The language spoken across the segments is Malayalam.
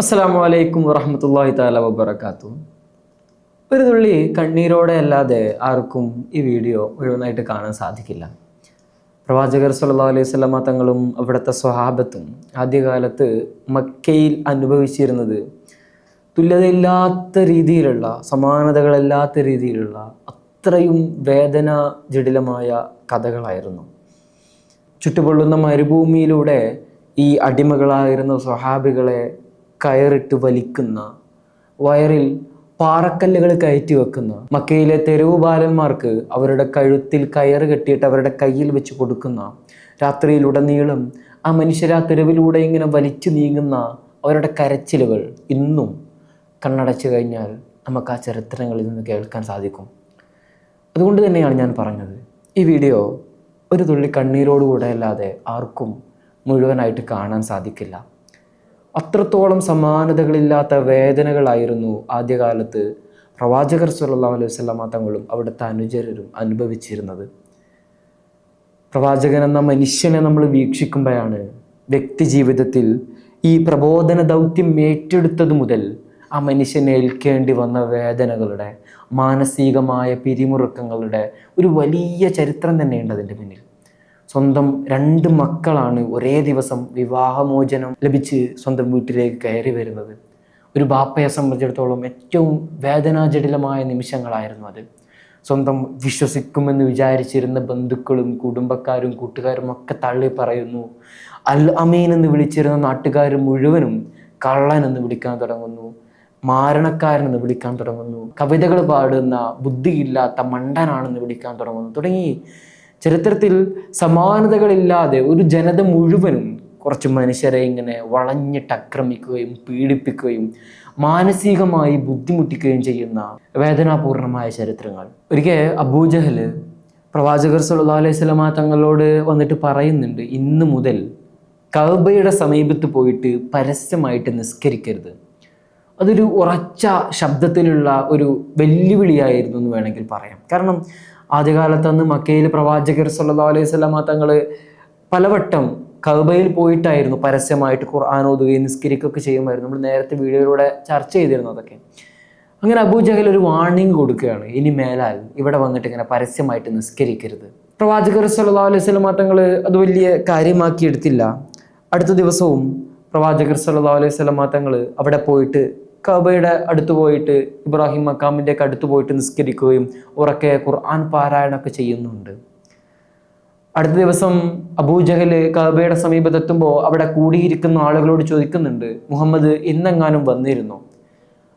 അസ്സലാമു അലൈക്കും വറഹ്മത്തുള്ളാഹി തആല വബറകാതുഹു. ഒരു തുള്ളി കണ്ണീരോടെ അല്ലാതെ ആർക്കും ഈ വീഡിയോ മുഴുവനായിട്ട് കാണാൻ സാധിക്കില്ല. പ്രവാചകർ സ്വല്ലല്ലാഹു അലൈഹി വസല്ലമ തങ്ങളും അവിടുത്തെ സ്വഹാബത്തും ആദ്യകാലത്ത് മക്കയിൽ അനുഭവിച്ചിരുന്നത് തുല്യതയില്ലാത്ത രീതിയിലുള്ള, സമാനതകളില്ലാത്ത രീതിയിലുള്ള അത്രയും വേദന ജടിലമായ കഥകളായിരുന്നു. ചുട്ടുപൊള്ളുന്ന മരുഭൂമിയിലൂടെ ഈ അടിമകളായിരുന്ന സ്വഹാബികളെ കയറിട്ട് വലിക്കുന്ന, വയറിൽ പാറക്കല്ലുകൾ കയറ്റി വെക്കുന്ന, മക്കയിലെ തെരുവ് ബാലന്മാർക്ക് അവരുടെ കഴുത്തിൽ കയറ് കെട്ടിയിട്ട് അവരുടെ കയ്യിൽ വെച്ച് കൊടുക്കുന്ന, രാത്രിയിലുടനീളം ആ മനുഷ്യരാ തെരുവിലൂടെ ഇങ്ങനെ വലിച്ചു നീങ്ങുന്ന അവരുടെ കരച്ചിലുകൾ ഇന്നും കണ്ണടച്ചു കഴിഞ്ഞാൽ നമുക്ക് ആ ചരിത്രങ്ങളിൽ നിന്ന് കേൾക്കാൻ സാധിക്കും. അതുകൊണ്ട് തന്നെയാണ് ഞാൻ പറഞ്ഞത്, ഈ വീഡിയോ ഒരു തുള്ളി കണ്ണീരോടുകൂടെ അല്ലാതെ ആർക്കും മുഴുവനായിട്ട് കാണാൻ സാധിക്കില്ല. അത്രത്തോളം സമാനതകളില്ലാത്ത വേദനകളായിരുന്നു ആദ്യകാലത്ത് പ്രവാചകർ സ്വല്ലല്ലാഹു അലൈഹി വസല്ലമ തങ്ങളും അവിടുത്തെ അനുചരരും അനുഭവിച്ചിരുന്നത്. പ്രവാചകൻ എന്ന മനുഷ്യനെ നമ്മൾ വീക്ഷിക്കുമ്പോഴാണ് വ്യക്തി ജീവിതത്തിൽ ഈ പ്രബോധന ദൗത്യം ഏറ്റെടുത്തത് മുതൽ ആ മനുഷ്യനെ ഏൽക്കേണ്ടി വന്ന വേദനകളുടെ, മാനസികമായ പിരിമുറുക്കങ്ങളുടെ ഒരു വലിയ ചരിത്രം തന്നെയുണ്ട് അതിൻ്റെ പിന്നിൽ. സ്വന്തം 2 മക്കളാണ് ഒരേ ദിവസം വിവാഹമോചനം ലഭിച്ച് സ്വന്തം വീട്ടിലേക്ക് കയറി വരുന്നത്. ഒരു ബാപ്പയെ സംബന്ധിച്ചിടത്തോളം ഏറ്റവും വേദനാജടിലമായ നിമിഷങ്ങളായിരുന്നു അത്. സ്വന്തം വിശ്വസിക്കുമെന്ന് വിചാരിച്ചിരുന്ന ബന്ധുക്കളും കുടുംബക്കാരും കൂട്ടുകാരും ഒക്കെ തള്ളി പറയുന്നു. അൽ അമീൻ എന്ന് വിളിച്ചിരുന്ന നാട്ടുകാർ മുഴുവനും കള്ളൻ എന്ന് വിളിക്കാൻ തുടങ്ങുന്നു, മാരണക്കാരനെന്ന് വിളിക്കാൻ തുടങ്ങുന്നു, കവിതകൾ പാടുന്ന ബുദ്ധിയില്ലാത്ത മണ്ടനാണെന്ന് വിളിക്കാൻ തുടങ്ങുന്നു. തുടങ്ങി ചരിത്രത്തിൽ സമാനതകളില്ലാതെ ഒരു ജനത മുഴുവനും കുറച്ച് മനുഷ്യരെ ഇങ്ങനെ വളഞ്ഞിട്ട് ആക്രമിക്കുകയും പീഡിപ്പിക്കുകയും മാനസികമായി ബുദ്ധിമുട്ടിക്കുകയും ചെയ്യുന്ന വേദനാപൂർണമായ ചരിത്രങ്ങൾ. ഒരിക്കൽ അബൂജഹൽ പ്രവാചകർ സ്വല്ലല്ലാഹു അലൈഹി വസല്ലമ തങ്ങളോട് വന്നിട്ട് പറയുന്നുണ്ട്, ഇന്ന് മുതൽ കഅബയുടെ സമീപത്ത് പോയിട്ട് പരസ്യമായിട്ട് നിസ്കരിക്കരുത്. അതൊരു ഉറച്ച ശബ്ദത്തിലുള്ള ഒരു വെല്ലുവിളിയായിരുന്നു എന്ന് വേണമെങ്കിൽ പറയാം. കാരണം ആദ്യകാലത്ത് അന്ന് മക്കയിൽ പ്രവാചകർ സ്വല്ലല്ലാഹു അലൈഹി വസല്ലമ തങ്ങൾ പലവട്ടം കഅബയിൽ പോയിട്ടായിരുന്നു പരസ്യമായിട്ട് ഖുർആൻ ഓതുകയും നിസ്കരിക്കുകയൊക്കെ ചെയ്യുമായിരുന്നു. നമ്മൾ നേരത്തെ വീഡിയോയിലൂടെ ചർച്ച ചെയ്തിരുന്നു അതൊക്കെ. അങ്ങനെ അബൂജഹൽ ഒരു വാർണിംഗ് കൊടുക്കുകയാണ്, ഇനി മേലാൽ ഇവിടെ വന്നിട്ട് ഇങ്ങനെ പരസ്യമായിട്ട് നിസ്കരിക്കരുത്. പ്രവാചകർ സ്വല്ലല്ലാഹു അലൈഹി വസല്ലമ തങ്ങൾ അത് വലിയ കാര്യമാക്കി എടുത്തില്ല. അടുത്ത ദിവസവും പ്രവാചകർ സ്വല്ലല്ലാഹു അലൈഹി വസല്ലമ തങ്ങൾ അവിടെ പോയിട്ട് കഅബയുടെ അടുത്ത് പോയിട്ട് ഇബ്രാഹിം മക്കാമിൻ്റെ ഒക്കെ അടുത്ത് പോയിട്ട് നിസ്കരിക്കുകയും ഉറക്കെ ഖുർആൻ പാരായണമൊക്കെ ചെയ്യുന്നുണ്ട്. അടുത്ത ദിവസം അബൂജഹൽ കഅബയുടെ സമീപത്തെത്തുമ്പോൾ അവിടെ കൂടിയിരിക്കുന്ന ആളുകളോട് ചോദിക്കുന്നുണ്ട്, മുഹമ്മദ് ഇന്നെങ്ങാനും വന്നിരുന്നോ?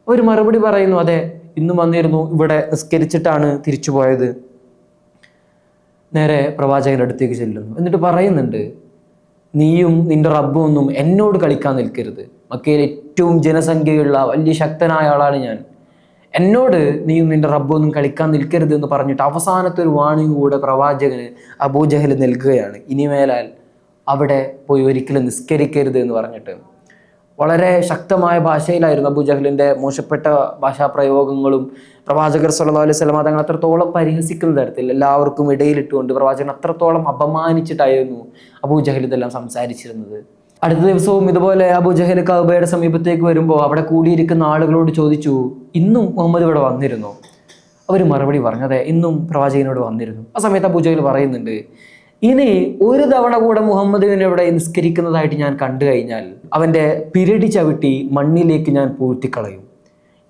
അവർ മറുപടി പറയുന്നു, അതെ ഇന്ന് വന്നിരുന്നു, ഇവിടെ നിസ്കരിച്ചിട്ടാണ് തിരിച്ചു പോയത്. നേരെ പ്രവാചകന്റെ അടുത്തേക്ക് ചെല്ലുന്നു. എന്നിട്ട് പറയുന്നുണ്ട്, നീയും നിന്റെ റബ്ബും ഒന്നും എന്നോട് കളിക്കാൻ നിൽക്കരുത്. മക്കയിൽ ഏറ്റവും ജനസംഖ്യയുള്ള വലിയ ശക്തനായ ആളാണ് ഞാൻ. എന്നോട് നീയും നിന്റെ റബ്ബൊന്നും കളിക്കാൻ നിൽക്കരുത് എന്ന് പറഞ്ഞിട്ട് അവസാനത്തെ ഒരു വാണിംഗ് കൂടെ പ്രവാചകന് അബൂജഹൽ നൽകുകയാണ്. ഇനിമേലാൽ അവിടെ പോയി ഒരിക്കലും നിസ്കരിക്കരുത് എന്ന് പറഞ്ഞിട്ട്. വളരെ ശക്തമായ ഭാഷയിലായിരുന്നു അബൂജഹലിൻ്റെ മോശപ്പെട്ട ഭാഷാപ്രയോഗങ്ങളും പ്രവാചകർ സ്വല്ലല്ലാഹു അലൈഹി വസല്ലമ തങ്ങൾ അത്രത്തോളം പരിഹസിക്കുന്ന തരത്തിൽ എല്ലാവർക്കും ഇടയിലിട്ടുകൊണ്ട് പ്രവാചകൻ അത്രത്തോളം അപമാനിച്ചിട്ടായിരുന്നു അബൂജഹൽ ഇതെല്ലാം സംസാരിച്ചിരുന്നത്. അടുത്ത ദിവസവും ഇതുപോലെ അബൂജഹൽ കഅബയുടെ സമീപത്തേക്ക് വരുമ്പോൾ അവിടെ കൂടിയിരിക്കുന്ന ആളുകളോട് ചോദിച്ചു, ഇന്നും മുഹമ്മദ് ഇവിടെ വന്നിരുന്നോ? അവർ മറുപടി പറഞ്ഞു, അതെ ഇന്നും പ്രവാചകനോട് വന്നിരുന്നു. ആ സമയത്ത് അബൂജഹൽ പറയുന്നുണ്ട്, ഇനി ഒരു തവണ കൂടെ മുഹമ്മദിനെ ഇവിടെ നിസ്കരിക്കുന്നതായിട്ട് ഞാൻ കണ്ടു കഴിഞ്ഞാൽ അവൻ്റെ പിരടി ചവിട്ടി മണ്ണിലേക്ക് ഞാൻ പൂഴ്ത്തിക്കളയും.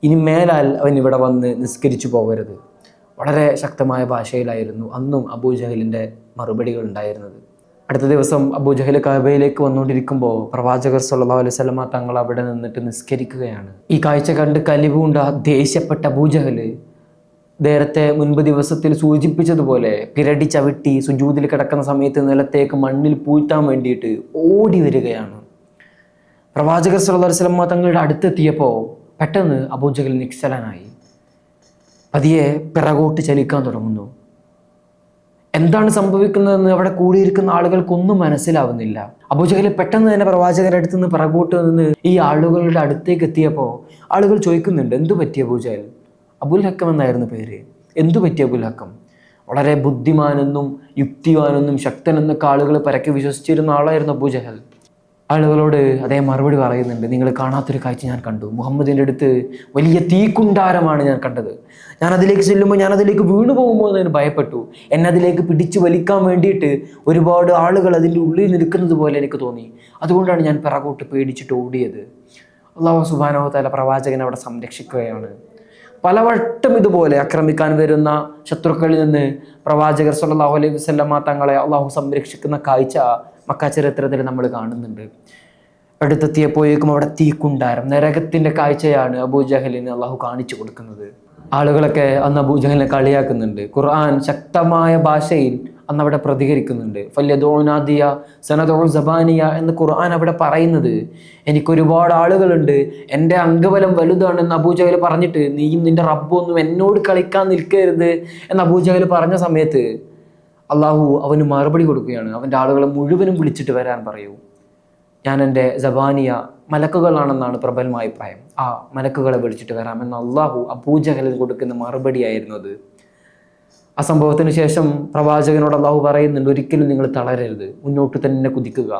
ഇനി മേലാൽ അവൻ ഇവിടെ വന്ന് നിസ്കരിച്ചു പോകരുത്. വളരെ ശക്തമായ ഭാഷയിലായിരുന്നു അന്നും അബൂജഹലിൻ്റെ മറുപടികൾ ഉണ്ടായിരുന്നത്. അടുത്ത ദിവസം അബൂജഹൽ കഅബയിലേക്ക് വന്നുകൊണ്ടിരിക്കുമ്പോൾ പ്രവാചകർ സ്വല്ലല്ലാഹു അലൈഹി വസല്ലമ തങ്ങൾ അവിടെ നിന്നിട്ട് നിസ്കരിക്കുകയാണ്. ഈ കാഴ്ച കണ്ട് കലിവുണ്ട ദേഷ്യപ്പെട്ട അബൂജഹൽ നേരത്തെ മുൻപ് ദിവസത്തിൽ സൂചിപ്പിച്ചതുപോലെ പിരടി ചവിട്ടി സുജൂദിൽ കിടക്കുന്ന സമയത്ത് നിലത്തേക്ക് മണ്ണിൽ പൂഴ്ത്താൻ വേണ്ടിയിട്ട് ഓടി വരികയാണ്. പ്രവാചകർ സ്വല്ലല്ലാഹു അലൈഹി വസല്ലമ തങ്ങളുടെ അടുത്തെത്തിയപ്പോൾ പെട്ടെന്ന് അബൂജഹൽ നിശ്ചലനായി, പതിയെ പിറകോട്ട് ചലിക്കാൻ തുടങ്ങുന്നു. എന്താണ് സംഭവിക്കുന്നതെന്ന് അവിടെ കൂടിയിരിക്കുന്ന ആളുകൾക്കൊന്നും മനസ്സിലാവുന്നില്ല. അബൂജഹൽ പെട്ടെന്ന് തന്നെ പ്രവാചകരുടെ അടുത്ത് നിന്ന് പിറകോട്ട് നിന്ന് ഈ ആളുകളുടെ അടുത്തേക്ക് എത്തിയപ്പോൾ ആളുകൾ ചോദിക്കുന്നുണ്ട്, എന്തു പറ്റി അബൂജഹൽ? അബുൽ ഹക്കം എന്നായിരുന്നു പേര്. എന്തു പറ്റി അബുൽ ഹക്കം? വളരെ ബുദ്ധിമാനെന്നും യുക്തിവാനെന്നും ശക്തനെന്നൊക്കെ ആളുകൾ പരക്കെ വിശ്വസിച്ചിരുന്ന ആളായിരുന്നു അബൂജഹൽ. ആളുകളോട് അദ്ദേഹം മറുപടി പറയുന്നുണ്ട്, നിങ്ങൾ കാണാത്തൊരു കാഴ്ച ഞാൻ കണ്ടു. മുഹമ്മദിൻ്റെ അടുത്ത് വലിയ തീക്കുണ്ടാരമാണ് ഞാൻ കണ്ടത്. ഞാൻ അതിലേക്ക് ചെല്ലുമ്പോൾ ഞാൻ അതിലേക്ക് വീണു പോകുമ്പോൾ ഞാൻ ഭയപ്പെട്ടു. എന്നെ അതിലേക്ക് പിടിച്ചു വലിക്കാൻ വേണ്ടിയിട്ട് ഒരുപാട് ആളുകൾ അതിൻ്റെ ഉള്ളിൽ നിൽക്കുന്നത് പോലെ എനിക്ക് തോന്നി. അതുകൊണ്ടാണ് ഞാൻ പിറകോട്ട് പേടിച്ചിട്ട് ഓടിയത്. അല്ലാഹു സുബ്ഹാനഹു വ തആല പ്രവാചകനെ അവിടെ സംരക്ഷിക്കുകയാണ്. പലവട്ടം ഇതുപോലെ ആക്രമിക്കാൻ വരുന്ന ശത്രുക്കളിൽ നിന്ന് പ്രവാചകർ സ്വല്ലല്ലാഹു അലൈഹി വസല്ലമ തങ്ങളെ അള്ളാഹു സംരക്ഷിക്കുന്ന കാഴ്ച മക്ക ചരിത്രത്തിൽ നമ്മൾ കാണുന്നുണ്ട്. അടുത്തെത്തിയപ്പോഴേക്കും അവിടെ തീക്കുണ്ടാരം, നരകത്തിൻ്റെ കാഴ്ചയാണ് അബൂജഹലിന് അള്ളാഹു കാണിച്ചു കൊടുക്കുന്നത്. ആളുകളൊക്കെ അന്ന് അബൂജഹലിനെ കളിയാക്കുന്നുണ്ട്. ഖുർആൻ ശക്തമായ ഭാഷയിൽ അന്ന് അവിടെ പ്രതികരിക്കുന്നുണ്ട്. ഫല്യദൂനാദിയ സനദൂ സബാനിയ എന്ന് ഖുർആൻ അവിടെ പറയുന്നത്, എനിക്കൊരുപാട് ആളുകളുണ്ട്, എൻ്റെ അംഗബലം വലുതാണെന്ന് അബൂജഹൽ പറഞ്ഞിട്ട് നീയും നിൻ്റെ റബ്ബൊന്നും എന്നോട് കളിക്കാൻ നിൽക്കരുത് എന്ന് അബൂജഹൽ പറഞ്ഞ സമയത്ത് അള്ളാഹു അവന് മറുപടി കൊടുക്കുകയാണ്. അവൻ്റെ ആളുകളെ മുഴുവനും വിളിച്ചിട്ട് വരാൻ പറയൂ. ഞാൻ എൻ്റെ സബാനിയ മലക്കുകളാണെന്നാണ് പ്രബലമായ അഭിപ്രായം. ആ മലക്കുകളെ വിളിച്ചിട്ട് വരാമെന്ന് അള്ളാഹു അബൂജഹലിന് കൊടുക്കുന്ന മറുപടിയായിരുന്നു അത്. ആ സംഭവത്തിന് ശേഷം പ്രവാചകനോട് അള്ളാഹു പറയുന്നുണ്ട്, ഒരിക്കലും നിങ്ങൾ തളരരുത്, മുന്നോട്ട് തന്നെ കുതിക്കുക.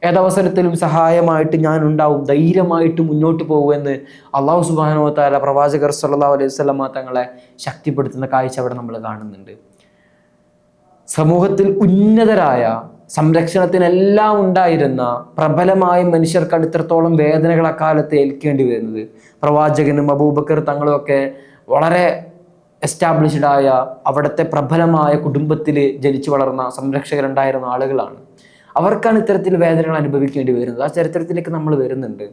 ഏതവസരത്തിലും സഹായമായിട്ട് ഞാൻ ഉണ്ടാവും, ധൈര്യമായിട്ട് മുന്നോട്ട് പോകുമെന്ന് അള്ളാഹു സുബ്ഹാനഹു വ തആല പ്രവാചകർ സ്വല്ലല്ലാഹു അലൈഹി വസല്ലമ തങ്ങളെ ശക്തിപ്പെടുത്തുന്ന കാഴ്ച അവിടെ നമ്മൾ കാണുന്നുണ്ട്. സമൂഹത്തിൽ ഉന്നതരായ സംരക്ഷണത്തിനെല്ലാം ഉണ്ടായിരുന്ന പ്രബലമായ മനുഷ്യർക്ക് ഇത്രത്തോളം വേദനകൾ അക്കാലത്ത് ഏൽക്കേണ്ടി വരുന്നത്. പ്രവാചകനും അബൂബക്കർ തങ്ങളും ഒക്കെ വളരെ എസ്റ്റാബ്ലിഷ്ഡ് ആയ അവിടുത്തെ പ്രബലമായ കുടുംബത്തിൽ ജനിച്ചു വളർന്ന സംരക്ഷകരുണ്ടായിരുന്ന ആളുകളാണ്. അവർക്കാണ് ഇത്തരത്തിൽ വേദനകൾ അനുഭവിക്കേണ്ടി വരുന്നത്. ആ ചരിത്രത്തിലേക്ക് നമ്മൾ വരുന്നുണ്ട്.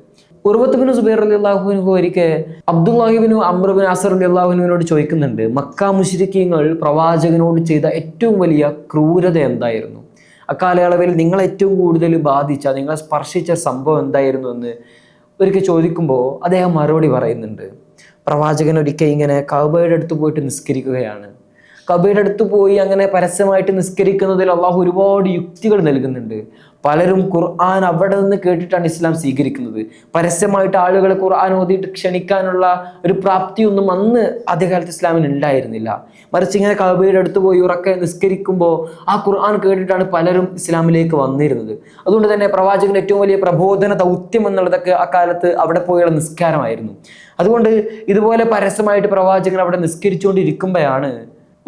ഉർവത്ത് ബിൻ സുബൈർ റളിയല്ലാഹു അൻഹു ഒരിക്കൽ അബ്ദുല്ലാഹി ബിൻ അംർ ബിൻ അസർ റളിയല്ലാഹു അൻഹുവിനോട് ചോദിക്കുന്നുണ്ട്, മക്ക മുശ്രിക്കീങ്ങൾ പ്രവാചകനോട് ചെയ്ത ഏറ്റവും വലിയ ക്രൂരത എന്തായിരുന്നു? അക്കാലയളവിൽ നിങ്ങൾ ഏറ്റവും കൂടുതൽ ബാധിച്ച, നിങ്ങളെ സ്പർശിച്ച സംഭവം എന്തായിരുന്നു എന്ന് ഒരിക്കൽ ചോദിക്കുമ്പോൾ അദ്ദേഹം മറുപടി പറയുന്നുണ്ട്. പ്രവാചകൻ ഒരിക്കൽ ഇങ്ങനെ കഅബയുടെ അടുത്ത് പോയിട്ട് നിസ്കരിക്കുകയാണ്. കഅബയുടെ അടുത്ത് പോയി അങ്ങനെ പരസ്യമായിട്ട് നിസ്കരിക്കുന്നതിൽ അള്ളാഹു ഒരുപാട് യുക്തികൾ നൽകുന്നുണ്ട്. പലരും ഖുർആൻ അവിടെ നിന്ന് കേട്ടിട്ടാണ് ഇസ്ലാം സ്വീകരിക്കുന്നത്. പരസ്യമായിട്ട് ആളുകളെ ഖുർആൻ ഓതിയിട്ട് ക്ഷണിക്കാനുള്ള ഒരു പ്രാപ്തിയൊന്നും അന്ന് ആദ്യകാലത്ത് ഇസ്ലാമിന് ഉണ്ടായിരുന്നില്ല. മറിച്ച് ഇങ്ങനെ കഅബയുടെ അടുത്ത് പോയി ഉറക്കെ നിസ്കരിക്കുമ്പോൾ ആ ഖുർആൻ കേട്ടിട്ടാണ് പലരും ഇസ്ലാമിലേക്ക് വന്നിരുന്നത്. അതുകൊണ്ട് തന്നെ പ്രവാചകന്റെ ഏറ്റവും വലിയ പ്രബോധന ദൗത്യം എന്നുള്ളതൊക്കെ ആ കാലത്ത് അവിടെ പോയുള്ള നിസ്കാരമായിരുന്നു. അതുകൊണ്ട് ഇതുപോലെ പരസ്യമായിട്ട് പ്രവാചകൻ അവിടെ നിസ്കരിച്ചുകൊണ്ടിരിക്കുമ്പോഴാണ്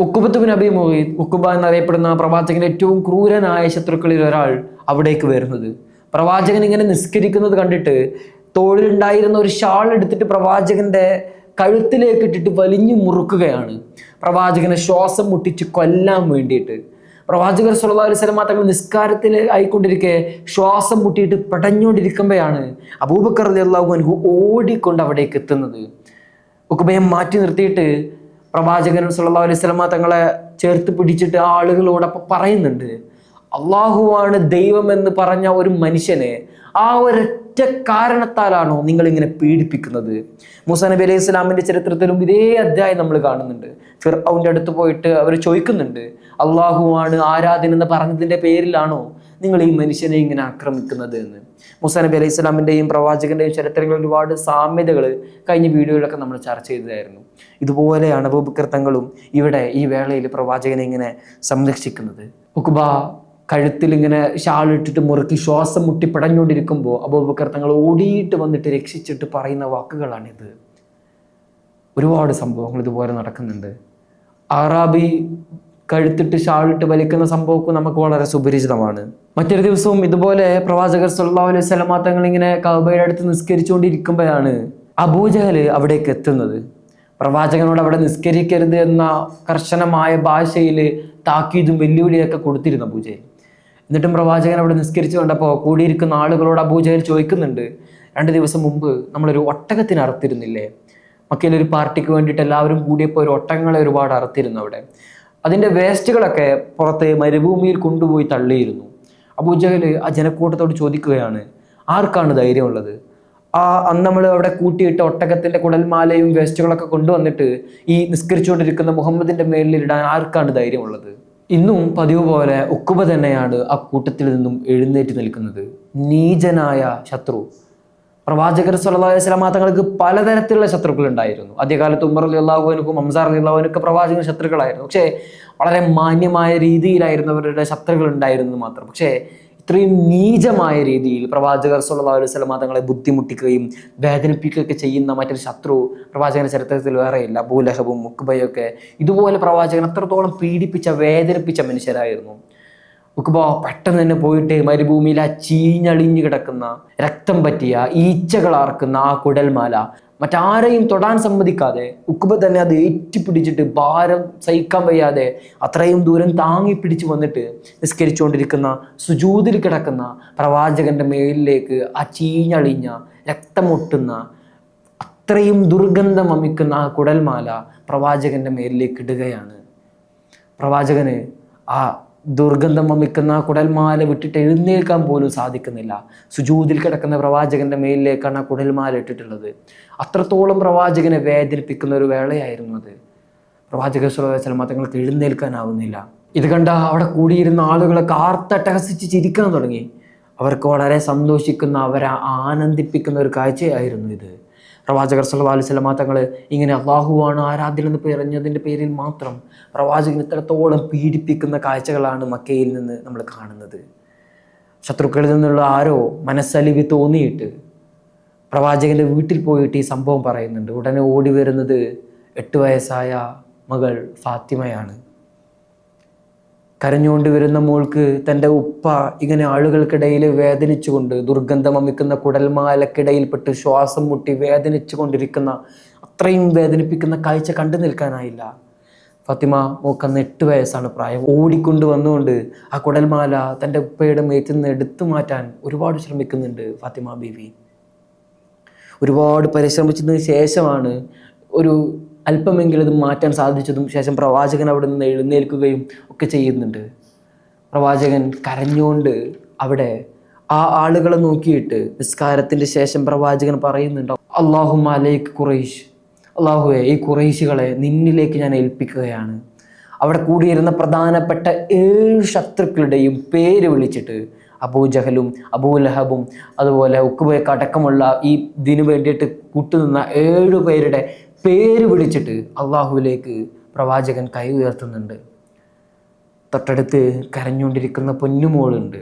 ഉഖ്ബത്ത് ബിൻ അബി മുഈത്ത്, ഉഖ്ബ എന്നറിയപ്പെടുന്ന പ്രവാചകന്റെ ഏറ്റവും ക്രൂരനായ ശത്രുക്കളിൽ ഒരാൾ അവിടേക്ക് വരുന്നത്. പ്രവാചകൻ ഇങ്ങനെ നിസ്കരിക്കുന്നത് കണ്ടിട്ട് തോളിലുണ്ടായിരുന്ന ഒരു ഷാൾ എടുത്തിട്ട് പ്രവാചകന്റെ കഴുത്തിലേക്ക് ഇട്ടിട്ട് വലിഞ്ഞു മുറുക്കുകയാണ്, പ്രവാചകനെ ശ്വാസം മുട്ടിച്ച് കൊല്ലാൻ വേണ്ടിയിട്ട്. പ്രവാചകർ സ്വല്ലല്ലാഹു അലൈഹി വസല്ലം തങ്ങൾ നിസ്കാരത്തിൽ ആയിക്കൊണ്ടിരിക്കെ ശ്വാസം മുട്ടിയിട്ട് പെടഞ്ഞുകൊണ്ടിരിക്കുമ്പോഴാണ് അബൂബക്കർ റളിയല്ലാഹു അൻഹു ഓടിക്കൊണ്ട് അവിടേക്ക് എത്തുന്നത്. ഉഖ്ബയെ മാറ്റി നിർത്തിയിട്ട് പ്രവാചകൻ സ്വല്ലല്ലാഹു അലൈഹി വസല്ലം തങ്ങളെ ചേർത്ത് പിടിച്ചിട്ട് ആ ആളുകളോടൊപ്പം പറയുന്നുണ്ട്, അള്ളാഹുവാണ് ദൈവം എന്ന് പറഞ്ഞ ഒരു മനുഷ്യനെ ആ ഒരൊറ്റ കാരണത്താലാണോ നിങ്ങൾ ഇങ്ങനെ പീഡിപ്പിക്കുന്നത്? മൂസാ നബി അലൈഹി സ്വലാമിന്റെ ചരിത്രത്തിലും ഇതേ അധ്യായം നമ്മൾ കാണുന്നുണ്ട്. ഫിർഔന്റെ അടുത്ത് പോയിട്ട് അവർ ചോദിക്കുന്നുണ്ട്, അള്ളാഹുവാണ് ആരാധന എന്ന് പറഞ്ഞതിന്റെ പേരിലാണോ നിങ്ങൾ ഈ മനുഷ്യനെ ഇങ്ങനെ ആക്രമിക്കുന്നത് എന്ന്. മൂസാ നബി അലൈഹി സ്വലാമിന്റെയും പ്രവാചകന്റെയും ചരിത്രങ്ങളിൽ ഒരുപാട് സാമ്യതകൾ കഴിഞ്ഞ വീഡിയോയിലൊക്കെ നമ്മൾ ചർച്ച ചെയ്തതായിരുന്നു. ഇതുപോലെയാണ് അബൂബക്കർ തങ്ങളും ഇവിടെ ഈ വേളയിൽ പ്രവാചകനെ ഇങ്ങനെ സംരക്ഷിക്കുന്നത്. ഉഖ്ബ കഴുത്തിൽ ഇങ്ങനെ ഷാളിട്ടിട്ട് മുറുക്കി ശ്വാസം മുട്ടി പിടഞ്ഞുകൊണ്ടിരിക്കുമ്പോൾ അബൂബക്കർ തങ്ങൾ ഓടിയിട്ട് വന്നിട്ട് രക്ഷിച്ചിട്ട് പറയുന്ന വാക്കുകളാണിത്. ഒരുപാട് സംഭവങ്ങൾ ഇതുപോലെ നടക്കുന്നുണ്ട്. ആറാബി കഴുത്തിട്ട് ഷാളിട്ട് വലിക്കുന്ന സംഭവമൊക്കെ നമുക്ക് വളരെ സുപരിചിതമാണ്. മറ്റൊരു ദിവസവും ഇതുപോലെ പ്രവാചകർ സ്വല്ലല്ലാഹു അലൈഹി വസല്ലം തങ്ങൾ ഇങ്ങനെ കഅബയുടെ അടുത്ത് നിസ്കരിച്ചുകൊണ്ടിരിക്കുമ്പോഴാണ് അബൂജഹൽ അവിടേക്ക് എത്തുന്നത്. പ്രവാചകനോട് അവിടെ നിസ്കരിക്കരുത് എന്ന കർശനമായ ഭാഷയിൽ താക്കീതും വെല്ലുവിളിയൊക്കെ കൊടുത്തിരുന്നു അബൂജഹൽ. എന്നിട്ടും പ്രവാചകൻ അവിടെ നിസ്കരിച്ചു കണ്ടപ്പോൾ കൂടിയിരിക്കുന്ന ആളുകളോട് അബൂജഹൽ ചോദിക്കുന്നുണ്ട്, 2 ദിവസം മുമ്പ് നമ്മളൊരു ഒട്ടകത്തിന് അറുത്തിരുന്നില്ലേ? മക്കയിലൊരു പാർട്ടിക്ക് വേണ്ടിയിട്ട് എല്ലാവരും കൂടിയപ്പോൾ ഒരു ഒട്ടകങ്ങളെ ഒരുപാട് അറുത്തിരുന്നു. അവിടെ അതിൻ്റെ വേസ്റ്റുകളൊക്കെ പുറത്ത് മരുഭൂമിയിൽ കൊണ്ടുപോയി തള്ളിയിരുന്നു. അബൂജഹൽ ആ ജനക്കൂട്ടത്തോട് ചോദിക്കുകയാണ്, ആർക്കാണ് ധൈര്യമുള്ളത്? അന്ന് നമ്മൾ അവിടെ കൂട്ടിയിട്ട് ഒട്ടകത്തിൻ്റെ കുടൽമാലയും വേസ്റ്റുകളൊക്കെ കൊണ്ടുവന്നിട്ട് ഈ നിസ്കരിച്ചുകൊണ്ടിരിക്കുന്ന മുഹമ്മദിൻ്റെ മേലിലിടാൻ ആർക്കാണ് ധൈര്യമുള്ളത്? ഇന്നും പതിവ് പോലെ ഉഖ്ബ തന്നെയാണ് ആ കൂട്ടത്തിൽ നിന്നും എഴുന്നേറ്റ് നിൽക്കുന്നത്. നീചനായ ശത്രു. പ്രവാചകർ സ്വല്ലല്ലാഹു അലൈഹി വസല്ലം തങ്ങൾക്ക് പലതരത്തിലുള്ള ശത്രുക്കൾ ഉണ്ടായിരുന്നു. ആദ്യകാലത്ത് ഉമർ റളിയല്ലാഹു അൻഹു, ഹംസ റളിയല്ലാഹു അൻഹു ഒക്കെ പ്രവാചകൻ ശത്രുക്കളായിരുന്നു. പക്ഷേ വളരെ മാന്യമായ രീതിയിലായിരുന്നു അവരുടെ ശത്രുക്കൾ ഉണ്ടായിരുന്നത് മാത്രം. പക്ഷേ ഇത്രയും നീചമായ രീതിയിൽ പ്രവാചകർ സ്വല്ലല്ലാഹു അലൈഹി വസല്ലം തങ്ങളെ ബുദ്ധിമുട്ടിക്കുകയും വേദനിപ്പിക്കുകയൊക്കെ ചെയ്യുന്ന മറ്റൊരു ശത്രു പ്രവാചകന്റെ ചരിത്രത്തിൽ വേറെയില്ല. അബൂലഹബും ഉഖ്ബയൊക്കെ ഇതുപോലെ പ്രവാചകൻ അത്രത്തോളം പീഡിപ്പിച്ച വേദനിപ്പിച്ച മനുഷ്യരായിരുന്നു. ഉഖ്ബ പെട്ടെന്ന് തന്നെ പോയിട്ട് മരുഭൂമിയിൽ ആ ചീഞ്ഞളിഞ്ഞു കിടക്കുന്ന രക്തം പറ്റിയ ഈച്ചകളാർക്കുന്ന ആ കുടൽമാല മറ്റാരെയും തൊടാൻ സമ്മതിക്കാതെ ഉഖ്ബ തന്നെ അത് ഏറ്റിപ്പിടിച്ചിട്ട് ഭാരം സഹിക്കാൻ വയ്യാതെ അത്രയും ദൂരം താങ്ങി പിടിച്ചു വന്നിട്ട് നിസ്കരിച്ചുകൊണ്ടിരിക്കുന്ന സുജൂദിൽ കിടക്കുന്ന പ്രവാചകന്റെ മേലിലേക്ക് ആ ചീഞ്ഞളിഞ്ഞ രക്തമൊട്ടുന്ന അത്രയും ദുർഗന്ധം വമിക്കുന്ന ആ കുടൽമാല പ്രവാചകന്റെ മേലിലേക്ക് ഇടുകയാണ്. പ്രവാചകന് ആ ദുർഗന്ധം വമിക്കുന്ന കുടൽമാല വിട്ടിട്ട് എഴുന്നേൽക്കാൻ പോലും സാധിക്കുന്നില്ല. സുജൂദിൽ കിടക്കുന്ന പ്രവാചകന്റെ മേലിലേക്കാണ് ആ കുടൽമാല ഇട്ടിട്ടുള്ളത്. അത്രത്തോളം പ്രവാചകനെ വേദനിപ്പിക്കുന്ന ഒരു വേളയായിരുന്നു അത്. പ്രവാചകൻ സ്വല്ലല്ലാഹു അലൈഹി വസല്ലം തങ്ങൾക്ക് എഴുന്നേൽക്കാനാവുന്നില്ല. ഇത് കണ്ട അവിടെ കൂടിയിരുന്ന ആളുകളൊക്കെ ആർത്തട്ടഹസിച്ച് ചിരിക്കാൻ തുടങ്ങി. അവർക്ക് വളരെ സന്തോഷിക്കുന്ന, അവരെ ആനന്ദിപ്പിക്കുന്ന ഒരു കാഴ്ചയായിരുന്നു ഇത്. പ്രവാചകർ സ്വല്ലല്ലാഹു അലൈഹി വസല്ലം തങ്ങൾ ഇങ്ങനെ അള്ളാഹുവാണ് ആരാധ്യൻ എന്ന് പറഞ്ഞതിൻ്റെ പേരിൽ മാത്രം പ്രവാചകൻ ഇത്രത്തോളം പീഡിപ്പിക്കുന്ന കാഴ്ചകളാണ് മക്കയിൽ നിന്ന് നമ്മൾ കാണുന്നത്. ശത്രുക്കളിൽ നിന്നുള്ള ആരോ മനസ്സലിവ് തോന്നിയിട്ട് പ്രവാചകൻ്റെ വീട്ടിൽ പോയിട്ട് ഈ സംഭവം പറയുന്നുണ്ട്. ഉടനെ ഓടി വരുന്നത് 8 വയസ്സായ മകൾ ഫാത്തിമയാണ്. കരഞ്ഞുകൊണ്ട് വരുന്ന മോൾക്ക് തൻ്റെ ഉപ്പ ഇങ്ങനെ ആളുകൾക്കിടയിൽ വേദനിച്ചുകൊണ്ട് ദുർഗന്ധം വമിക്കുന്ന കുടൽമാലക്കിടയിൽപ്പെട്ട് ശ്വാസം മുട്ടി വേദനിച്ചു കൊണ്ടിരിക്കുന്ന അത്രയും വേദനിപ്പിക്കുന്ന കാഴ്ച കണ്ടു നിൽക്കാനായില്ല. ഫാത്തിമ മോക്കന്ന് 8 വയസ്സാണ് പ്രായം. ഓടിക്കൊണ്ട് വന്നുകൊണ്ട് ആ കുടൽമാല തൻ്റെ ഉപ്പയുടെ മേത്തിൽ നിന്ന് എടുത്തു മാറ്റാൻ ഒരുപാട് ശ്രമിക്കുന്നുണ്ട് ഫാത്തിമ ബീവി. ഒരുപാട് പരിശ്രമിച്ചതിന് ശേഷമാണ് ഒരു അല്പമെങ്കിലും ഇത് മാറ്റാൻ സാധിച്ചതും ശേഷം പ്രവാചകൻ അവിടെ നിന്ന് എഴുന്നേൽക്കുകയും ഒക്കെ ചെയ്യുന്നുണ്ട്. പ്രവാചകൻ കരഞ്ഞുകൊണ്ട് അവിടെ ആ ആളുകളെ നോക്കിയിട്ട് നിസ്കാരത്തിൻ്റെ ശേഷം പ്രവാചകൻ പറയുന്നുണ്ട്, അല്ലാഹുമ്മ അലൈക ഖുറൈശ്, അല്ലാഹുവേ ഈ ഖുറൈശികളെ നിന്നിലേക്ക് ഞാൻ ഏൽപ്പിക്കുകയാണ്. അവിടെ കൂടിയിരുന്ന പ്രധാനപ്പെട്ട 7 ശത്രുക്കളുടെയും പേര് വിളിച്ചിട്ട് അബൂജഹലും അബൂലഹബും അതുപോലെ ഉഖ്ബയൊക്കെ അടക്കമുള്ള ഈ ഇതിനു വേണ്ടിയിട്ട് കൂട്ടുനിന്ന 7 പേരുടെ പേര് വിളിച്ചിട്ട് അള്ളാഹുവിലേക്ക് പ്രവാചകൻ കൈ ഉയർത്തുന്നുണ്ട്. തൊട്ടടുത്ത് കരഞ്ഞുകൊണ്ടിരിക്കുന്ന പൊന്നുമോളുണ്ട്.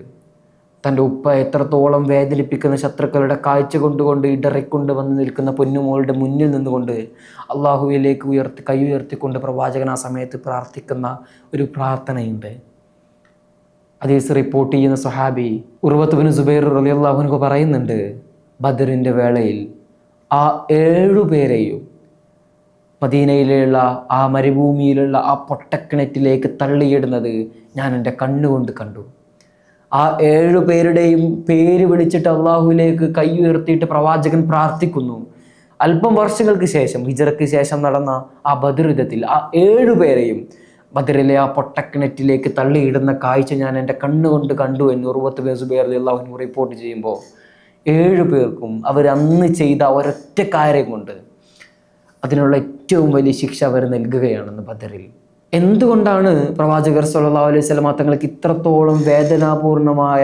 തൻ്റെ ഉപ്പ എത്രത്തോളം വേദനിപ്പിക്കുന്ന ശത്രുക്കളുടെ കാഴ്ച കൊണ്ടുകൊണ്ട് ഇടറിക്കൊണ്ട് വന്ന് നിൽക്കുന്ന പൊന്നുമോളുടെ മുന്നിൽ നിന്നുകൊണ്ട് അള്ളാഹുവിലേക്ക് കൈ ഉയർത്തിക്കൊണ്ട് പ്രവാചകൻ ആ സമയത്ത് പ്രാർത്ഥിക്കുന്ന ഒരു പ്രാർത്ഥനയുണ്ട്. ഹദീസ് റിപ്പോർട്ട് ചെയ്യുന്ന സ്വഹാബി ഉർവത്ത് ബിൻ സുബൈർ റളിയല്ലാഹു അൻഹു പറയുന്നുണ്ട്, ബദറിൻ്റെ വേളയിൽ ആ 7 പേരെയും മദീനയിലുള്ള ആ മരുഭൂമിയിലുള്ള ആ പൊട്ടക്കിണറ്റിലേക്ക് തള്ളിയിടുന്നത് ഞാൻ എൻ്റെ കണ്ണുകൊണ്ട് കണ്ടു. ആ 7 പേരുടെയും പേര് വിളിച്ചിട്ട് അള്ളാഹുവിലേക്ക് കൈ ഉയർത്തിയിട്ട് പ്രവാചകൻ പ്രാർത്ഥിക്കുന്നു. അല്പം വർഷങ്ങൾക്ക് ശേഷം ഹിജ്റയ്ക്ക് ശേഷം നടന്ന ആ ബദർ യുദ്ധത്തിൽ ആ 7 പേരെയും ബദറിലെ ആ പൊട്ടക്കിണറ്റിലേക്ക് തള്ളിയിടുന്ന കാഴ്ച ഞാൻ എൻ്റെ കണ്ണുകൊണ്ട് കണ്ടു എന്ന് ഉർവത്ത് ബിൻ സുബൈർ റളിയല്ലാഹു അൻഹു റിപ്പോർട്ട് ചെയ്യുമ്പോൾ 7 പേർക്കും അവരന്ന് ചെയ്ത ഒരൊറ്റ കാര്യം കൊണ്ട് അതിനുള്ള ഏറ്റവും വലിയ ശിക്ഷ അവർ നൽകുകയാണെന്ന് ബദറിൽ. എന്തുകൊണ്ടാണ് പ്രവാചകർ സ്വല്ലല്ലാഹു അലൈഹി വസല്ലം തങ്ങൾക്ക് ഇത്രത്തോളം വേദനാപൂർണമായ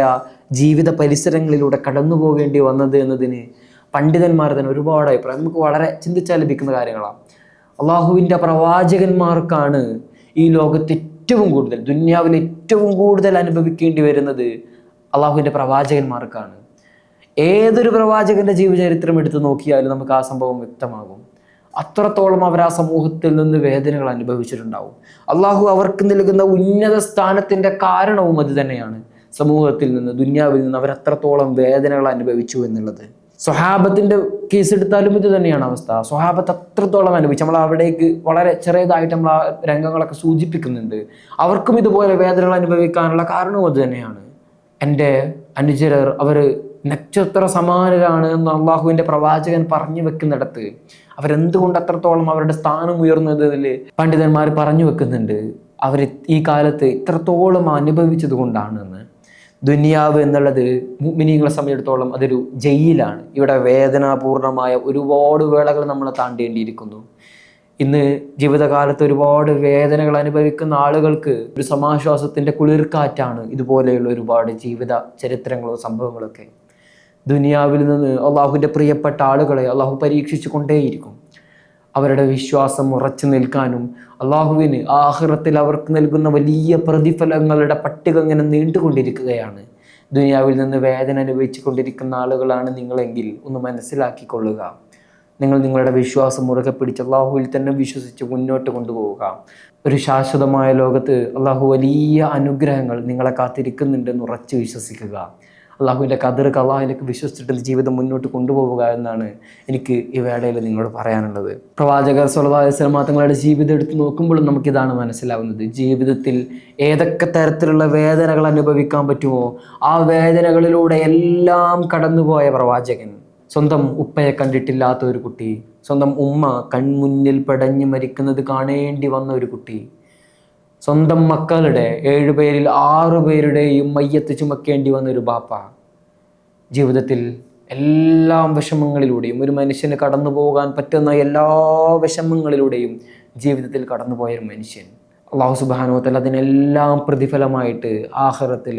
ജീവിത പരിസരങ്ങളിലൂടെ കടന്നു പോകേണ്ടി വന്നത് എന്നതിന് പണ്ഡിതന്മാർ തന്നെ ഒരുപാട് അഭിപ്രായം, നമുക്ക് വളരെ ചിന്തിച്ചാൽ ലഭിക്കുന്ന കാര്യങ്ങളാണ്. അള്ളാഹുവിൻ്റെ പ്രവാചകന്മാർക്കാണ് ഈ ലോകത്ത് ഏറ്റവും കൂടുതൽ, ദുനിയാവിൽ ഏറ്റവും കൂടുതൽ അനുഭവിക്കേണ്ടി വരുന്നത് അള്ളാഹുവിൻ്റെ പ്രവാചകന്മാർക്കാണ്. ഏതൊരു പ്രവാചകന്റെ ജീവചരിത്രം എടുത്തു നോക്കിയാലും നമുക്ക് ആ സംഭവം വ്യക്തമാകും. അത്രത്തോളം അവർ ആ സമൂഹത്തിൽ നിന്ന് വേദനകൾ അനുഭവിച്ചിട്ടുണ്ടാവും. അള്ളാഹു അവർക്ക് നൽകുന്ന ഉന്നത സ്ഥാനത്തിൻ്റെ കാരണവും അത് തന്നെയാണ്. സമൂഹത്തിൽ നിന്ന്, ദുനിയാവിൽ നിന്ന് അവർ അത്രത്തോളം വേദനകൾ അനുഭവിച്ചു എന്നുള്ളത്. സ്വഹാബത്തിൻ്റെ കേസ് എടുത്താലും ഇത് തന്നെയാണ് അവസ്ഥ. സ്വഹാബത്ത് അത്രത്തോളം അനുഭവിച്ചു. നമ്മൾ അവിടേക്ക് വളരെ ചെറിയതായിട്ട് നമ്മൾ ആ രംഗങ്ങളൊക്കെ സൂചിപ്പിക്കുന്നുണ്ട്. അവർക്കും ഇതുപോലെ വേദനകൾ അനുഭവിക്കാനുള്ള കാരണവും അത് തന്നെയാണ്. എൻ്റെ അനുചരർ അവർ നക്ഷത്ര സമാനരാണ് എന്ന് അള്ളാഹുവിൻ്റെ പ്രവാചകൻ പറഞ്ഞു വെക്കുന്നിടത്ത് അവരെന്തുകൊണ്ട് അത്രത്തോളം അവരുടെ സ്ഥാനം ഉയർന്നതിൽ പണ്ഡിതന്മാർ പറഞ്ഞു വെക്കുന്നുണ്ട്. അവർ ഈ കാലത്ത് ഇത്രത്തോളം അനുഭവിച്ചത് കൊണ്ടാണെന്ന്. ദുനിയാവ് എന്നുള്ളത് മുഅ്മിനീങ്ങളെ സംബന്ധിച്ചിടത്തോളം അതൊരു ജയിലാണ്. ഇവിടെ വേദനാപൂർണമായ ഒരുപാട് വേളകൾ നമ്മൾ താണ്ടേണ്ടിയിരിക്കുന്നു. ഇന്ന് ജീവിതകാലത്ത് ഒരുപാട് വേദനകൾ അനുഭവിക്കുന്ന ആളുകൾക്ക് ഒരു സമാശ്വാസത്തിൻ്റെ കുളിർക്കാറ്റാണ് ഇതുപോലെയുള്ള ഒരുപാട് ജീവിത ചരിത്രങ്ങളോ സംഭവങ്ങളൊക്കെ. ദുനിയാവിൽ നിന്ന് അള്ളാഹുവിൻ്റെ പ്രിയപ്പെട്ട ആളുകളെ അള്ളാഹു പരീക്ഷിച്ചു കൊണ്ടേയിരിക്കും. അവരുടെ വിശ്വാസം ഉറച്ചു നിൽക്കാനും അള്ളാഹുവിന് ആഖിറത്തിൽ അവർക്ക് നൽകുന്ന വലിയ പ്രതിഫലങ്ങളുടെ പട്ടിക ഇങ്ങനെ നീണ്ടുകൊണ്ടിരിക്കുകയാണ്. ദുനിയാവിൽ നിന്ന് വേദന അനുഭവിച്ചു കൊണ്ടിരിക്കുന്ന ആളുകളാണ് നിങ്ങളെങ്കിൽ ഒന്ന് മനസ്സിലാക്കിക്കൊള്ളുക. നിങ്ങൾ നിങ്ങളുടെ വിശ്വാസം മുറുകെ പിടിച്ച് അള്ളാഹുവിൽ തന്നെ വിശ്വസിച്ച് മുന്നോട്ട് കൊണ്ടുപോവുക. ഒരു ശാശ്വതമായ ലോകത്ത് അള്ളാഹു വലിയ അനുഗ്രഹങ്ങൾ നിങ്ങളെ കാത്തിരിക്കുന്നുണ്ടെന്ന് ഉറച്ച് വിശ്വസിക്കുക. അള്ളാഹുവിൻ്റെ ഖദർ അള്ളാഹുവിലേക്ക് വിശ്വസിച്ചിട്ട് ജീവിതം മുന്നോട്ട് കൊണ്ടുപോവുക എന്നാണ് എനിക്ക് ഈ വേളയിൽ നിങ്ങളോട് പറയാനുള്ളത്. പ്രവാചകർ സ്വല്ലല്ലാഹു അലൈഹി വസല്ലം തങ്ങളുടെ ജീവിതം എടുത്ത് നോക്കുമ്പോഴും നമുക്കിതാണ് മനസ്സിലാവുന്നത്. ജീവിതത്തിൽ ഏതൊക്കെ തരത്തിലുള്ള വേദനകൾ അനുഭവിക്കാൻ പറ്റുമോ ആ വേദനകളിലൂടെ എല്ലാം കടന്നുപോയ പ്രവാചകൻ. സ്വന്തം ഉപ്പയെ കണ്ടിട്ടില്ലാത്ത ഒരു കുട്ടി, സ്വന്തം ഉമ്മ കൺമുന്നിൽ പടഞ്ഞു മരിക്കുന്നത് കാണേണ്ടി വന്ന ഒരു കുട്ടി, സ്വന്തം മക്കളുടെ 7 പേരിൽ 6 പേരുടെയും മയ്യത്ത് ചുമക്കേണ്ടി വന്ന ഒരു ബാപ്പ, ജീവിതത്തിൽ എല്ലാ വിഷമങ്ങളിലൂടെയും ഒരു മനുഷ്യന് കടന്നു പോകാൻ പറ്റുന്ന എല്ലാ വിഷമങ്ങളിലൂടെയും ജീവിതത്തിൽ കടന്നുപോയൊരു മനുഷ്യൻ അല്ലാഹു സുബ്ഹാനഹു വ തആല അതിനെല്ലാം പ്രതിഫലമായിട്ട് ആഖിറത്തിൽ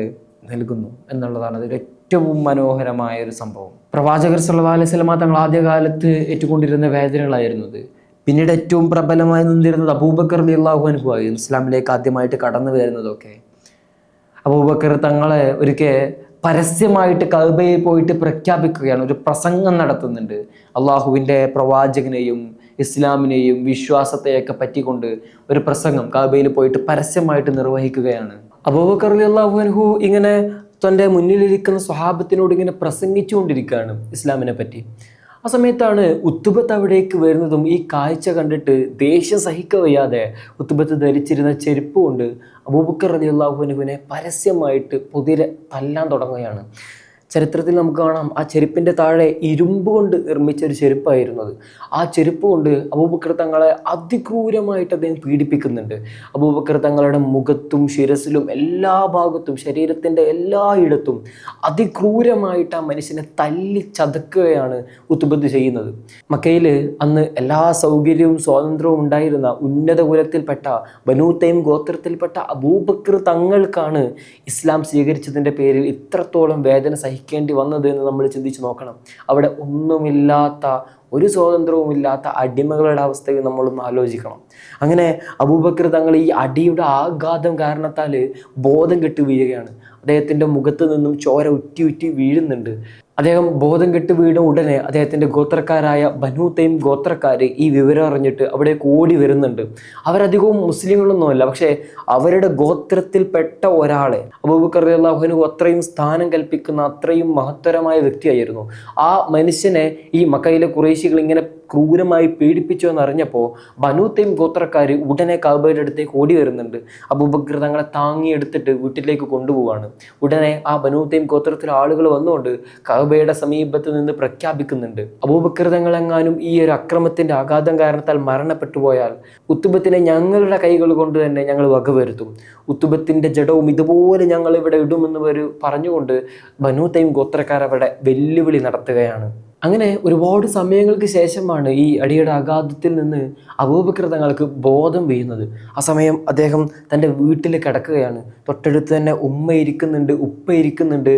നൽകുന്നു എന്നുള്ളതാണ് അതിൽ ഏറ്റവും മനോഹരമായ ഒരു സംഭവം. പ്രവാചകർ സല്ലല്ലാഹു അലൈഹി വസല്ലം തങ്ങൾ ആദ്യകാലത്ത് ഏറ്റുകൊണ്ടിരുന്ന വേദനകളായിരുന്നത്. പിന്നീട് ഏറ്റവും പ്രബലമായി നിന്നിരുന്നത് അബൂബക്കർ റളിയല്ലാഹു അൻഹു ആയിരുന്നു. ഇസ്ലാമിലേക്ക് ആദ്യമായിട്ട് കടന്നു വരുന്നതൊക്കെ അബൂബക്കർ തങ്ങളെ ഒരിക്കൽ പരസ്യമായിട്ട് കഅബയിൽ പോയിട്ട് പ്രഖ്യാപിക്കുകയാണ്, ഒരു പ്രസംഗം നടത്തുന്നുണ്ട്. അള്ളാഹുവിൻ്റെ പ്രവാചകനെയും ഇസ്ലാമിനെയും വിശ്വാസത്തെയൊക്കെ പറ്റിക്കൊണ്ട് ഒരു പ്രസംഗം കഅബയിൽ പോയിട്ട് പരസ്യമായിട്ട് നിർവഹിക്കുകയാണ്. അബൂബക്കർ റളിയല്ലാഹു അൻഹു ഇങ്ങനെ തൻ്റെ മുന്നിലിരിക്കുന്ന സ്വഹാബത്തിനോട് ഇങ്ങനെ പ്രസംഗിച്ചുകൊണ്ടിരിക്കുകയാണ് ഇസ്ലാമിനെ പറ്റി. ആ സമയത്താണ് ഉത്തുബത്ത് അവിടേക്ക് വരുന്നതും ഈ കാഴ്ച കണ്ടിട്ട് ദേഷ്യം സഹിക്കവയ്യാതെ ഉത്തുബത്ത് ധരിച്ചിരുന്ന ചെരുപ്പ് കൊണ്ട് അബൂബക്കർ റളിയല്ലാഹു അൻഹുവിനെ പരസ്യമായിട്ട് പൊതിരെ തല്ലാൻ തുടങ്ങുകയാണ്. ചരിത്രത്തിൽ നമുക്ക് കാണാം, ആ ചെരുപ്പിൻ്റെ താഴെ ഇരുമ്പ് കൊണ്ട് നിർമ്മിച്ച ഒരു ചെരുപ്പായിരുന്നു അത്. ആ ചെരുപ്പ് കൊണ്ട് അബൂബക്കർ തങ്ങളെ അതിക്രൂരമായിട്ട് അദ്ദേഹം പീഡിപ്പിക്കുന്നുണ്ട്. അബൂബക്കർ തങ്ങളുടെ മുഖത്തും ശിരസിലും എല്ലാ ഭാഗത്തും ശരീരത്തിൻ്റെ എല്ലായിടത്തും അതിക്രൂരമായിട്ട് ആ മനുഷ്യനെ തല്ലി ചതക്കുകയാണ് ഉത്തുബത്ത് ചെയ്യുന്നത്. മക്കയിൽ അന്ന് എല്ലാ സൗകര്യവും സ്വാതന്ത്ര്യവും ഉണ്ടായിരുന്ന ഉന്നത കുലത്തിൽപ്പെട്ട ബനൂ തൈം ഗോത്രത്തിൽപ്പെട്ട അബൂബക്കർ തങ്ങൾക്കാണ് ഇസ്ലാം സ്വീകരിച്ചതിൻ്റെ പേരിൽ ഇത്രത്തോളം വേദന സഹിക്കേണ്ടി വന്നത് എന്ന് നമ്മൾ ചിന്തിച്ച് നോക്കണം. അവിടെ ഒന്നുമില്ലാത്ത, ഒരു സ്വാതന്ത്ര്യവുമില്ലാത്ത അടിമകളുടെ അവസ്ഥയെ നമ്മളൊന്ന് ആലോചിക്കണം. അങ്ങനെ അബൂബക്കർ തങ്ങൾ ഈ അടിയുടെ ആഘാതം കാരണത്താൽ ബോധം കെട്ട് വീഴുകയാണ്. അദ്ദേഹത്തിൻ്റെ മുഖത്ത് നിന്നും ചോര ഉറ്റി ഉറ്റി വീഴുന്നുണ്ട്. അദ്ദേഹം ബോധം കെട്ട് വീണ ഉടനെ അദ്ദേഹത്തിൻ്റെ ഗോത്രക്കാരായ ബനൂ തൈം ഗോത്രക്കാർ ഈ വിവരം അറിഞ്ഞിട്ട് അവിടേക്ക് ഓടി വരുന്നുണ്ട്. അവരധികവും മുസ്ലിങ്ങളൊന്നുമല്ല, പക്ഷേ അവരുടെ ഗോത്രത്തിൽപ്പെട്ട ഒരാളെ അബൂബക്കർ റളിയല്ലാഹു അൻഹു അത്രയും സ്ഥാനം കൽപ്പിക്കുന്ന അത്രയും മഹത്തരമായ വ്യക്തിയായിരുന്നു. ആ മനുഷ്യനെ ഈ മക്കയിലെ ഖുറൈശികൾ ഇങ്ങനെ ക്രൂരമായി പീഡിപ്പിച്ചു എന്നറിഞ്ഞപ്പോൾ ബനൂ തൈം ഗോത്രക്കാർ ഉടനെ കഅബയുടെ അടുത്തേക്ക് ഓടി വരുന്നുണ്ട്. അബൂബക്കർ തങ്ങളെ താങ്ങിയെടുത്തിട്ട് വീട്ടിലേക്ക് കൊണ്ടുപോവാണ്. ഉടനെ ആ ബനൂ തൈം ഗോത്രത്തിലെ ആളുകൾ വന്നുകൊണ്ട് കഅബയുടെ സമീപത്ത് നിന്ന് പ്രഖ്യാപിക്കുന്നുണ്ട്, അബൂബക്കർ തങ്ങളെങ്ങാനും ഈ ഒരു അക്രമത്തിന്റെ ആഘാതം കാരണത്താൽ മരണപ്പെട്ടു പോയാൽ ഉത്തുബത്തിനെ ഞങ്ങളുടെ കൈകൾ കൊണ്ട് തന്നെ ഞങ്ങൾ വകവരുത്തും, ഉത്തുബത്തിന്റെ ജഡവും ഇതുപോലെ ഞങ്ങൾ ഇവിടെ ഇടുമെന്ന് പറഞ്ഞുകൊണ്ട് ബനൂ തൈം ഗോത്രക്കാർ അവിടെ വെല്ലുവിളി നടത്തുകയാണ്. അങ്ങനെ ഒരുപാട് സമയങ്ങൾക്ക് ശേഷമാണ് ഈ അടിയുടെ ആഘാതത്തിൽ നിന്ന് അബൂബക്കർ തങ്ങൾക്ക് ബോധം വീഴുന്നത്. ആ സമയം അദ്ദേഹം തൻ്റെ വീട്ടിൽ കിടക്കുകയാണ്. തൊട്ടടുത്ത് തന്നെ ഉമ്മ ഇരിക്കുന്നുണ്ട്, ഉപ്പ ഇരിക്കുന്നുണ്ട്.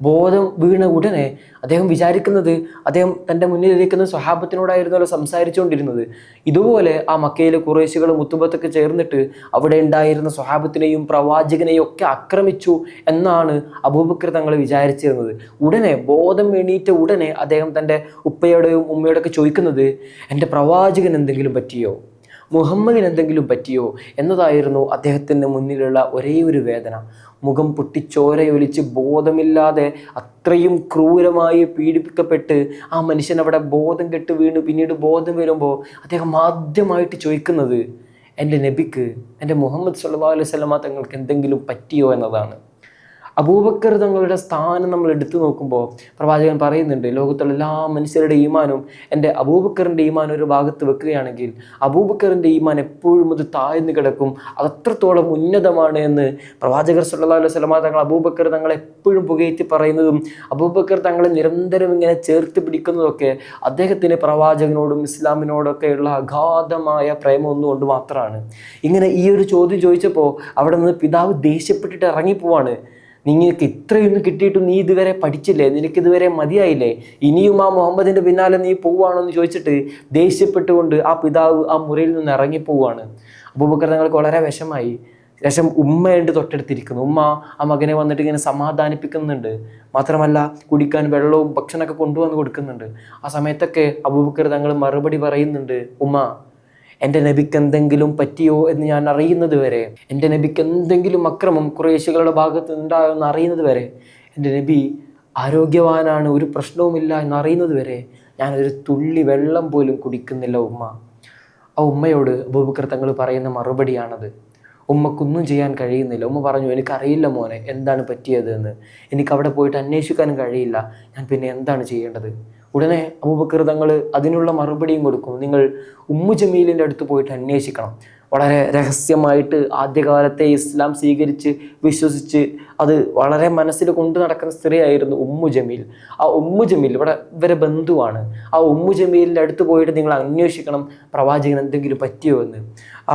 ബോധം വീണ ഉടനെ അദ്ദേഹം വിചാരിക്കുന്നത് അദ്ദേഹം തൻ്റെ മുന്നിലിരിക്കുന്ന സ്വഹാബത്തിനോടായിരുന്നല്ലോ സംസാരിച്ചുകൊണ്ടിരുന്നത്. ഇതുപോലെ ആ മക്കയിലെ ഖുറൈശികളും ഉത്തുബത്തൊക്കെ ചേർന്നിട്ട് അവിടെ ഉണ്ടായിരുന്ന സ്വഹാബത്തിനെയും പ്രവാചകനെയും ഒക്കെ ആക്രമിച്ചു എന്നാണ് അബൂബക്കർ തങ്ങൾ വിചാരിച്ചിരുന്നത്. ഉടനെ ബോധം എണീറ്റ ഉടനെ അദ്ദേഹം തൻ്റെ ഉപ്പയോടെയും ഉമ്മയോടൊക്കെ ചോദിക്കുന്നത്, എൻ്റെ പ്രവാചകൻ എന്തെങ്കിലും പറ്റിയോ, മുഹമ്മദിന് എന്തെങ്കിലും പറ്റിയോ എന്നതായിരുന്നു അദ്ദേഹത്തിൻ്റെ മുന്നിലുള്ള ഒരേ ഒരു വേദന. മുഖം പൊട്ടിച്ചോരയൊലിച്ച് ബോധമില്ലാതെ അത്രയും ക്രൂരമായി പീഡിപ്പിക്കപ്പെട്ട് ആ മനുഷ്യൻ അവിടെ ബോധം കെട്ട് വീണ് പിന്നീട് ബോധം വരുമ്പോൾ അദ്ദേഹം ആദ്യമായിട്ട് ചോദിക്കുന്നത്, എൻ്റെ നബിക്ക്, എൻ്റെ മുഹമ്മദ് സല്ലല്ലാഹു അലൈഹി വസല്ലമ തങ്ങൾക്ക് എന്തെങ്കിലും പറ്റിയോ എന്നതാണ്. അബൂബക്കർ തങ്ങളുടെ സ്ഥാനം നമ്മൾ എടുത്തു നോക്കുമ്പോൾ പ്രവാചകൻ പറയുന്നുണ്ട്, ലോകത്തുള്ള എല്ലാ മനുഷ്യരുടെ ഈമാനും എൻ്റെ അബൂബക്കറിൻ്റെ ഈമാൻ ഒരു ഭാഗത്ത് വെക്കുകയാണെങ്കിൽ അബൂബക്കറിൻ്റെ ഈമാൻ എപ്പോഴും അത് താഴ്ന്നു കിടക്കും, അത്രത്തോളം ഉന്നതമാണ് എന്ന് പ്രവാചകർ സല്ലല്ലാഹു അലൈഹി വസല്ലമ തങ്ങൾ അബൂബക്കർ തങ്ങളെ എപ്പോഴും പുകഴ്ത്തി പറയുന്നതും അബൂബക്കർ തങ്ങളെ നിരന്തരം ഇങ്ങനെ ചേർത്ത് പിടിക്കുന്നതൊക്കെ അദ്ദേഹത്തിന് പ്രവാചകനോടും ഇസ്ലാമിനോടൊക്കെയുള്ള അഗാധമായ പ്രേമം ഒന്നുകൊണ്ട് മാത്രമാണ്. ഇങ്ങനെ ഈ ഒരു ചോദ്യം ചോദിച്ചപ്പോൾ അവിടെ നിന്ന് പിതാവ് ദേഷ്യപ്പെട്ടിട്ട് ഇറങ്ങിപ്പോവാണ്. നിങ്ങൾക്ക് ഇത്രയൊന്നും കിട്ടിയിട്ടും നീ ഇതുവരെ പഠിച്ചില്ലേ, നിനക്കിതുവരെ മതിയായില്ലേ, ഇനിയും ആ മുഹമ്മദിൻ്റെ പിന്നാലെ നീ പോവുകയാണോ എന്ന് ചോദിച്ചിട്ട് ദേഷ്യപ്പെട്ടുകൊണ്ട് ആ പിതാവ് ആ മുറിയിൽ നിന്ന് ഇറങ്ങിപ്പോവാണ്. അബൂബക്കർ തങ്ങൾക്ക് വളരെ വിഷമായി. ശേഷം ഉമ്മയുണ്ട് തൊട്ടടുത്തിരിക്കുന്നു. ഉമ്മ ആ മകനെ വന്നിട്ട് ഇങ്ങനെ സമാധാനിപ്പിക്കുന്നുണ്ട്. മാത്രമല്ല കുടിക്കാൻ വെള്ളവും ഭക്ഷണമൊക്കെ കൊണ്ടുവന്ന് കൊടുക്കുന്നുണ്ട്. ആ സമയത്തൊക്കെ അബൂബക്കർ തങ്ങൾ മറുപടി പറയുന്നുണ്ട്, ഉമ്മ, എൻ്റെ നബിക്ക് എന്തെങ്കിലും പറ്റിയോ എന്ന് ഞാൻ അറിയുന്നത് വരെ, എൻ്റെ നബിക്ക് എന്തെങ്കിലും അക്രമം ഖുറൈശികളുടെ ഭാഗത്ത് ഉണ്ടായോ എന്ന് അറിയുന്നത് വരെ, എൻ്റെ നബി ആരോഗ്യവാനാണ്, ഒരു പ്രശ്നവുമില്ല എന്നറിയുന്നത് വരെ ഞാനൊരു തുള്ളി വെള്ളം പോലും കുടിക്കുന്നില്ല ഉമ്മ. ആ ഉമ്മയോട് അബൂബക്കർ തങ്ങൾ പറയുന്ന മറുപടിയാണത്. ഉമ്മക്കൊന്നും ചെയ്യാൻ കഴിയുന്നില്ല. ഉമ്മ പറഞ്ഞു, എനിക്കറിയില്ല മോനെ എന്താണ് പറ്റിയത് എന്ന്, എനിക്ക് അവിടെ പോയിട്ട് അന്വേഷിക്കാനും കഴിയില്ല, ഞാൻ പിന്നെ എന്താണ് ചെയ്യേണ്ടത്? ഉടനെ അബൂബക്കർ തങ്ങൾ അതിനുള്ള മറുപടിയും കൊടുക്കും, നിങ്ങൾ ഉമ്മു ജമീലിൻ്റെ അടുത്ത് പോയിട്ട് അന്വേഷിക്കണം. വളരെ രഹസ്യമായിട്ട് ആദ്യകാലത്തെ ഇസ്ലാം സ്വീകരിച്ച് വിശ്വസിച്ച് അത് വളരെ മനസ്സിൽ കൊണ്ടു നടക്കുന്ന സ്ത്രീയായിരുന്നു ഉമ്മു ജമീൽ. ആ ഉമ്മു ജമീൽ ഇവരെ ബന്ധുവാണ്. ആ ഉമ്മു ജമീലിൻ്റെ അടുത്ത് പോയിട്ട് നിങ്ങൾ അന്വേഷിക്കണം പ്രവാചകൻ എന്തെങ്കിലും പറ്റിയോ എന്ന്.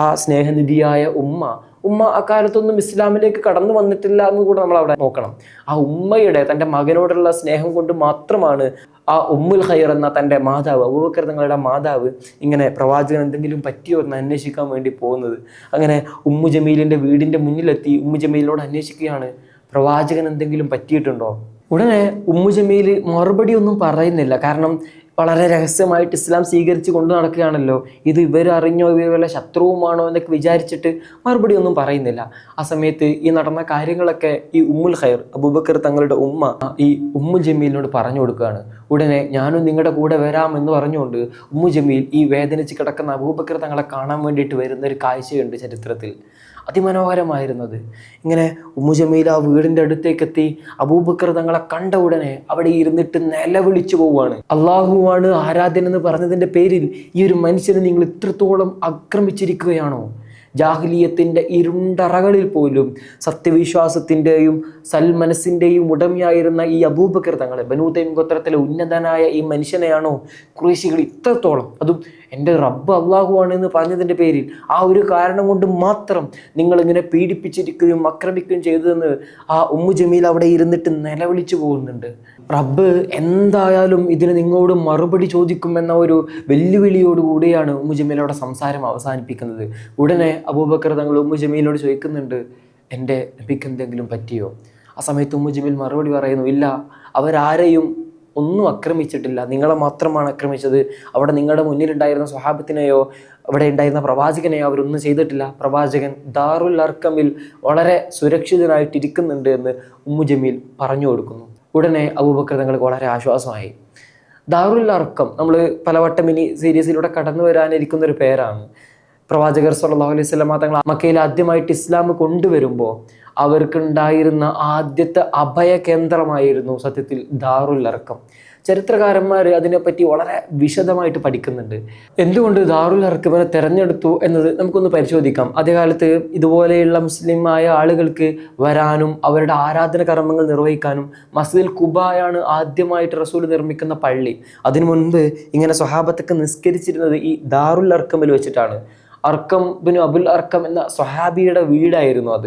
ആ സ്നേഹനിധിയായ ഉമ്മ അക്കാലത്തൊന്നും ഇസ്ലാമിലേക്ക് കടന്നു വന്നിട്ടില്ല എന്ന് കൂടെ നമ്മൾ അവിടെ നോക്കണം. ആ ഉമ്മയുടെ തൻ്റെ മകനോടുള്ള സ്നേഹം കൊണ്ട് മാത്രമാണ് ആ ഉമ്മുൽ ഖൈർ എന്ന തൻ്റെ മാതാവ്, അബൂബക്കർ തങ്ങളുടെ മാതാവ്, ഇങ്ങനെ പ്രവാചകൻ എന്തെങ്കിലും പറ്റിയോ എന്ന് അന്വേഷിക്കാൻ വേണ്ടി പോകുന്നത്. അങ്ങനെ ഉമ്മു ജമീലിൻ്റെ വീടിൻ്റെ മുന്നിലെത്തി ഉമ്മു ജമീലിനോട് അന്വേഷിക്കുകയാണ്, പ്രവാചകൻ എന്തെങ്കിലും പറ്റിയിട്ടുണ്ടോ? ഉടനെ ഉമ്മു ജമീൽ മറുപടി ഒന്നും പറയുന്നില്ല. കാരണം വളരെ രഹസ്യമായിട്ട് ഇസ്ലാം സ്വീകരിച്ച് കൊണ്ടു നടക്കുകയാണല്ലോ, ഇത് ഇവരറിഞ്ഞോ ഇവർ വല്ല ശത്രുവുമാണോ എന്നൊക്കെ വിചാരിച്ചിട്ട് മറുപടി ഒന്നും പറയുന്നില്ല. ആ സമയത്ത് ഈ നടന്ന കാര്യങ്ങളൊക്കെ ഈ ഉമ്മുൽ ഖൈർ, അബൂബക്കർ തങ്ങളുടെ ഉമ്മ, ഈ ഉമ്മു ജമീലിനോട് പറഞ്ഞു കൊടുക്കുകയാണ്. ഉടനെ ഞാനും നിങ്ങളുടെ കൂടെ വരാമെന്ന് പറഞ്ഞുകൊണ്ട് ഉമ്മു ജമീൽ ഈ വേദനിച്ച് കിടക്കുന്ന അബൂബക്കർ തങ്ങളെ കാണാൻ വേണ്ടിയിട്ട് വരുന്നൊരു കാഴ്ചയുണ്ട് ചരിത്രത്തിൽ. അതിമനോഹരമായിരുന്നത്. ഇങ്ങനെ ഉമ്മു ജമീൽ ആ വീടിൻ്റെ അടുത്തേക്കെത്തി അബൂബക്കർ തങ്ങളെ കണ്ട ഉടനെ അവിടെ ഇരുന്നിട്ട് നിലവിളിച്ചു പോവുകയാണ്. അള്ളാഹുവാണ് ആരാധ്യൻ എന്ന് പറഞ്ഞതിൻ്റെ പേരിൽ ഈ ഒരു മനുഷ്യനെ നിങ്ങൾ ഇത്രത്തോളം ആക്രമിച്ചിരിക്കുകയാണോ? ജാഹിലിയത്തിൻ്റെ ഇരുണ്ടറകളിൽ പോലും സത്യവിശ്വാസത്തിൻ്റെയും സൽമനസ്സിൻ്റെയും ഉടമയായിരുന്ന ഈ അബൂബക്കർ തങ്ങളെ, ബനൂ തൈം ഗോത്രത്തിലെ ഉന്നതനായ ഈ മനുഷ്യനെയാണോ ഖുറൈശികൾ ഇത്രത്തോളം, അതും എൻ്റെ റബ്ബ് അള്ളാഹുവാണ് എന്ന് പറഞ്ഞതിൻ്റെ പേരിൽ ആ ഒരു കാരണം കൊണ്ട് മാത്രം നിങ്ങളിങ്ങനെ പീഡിപ്പിച്ചിരിക്കുകയും ആക്രമിക്കുകയും ചെയ്തതെന്ന് ആ ഉമ്മു ജമീൽ അവിടെ ഇരുന്നിട്ട് നിലവിളിച്ചു പോകുന്നുണ്ട്. റബ്ബ് എന്തായാലും ഇതിന് നിങ്ങളോട് മറുപടി ചോദിക്കുമെന്ന ഒരു വെല്ലുവിളിയോടുകൂടിയാണ് ഉമ്മു ജമീൽ അവിടെ സംസാരം അവസാനിപ്പിക്കുന്നത്. ഉടനെ അബൂബക്കർ തങ്ങൾ ഉമ്മു ജമീലിനോട് ചോദിക്കുന്നുണ്ട്, എൻ്റെ നബിക്ക് എന്തെങ്കിലും പറ്റിയോ? ആ സമയത്ത് ഉമ്മു ജമീൽ മറുപടി പറയുന്നു, ഇല്ല, അവരാരെയും ഒന്നും ആക്രമിച്ചിട്ടില്ല, നിങ്ങളെ മാത്രമാണ് ആക്രമിച്ചത്. അവിടെ നിങ്ങളുടെ മുന്നിലുണ്ടായിരുന്ന സ്വഹാബത്തിനെയോ അവിടെ ഉണ്ടായിരുന്ന പ്രവാചകനെയോ അവരൊന്നും ചെയ്തിട്ടില്ല. പ്രവാചകൻ ദാറുൽ അർക്കമിൽ വളരെ സുരക്ഷിതനായിട്ടിരിക്കുന്നുണ്ട് എന്ന് ഉമ്മു ജമീൽ പറഞ്ഞു കൊടുക്കുന്നു. ഉടനെ അബൂബക്കർ തങ്ങൾക്ക് വളരെ ആശ്വാസമായി. ദാറുൽ അർക്കം നമ്മൾ പലവട്ടം ഇനി സീരീസിലൂടെ കടന്നു വരാനിരിക്കുന്നൊരു പേരാണ്. പ്രവാചകർ സ്വല്ലല്ലാഹു അലൈഹി വസല്ലമ തങ്ങൾ മക്കയിൽ ആദ്യമായിട്ട് ഇസ്ലാം കൊണ്ടുവരുമ്പോൾ അവർക്കുണ്ടായിരുന്ന ആദ്യത്തെ അഭയ കേന്ദ്രമായിരുന്നു സത്യത്തിൽ ദാറുൽ അർക്കം. ചരിത്രകാരന്മാർ അതിനെപ്പറ്റി വളരെ വിശദമായിട്ട് പഠിക്കുന്നുണ്ട്. എന്തുകൊണ്ട് ദാറുൽ അർക്കമിനെ തിരഞ്ഞെടുത്തു എന്നത് നമുക്കൊന്ന് പരിശോധിക്കാം. ആദ്യകാലത്ത് ഇതുപോലെയുള്ള മുസ്ലിമായ ആളുകൾക്ക് വരാനും അവരുടെ ആരാധന കർമ്മങ്ങൾ നിർവഹിക്കാനും മസ്ജിദുൽ ഖുബായാണ് ആദ്യമായിട്ട് റസൂൽ നിർമ്മിക്കുന്ന പള്ളി. അതിനു മുൻപ് ഇങ്ങനെ സ്വഹാബത്തൊക്കെ നിസ്കരിച്ചിരുന്നത് ഈ ദാറുൽ അർക്കമിൽ വെച്ചിട്ടാണ്. അർക്കം ബിനു അബുൽ അർക്കം എന്ന സ്വഹാബിയുടെ വീടായിരുന്നു അത്.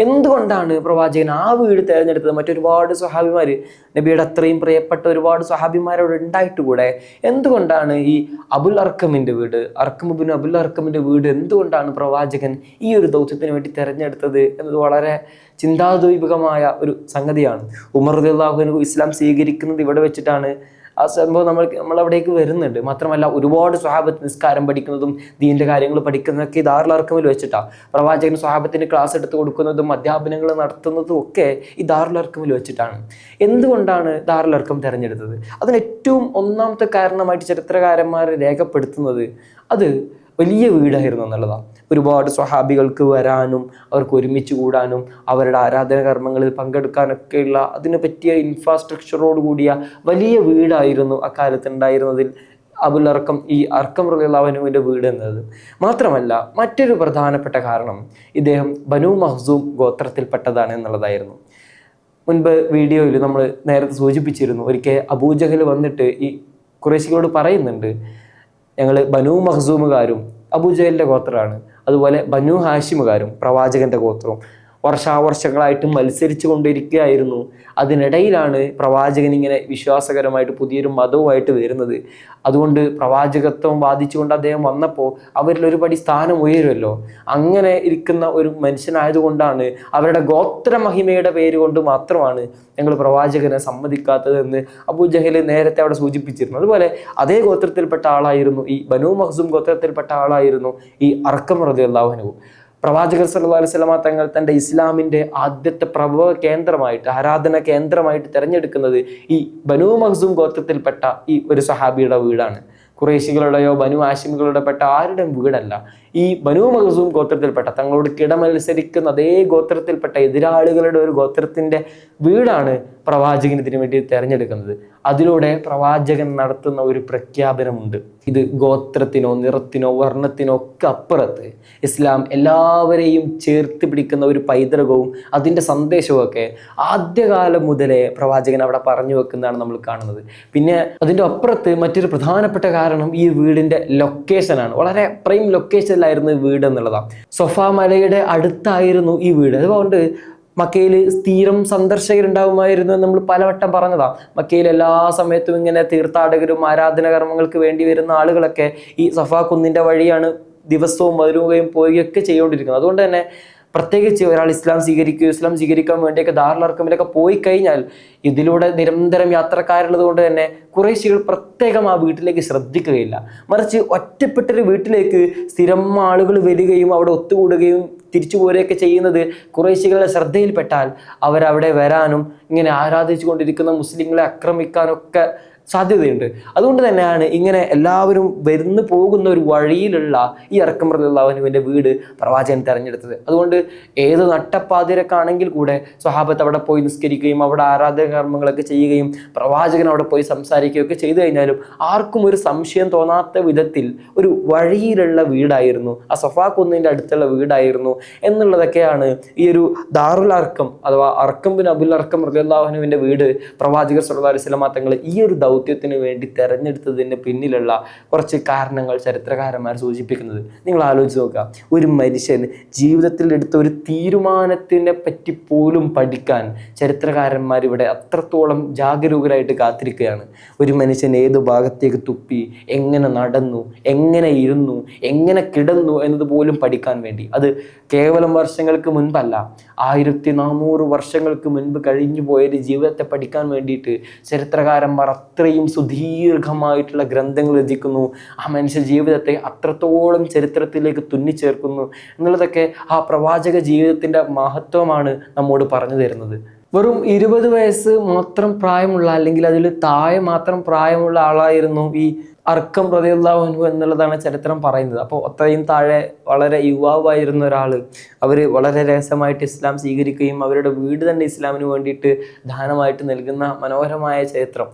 എന്തുകൊണ്ടാണ് പ്രവാചകൻ ആ വീട് തിരഞ്ഞെടുത്തത്? മറ്റൊരുപാട് സ്വഹാബിമാർ, നബിയുടെ അത്രയും പ്രിയപ്പെട്ട ഒരുപാട് സ്വഹാബിമാരോട് ഉണ്ടായിട്ട് കൂടെ എന്തുകൊണ്ടാണ് ഈ അബുൽ അർക്കമിൻ്റെ വീട്, അർക്കം ബിനു അബുൽ അർക്കമിൻ്റെ വീട് എന്തുകൊണ്ടാണ് പ്രവാചകൻ ഈ ഒരു ദൗത്യത്തിന് വേണ്ടി തിരഞ്ഞെടുത്തത് എന്നത് വളരെ ചിന്താദ്വീപകമായ ഒരു സംഗതിയാണ്. ഉമർ റളിയല്ലാഹു അൻഹു ഇസ്ലാം സ്വീകരിക്കുന്നത് ഇവിടെ വെച്ചിട്ടാണ്. ആ സംഭവം നമ്മളവിടേക്ക് വരുന്നുണ്ട്. മാത്രമല്ല ഒരുപാട് സ്വഹാബത്ത് നിസ്കാരം പഠിക്കുന്നതും ദീൻ്റെ കാര്യങ്ങൾ പഠിക്കുന്നതൊക്കെ ദാറുൽ അർക്കമിൽ വെച്ചിട്ടാണ്. പ്രവാചകൻ സ്വഹാബത്തിന് ക്ലാസ് എടുത്ത് കൊടുക്കുന്നതും അധ്യാപനങ്ങൾ നടത്തുന്നതും ഒക്കെ ഈ ദാറുൽ അർക്കമിൽ വെച്ചിട്ടാണ്. എന്തുകൊണ്ടാണ് ദാറുൽ അർക്കം തിരഞ്ഞെടുത്തത്? അതിന് ഏറ്റവും ഒന്നാമത്തെ കാരണമായിട്ട് ചരിത്രകാരന്മാർ രേഖപ്പെടുത്തുന്നത് അത് വലിയ വീടായിരുന്നു എന്നുള്ളതാണ്. ഒരുപാട് സ്വഹാബികൾക്ക് വരാനും അവർക്ക് ഒരുമിച്ച് കൂടാനും അവരുടെ ആരാധന കർമ്മങ്ങളിൽ പങ്കെടുക്കാനൊക്കെയുള്ള അതിന് പറ്റിയ ഇൻഫ്രാസ്ട്രക്ചറോട് കൂടിയ വലിയ വീടായിരുന്നു അക്കാലത്ത് ഉണ്ടായിരുന്നതിൽ അബുൽ അർക്കം, ഈ അർക്കം റളിയല്ലാഹു അൻഹുവിൻ്റെ വീട് എന്നത്. മാത്രമല്ല മറ്റൊരു പ്രധാനപ്പെട്ട കാരണം ഇദ്ദേഹം ബനൂ മഖ്സൂം ഗോത്രത്തിൽപ്പെട്ടതാണ് എന്നുള്ളതായിരുന്നു. മുൻപ് വീഡിയോയിൽ നമ്മൾ നേരത്തെ സൂചിപ്പിച്ചിരുന്നു, ഒരിക്കൽ അബൂജഹൽ വന്നിട്ട് ഈ ഖുറൈശികളോട് പറയുന്നുണ്ട്, ഞങ്ങൾ ബനൂ മഖ്സൂമുകാരും അബൂജഹലിൻ്റെ ഗോത്രമാണ്, അതുപോലെ ബനൂ ഹാഷിമുകാരും പ്രവാചകൻ്റെ ഗോത്രവും വർഷാവർഷങ്ങളായിട്ട് മത്സരിച്ചു കൊണ്ടിരിക്കുകയായിരുന്നു. അതിനിടയിലാണ് പ്രവാചകൻ ഇങ്ങനെ വിശ്വാസകരമായിട്ട് പുതിയൊരു മതവുമായിട്ട് വരുന്നത്. അതുകൊണ്ട് പ്രവാചകത്വം വാദിച്ചുകൊണ്ട് അദ്ദേഹം വന്നപ്പോൾ അവരിൽ ഒരുപടി സ്ഥാനം ഉയരുമല്ലോ. അങ്ങനെ ഇരിക്കുന്ന ഒരു മനുഷ്യനായതുകൊണ്ടാണ്, അവരുടെ ഗോത്രമഹിമയുടെ പേര് കൊണ്ട് മാത്രമാണ് ഞങ്ങൾ പ്രവാചകനെ സമ്മതിക്കാത്തതെന്ന് അബൂജഹൽ നേരത്തെ അവിടെ സൂചിപ്പിച്ചിരുന്നു. അതുപോലെ അതേ ഗോത്രത്തിൽപ്പെട്ട ആളായിരുന്നു, ഈ ബനൂ മഖ്സൂം ഗോത്രത്തിൽപ്പെട്ട ആളായിരുന്നു ഈ അർക്കം റളിയല്ലാഹു അൻഹു. പ്രവാചകർ സല്ലല്ലാഹു അലൈഹി വസല്ലമ തങ്ങൾ തൻ്റെ ഇസ്ലാമിൻ്റെ ആദ്യത്തെ പ്രഭവ കേന്ദ്രമായിട്ട്, ആരാധന കേന്ദ്രമായിട്ട് തിരഞ്ഞെടുക്കുന്നത് ഈ ബനൂ മഖ്സൂം ഗോത്രത്തിൽപ്പെട്ട ഈ ഒരു സഹാബിയുടെ വീടാണ്. ഖുറൈശികളുടെയോ ബനു ഹാശിമുകളുടെ പെട്ട ആരുടെയും വീടല്ല. ഈ ബനൂ മഖ്സൂം ഗോത്രത്തിൽപ്പെട്ട, തങ്ങളോട് കിടമത്സരിക്കുന്ന അതേ ഗോത്രത്തിൽപ്പെട്ട എതിരാളികളുടെ ഒരു ഗോത്രത്തിൻ്റെ വീടാണ് പ്രവാചകൻ ഇതിനു വേണ്ടി തിരഞ്ഞെടുക്കുന്നത്. അതിലൂടെ പ്രവാചകൻ നടത്തുന്ന ഒരു പ്രഖ്യാപനമുണ്ട്. ഇത് ഗോത്രത്തിനോ നിറത്തിനോ വർണ്ണത്തിനോ ഒക്കെ അപ്പുറത്ത് ഇസ്ലാം എല്ലാവരെയും ചേർത്ത് പിടിക്കുന്ന ഒരു പൈതൃകവും അതിൻ്റെ സന്ദേശവും ഒക്കെ ആദ്യകാലം മുതലേ പ്രവാചകൻ അവിടെ പറഞ്ഞു വെക്കുന്നതാണ് നമ്മൾ കാണുന്നത്. പിന്നെ അതിൻ്റെ അപ്പുറത്ത് മറ്റൊരു പ്രധാനപ്പെട്ട കാരണം ഈ വീടിൻ്റെ ലൊക്കേഷനാണ്. വളരെ പ്രൈം ലൊക്കേഷനിലായിരുന്നു വീട് എന്നുള്ളതാണ്. സൊഫാ മലയുടെ അടുത്തായിരുന്നു ഈ വീട്. അതുകൊണ്ട് മക്കയിൽ സ്ഥിരം സന്ദർശകരുണ്ടാവുമായിരുന്നു എന്ന് നമ്മൾ പലവട്ടം പറഞ്ഞതാണ്. മക്കയിൽ എല്ലാ സമയത്തും ഇങ്ങനെ തീർത്ഥാടകരും ആരാധന കർമ്മങ്ങൾക്ക് വേണ്ടി വരുന്ന ആളുകളൊക്കെ ഈ സഫാ കുന്നിൻ്റെ വഴിയാണ് ദിവസവും വരുകയും പോവുകയൊക്കെ ചെയ്തുകൊണ്ടിരിക്കുന്നത്. അതുകൊണ്ട് തന്നെ പ്രത്യേകിച്ച് ഒരാൾ ഇസ്ലാം സ്വീകരിക്കാൻ വേണ്ടിയൊക്കെ ദാറുൽ അർഖമിലൊക്കെ പോയി കഴിഞ്ഞാൽ ഇതിലൂടെ നിരന്തരം യാത്രക്കാരുള്ളത് കൊണ്ട് തന്നെ ഖുറൈശികൾ പ്രത്യേകം ആ വീട്ടിലേക്ക് ശ്രദ്ധിക്കുകയില്ല. മറിച്ച് ഒറ്റപ്പെട്ടൊരു വീട്ടിലേക്ക് സ്ഥിരം ആളുകൾ വരികയും അവിടെ ഒത്തുകൂടുകയും തിരിച്ചു പോരുകയൊക്കെ ചെയ്യുന്നത് ഖുറൈശികളുടെ ശ്രദ്ധയിൽപ്പെട്ടാൽ അവരവിടെ വരാനും ഇങ്ങനെ ആരാധിച്ചു കൊണ്ടിരിക്കുന്ന മുസ്ലിങ്ങളെ ആക്രമിക്കാനൊക്കെ സാധ്യതയുണ്ട്. അതുകൊണ്ട് തന്നെയാണ് ഇങ്ങനെ എല്ലാവരും വരുന്നു പോകുന്ന ഒരു വഴിയിലുള്ള ഈ അർക്കം റളിയല്ലാഹു അൻഹുവിൻ്റെ വീട് പ്രവാചകൻ തിരഞ്ഞെടുത്തത്. അതുകൊണ്ട് ഏത് നട്ടപ്പാതിരക്കാണെങ്കിൽ കൂടെ സ്വഹാബത്ത് അവിടെ പോയി നിസ്കരിക്കുകയും അവിടെ ആരാധന കർമ്മങ്ങളൊക്കെ ചെയ്യുകയും പ്രവാചകൻ അവിടെ പോയി സംസാരിക്കുകയൊക്കെ ചെയ്തു കഴിഞ്ഞാലും ആർക്കും ഒരു സംശയം തോന്നാത്ത വിധത്തിൽ ഒരു വഴിയിലുള്ള വീടായിരുന്നു, ആ സഫാ കുന്നിൻ്റെ അടുത്തുള്ള വീടായിരുന്നു എന്നുള്ളതൊക്കെയാണ് ഈ ഒരു ദാറുൽ അർക്കം അഥവാ അർക്കം ബിൻ അബുൽ അർക്കം റളിയല്ലാഹു അൻഹുവിൻ്റെ വീട് പ്രവാചകർ സല്ലല്ലാഹു അലൈഹി വസല്ലമ തങ്ങൾ ഈ ഒരു ദൗത്യത്തിന് വേണ്ടി തെരഞ്ഞെടുത്തതിന് പിന്നിലുള്ള കുറച്ച് കാരണങ്ങൾ ചരിത്രകാരന്മാർ സൂചിപ്പിക്കുന്നത് നിങ്ങൾ ആലോചിച്ച് നോക്കുക. ഒരു മനുഷ്യൻ ജീവിതത്തിൽ എടുത്ത ഒരു തീരുമാനത്തിനെ പറ്റി പോലും പഠിക്കാൻ ചരിത്രകാരന്മാർ ഇവിടെ അത്രത്തോളം ജാഗരൂകരായിട്ട് കാത്തിരിക്കുകയാണ്. ഒരു മനുഷ്യൻ ഏത് ഭാഗത്തേക്ക് തുപ്പി, എങ്ങനെ നടന്നു, എങ്ങനെ ഇരുന്നു, എങ്ങനെ കിടന്നു എന്നത് പോലും പഠിക്കാൻ വേണ്ടി. അത് കേവലം വർഷങ്ങൾക്ക് മുൻപല്ല, 1400 വർഷങ്ങൾക്ക് മുൻപ് കഴിഞ്ഞു പോയൊരു ജീവിതത്തെ പഠിക്കാൻ വേണ്ടിയിട്ട് ചരിത്രകാരന്മാർ അത്രയും സുദീർഘമായിട്ടുള്ള ഗ്രന്ഥങ്ങൾ രചിക്കുന്നു. ആ മനുഷ്യ ജീവിതത്തെ അത്രത്തോളം ചരിത്രത്തിലേക്ക് തുന്നിച്ചേർക്കുന്നു എന്നുള്ളതൊക്കെ ആ പ്രവാചക ജീവിതത്തിൻ്റെ മഹത്വമാണ് നമ്മോട് പറഞ്ഞു തരുന്നത്. വെറും 20 വയസ്സ് മാത്രം പ്രായമുള്ള, അല്ലെങ്കിൽ അതിൽ താഴെ മാത്രം പ്രായമുള്ള ആളായിരുന്നു ഈ അർക്കം റളിയല്ലാഹു അൻഹു എന്നുള്ളതാണ് ചരിത്രം പറയുന്നത്. അപ്പോൾ അത്രയും താഴെ വളരെ യുവാവായിരുന്ന ഒരാൾ, അവർ വളരെ രഹസ്യമായിട്ട് ഇസ്ലാം സ്വീകരിക്കുകയും അവരുടെ വീട് തന്നെ ഇസ്ലാമിന് വേണ്ടിയിട്ട് ദാനമായിട്ട് നൽകുന്ന മനോഹരമായ ചരിത്രം.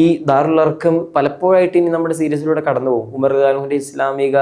ഈ ദാറുൽ അർഖം പലപ്പോഴായിട്ട് ഇനി നമ്മുടെ സീരീസിലൂടെ കടന്നു പോകും. ഉമർ റളിയല്ലാഹുവിൻ്റെ ഇസ്ലാമിക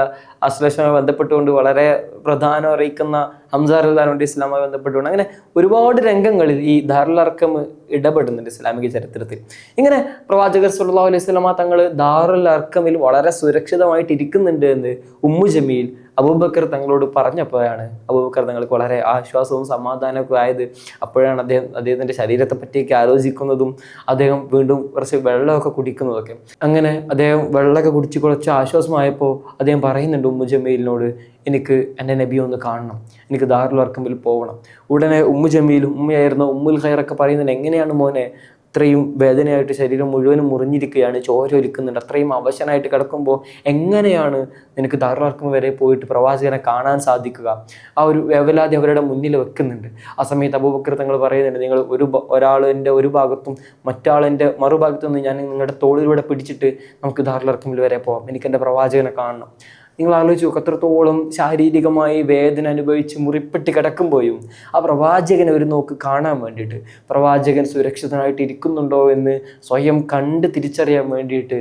ആശ്ലേഷവുമായി ബന്ധപ്പെട്ടുകൊണ്ട് വളരെ പ്രധാനം അറിയിക്കുന്ന ഹംസ റളിയല്ലാഹുവിൻ്റെ ഇസ്ലാമുമായി ബന്ധപ്പെട്ടുകൊണ്ട് അങ്ങനെ ഒരുപാട് രംഗങ്ങളിൽ ഈ ദാറുൽ അർഖം ഇടപെടുന്നുണ്ട് ഇസ്ലാമിക ചരിത്രത്തിൽ. ഇങ്ങനെ പ്രവാചകർ സല്ലല്ലാഹു അലൈഹി വസല്ലമ തങ്ങൾ ദാറുൽ അർഖമിൽ വളരെ സുരക്ഷിതമായിട്ട് ഇരിക്കുന്നുണ്ട് എന്ന് ഉമ്മു ജമീൽ അബൂബക്കർ തങ്ങളോട് പറഞ്ഞപ്പോഴാണ് അബൂബക്കർ തങ്ങൾക്ക് വളരെ ആശ്വാസവും സമാധാനമൊക്കെ ആയത്. അപ്പോഴാണ് അദ്ദേഹത്തിൻ്റെ ശരീരത്തെ പറ്റിയൊക്കെ ആലോചിക്കുന്നതും അദ്ദേഹം വീണ്ടും കുറച്ച് വെള്ളമൊക്കെ കുടിക്കുന്നതൊക്കെ. അങ്ങനെ അദ്ദേഹം വെള്ളമൊക്കെ കുടിച്ച് കുറച്ച് ആശ്വാസമായപ്പോൾ അദ്ദേഹം പറയുന്നുണ്ട് ഉമ്മു ജമീലിനോട്, എനിക്ക് എൻ്റെ നബിയെ ഒന്ന് കാണണം, എനിക്ക് ദാറുൽ അർഖമിൽ പോകണം. ഉടനെ ഉമ്മു ജമീലും ഉമ്മയായിരുന്ന ഉമ്മുൽ ഖൈറൊക്കെ പറയുന്നുണ്ട്, എങ്ങനെയാണ് മോനെ അത്രയും വേദനയായിട്ട് ശരീരം മുഴുവനും മുറിഞ്ഞിരിക്കുകയാണ്, ചോര ഒലിക്കുന്നുണ്ട്, അത്രയും അവശനായിട്ട് കിടക്കുമ്പോൾ എങ്ങനെയാണ് നിനക്ക് ദാറുൽ അർഖം വരെ പോയിട്ട് പ്രവാചകനെ കാണാൻ സാധിക്കുക? ആ ഒരു വേവലാതി അവരുടെ മുന്നിൽ വെക്കുന്നുണ്ട്. ആ സമയത്ത് അബൂബക്കർ തങ്ങൾ പറയുന്നുണ്ട്, നിങ്ങൾ ഒരാളിൻ്റെ ഒരു ഭാഗത്തും മറ്റാളിൻ്റെ മറുഭാഗത്തു നിന്ന് ഞാൻ നിങ്ങളുടെ തോളിലൂടെ പിടിച്ചിട്ട് നമുക്ക് ദാറുൽ അർഖമിൽ വരെ പോകാം, എനിക്ക് എൻ്റെ പ്രവാചകനെ കാണണം. നിങ്ങൾ ആലോചിച്ച് നോക്ക്, അത്രത്തോളം ശാരീരികമായി വേദന അനുഭവിച്ച് മുറിപ്പെട്ട് കിടക്കുമ്പോഴും ആ പ്രവാചകനെ ഒരു നോക്ക് കാണാൻ വേണ്ടിയിട്ട്, പ്രവാചകൻ സുരക്ഷിതനായിട്ട് ഇരിക്കുന്നുണ്ടോ എന്ന് സ്വയം കണ്ട് തിരിച്ചറിയാൻ വേണ്ടിയിട്ട്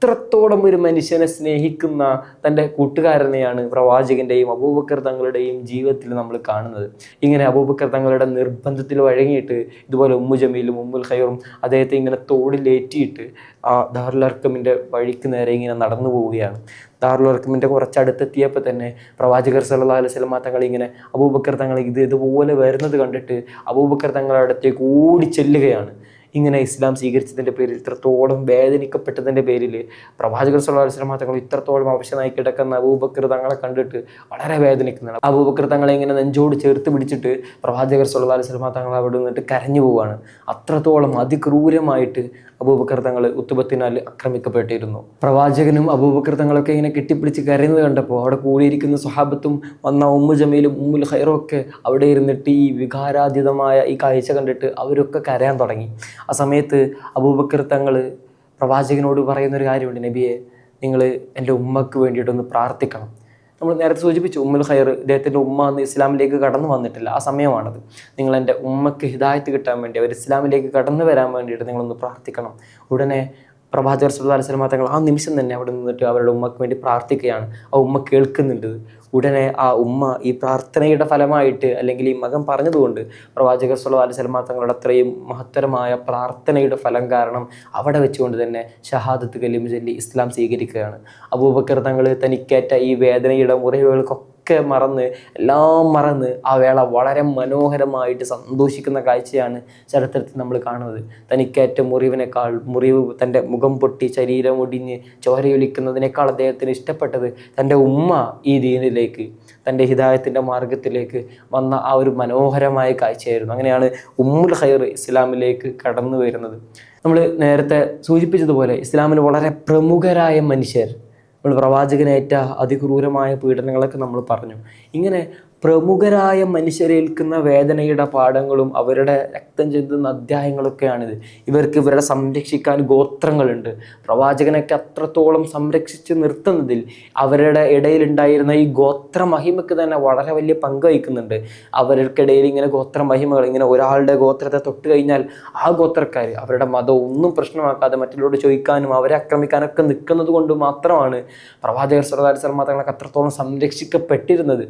അത്രത്തോളം ഒരു മനുഷ്യനെ സ്നേഹിക്കുന്ന തൻ്റെ കൂട്ടുകാരനെയാണ് പ്രവാചകൻ്റെയും അബൂബക്കർ തങ്ങളുടെയും ജീവിതത്തിൽ നമ്മൾ കാണുന്നത്. ഇങ്ങനെ അബൂബക്കർ തങ്ങളുടെ നിർബന്ധത്തിൽ വഴങ്ങിയിട്ട് ഇതുപോലെ ഉമ്മു ജമീലും ഉമ്മുൽ ഖൈറും അദ്ദേഹത്തെ ഇങ്ങനെ തോളിലേറ്റിയിട്ട് ആ ദാറുൽ അർഖമിൻ്റെ വഴിക്ക് നേരെ ഇങ്ങനെ നടന്നു പോവുകയാണ്. ദാറുൽ അർഖമിൻ്റെ കുറച്ചടുത്തെത്തിയപ്പോൾ തന്നെ പ്രവാചകർ സല്ലല്ലാഹു അലൈഹി വസല്ലം തങ്ങൾ ഇങ്ങനെ അബൂബക്കർ തങ്ങൾ ഇതുപോലെ വരുന്നത് കണ്ടിട്ട് അബൂബക്കർ തങ്ങളുടെ അടുത്തേക്ക് ഓടി ചെല്ലുകയാണ്. ഇങ്ങനെ ഇസ്ലാം സ്വീകരിച്ചതിൻ്റെ പേരിൽ, ഇത്രത്തോളം വേദനിക്കപ്പെട്ടതിൻ്റെ പേരിൽ പ്രവാചകർ സല്ലല്ലാഹു അലൈഹി വസല്ലം തങ്ങൾ ഇത്രത്തോളം അവശനായി കിടക്കുന്ന അബൂബക്കർ തങ്ങളെ കണ്ടിട്ട് വളരെ വേദനിക്കുന്നതാണ്. അബൂബക്കർ തങ്ങളെ ഇങ്ങനെ നെഞ്ചോട് ചേർത്ത് പിടിച്ചിട്ട് പ്രവാചകർ സല്ലല്ലാഹു അലൈഹി വസല്ലം തങ്ങൾ അവിടെ നിന്നിട്ട് കരഞ്ഞു പോവുകയാണ്. അത്രത്തോളം അതിക്രൂരമായിട്ട് അബൂബക്കർ തങ്ങൾ ഉത്തുബത്തിനാൽ ആക്രമിക്കപ്പെട്ടിരുന്നു. പ്രവാചകനും അബൂബക്കർ തങ്ങളൊക്കെ ഇങ്ങനെ കെട്ടിപ്പിടിച്ച് കരയുന്നത് കണ്ടപ്പോൾ അവിടെ കൂടിയിരിക്കുന്ന സ്വഹാബത്തും വന്ന ഉമ്മു ജമീലും ഉമ്മുൽ ഖൈറും ഒക്കെ അവിടെ ഇരുന്നിട്ട് ഈ വികാരാതീതമായ ഈ കാഴ്ച കണ്ടിട്ട് അവരൊക്കെ കരയാൻ തുടങ്ങി. ആ സമയത്ത് അബൂബക്കർ തങ്ങൾ പ്രവാചകനോട് പറയുന്നൊരു കാര്യമുണ്ട്, നബിയെ, നിങ്ങൾ എൻ്റെ ഉമ്മക്ക് വേണ്ടിയിട്ടൊന്ന് പ്രാർത്ഥിക്കണം. നമ്മൾ നേരത്തെ സൂചിപ്പിച്ചു, ഉമ്മുൽ ഖൈർ ഇദ്ദേഹത്തിൻ്റെ ഉമ്മ അന്ന് ഇസ്ലാമിലേക്ക് കടന്നു വന്നിട്ടില്ല, ആ സമയമാണത്. നിങ്ങൾ എൻ്റെ ഉമ്മക്ക് ഹിദായത്ത് കിട്ടാൻ വേണ്ടി, അവർ ഇസ്ലാമിലേക്ക് കടന്നു വരാൻ വേണ്ടിയിട്ട് നിങ്ങളൊന്ന് പ്രാർത്ഥിക്കണം. ഉടനെ പ്രവാചകർ സല്ലല്ലാഹു അലൈഹി വസല്ലം തങ്ങൾ ആ നിമിഷം തന്നെ അവിടെ നിന്നിട്ട് അവരുടെ ഉമ്മക്ക് വേണ്ടി പ്രാർത്ഥിക്കുകയാണ്. ആ ഉമ്മ കേൾക്കുന്നുണ്ട്. ഉടനെ ആ ഉമ്മ ഈ പ്രാർത്ഥനയുടെ ഫലമായിട്ട്, അല്ലെങ്കിൽ ഈ മകൻ പറഞ്ഞതുകൊണ്ട് പ്രവാചകർ സല്ലല്ലാഹു അലൈഹി വസല്ലം തങ്ങളുടെ അത്രയും മഹത്തരമായ പ്രാർത്ഥനയുടെ ഫലം കാരണം അവിടെ വെച്ചുകൊണ്ട് തന്നെ ഷഹാദത്ത് കലിമ ചൊല്ലി ഇസ്ലാം സ്വീകരിക്കുകയാണ്. അബൂബക്കർ തങ്ങൾ തനിക്കേറ്റ ഈ വേദനയുടെ മുറിവുകൾക്കൊക്കെ എല്ലാം മറന്ന് ആ വേള വളരെ മനോഹരമായിട്ട് സന്തോഷിക്കുന്ന കാഴ്ചയാണ് ചരിത്രത്തിൽ നമ്മൾ കാണുന്നത്. തനിക്കേറ്റ മുറിവിനേക്കാൾ, മുറിവ് തൻ്റെ മുഖം പൊട്ടി ശരീരം ഒടിഞ്ഞ് ചോരയൊലിക്കുന്നതിനേക്കാൾ അദ്ദേഹത്തിന് ഇഷ്ടപ്പെട്ടത് തൻ്റെ ഉമ്മ ഈ ദീനിലേക്ക്, തൻ്റെ ഹിദായത്തിൻ്റെ മാർഗത്തിലേക്ക് വന്ന ആ ഒരു മനോഹരമായ കാഴ്ചയായിരുന്നു. അങ്ങനെയാണ് ഉമ്മുൽ ഖൈർ ഇസ്ലാമിലേക്ക് കടന്നു വരുന്നത്. നമ്മൾ നേരത്തെ സൂചിപ്പിച്ചതുപോലെ ഇസ്ലാമിൽ വളരെ പ്രമുഖരായ മനുഷ്യർ, നമ്മൾ പ്രവാചകനേറ്റ അതിക്രൂരമായ പീഡനങ്ങളൊക്കെ നമ്മൾ പറഞ്ഞു. ഇങ്ങനെ പ്രമുഖരായ മനുഷ്യരേൽക്കുന്ന വേദനയുടെ പാഠങ്ങളും അവരുടെ രക്തം ചെന്തുന്ന അധ്യായങ്ങളൊക്കെയാണിത്. ഇവരുടെ സംരക്ഷിക്കാൻ ഗോത്രങ്ങളുണ്ട്. പ്രവാചകനൊക്കെ അത്രത്തോളം സംരക്ഷിച്ച് നിർത്തുന്നതിൽ അവരുടെ ഇടയിലുണ്ടായിരുന്ന ഈ ഗോത്ര മഹിമയ്ക്ക് തന്നെ വളരെ വലിയ പങ്ക് വഹിക്കുന്നുണ്ട്. അവർക്കിടയിൽ ഇങ്ങനെ ഗോത്ര മഹിമകൾ, ഇങ്ങനെ ഒരാളുടെ ഗോത്രത്തെ തൊട്ട് കഴിഞ്ഞാൽ ആ ഗോത്രക്കാർ അവരുടെ മതം ഒന്നും പ്രശ്നമാക്കാതെ മറ്റുള്ളവരോട് ചോദിക്കാനും അവരെ ആക്രമിക്കാനൊക്കെ നിൽക്കുന്നത് കൊണ്ട് മാത്രമാണ് പ്രവാചകർ സല്ലല്ലാഹു അലൈഹി വസല്ലം തങ്ങളൊക്കെ അത്രത്തോളം സംരക്ഷിക്കപ്പെട്ടിരുന്നത്.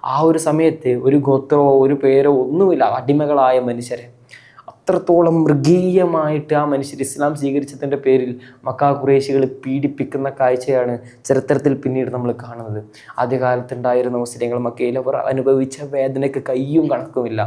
ആ ഒരു സമയത്ത് ഒരു ഗോത്രമോ ഒരു പേരോ ഒന്നുമില്ല, അടിമകളായ മനുഷ്യരെ അത്രത്തോളം മൃഗീയമായിട്ട് ആ മനുഷ്യർ ഇസ്ലാം സ്വീകരിച്ചതിൻ്റെ പേരിൽ മക്ക ഖുറൈശികൾ പീഡിപ്പിക്കുന്ന കാഴ്ചയാണ് ചരിത്രത്തിൽ പിന്നീട് നമ്മൾ കാണുന്നത്. ആദ്യകാലത്തുണ്ടായിരുന്ന മുസ്ലിങ്ങൾ മക്കയിൽ അവർ അനുഭവിച്ച വേദനയ്ക്ക് കയ്യും കണക്കുമില്ല.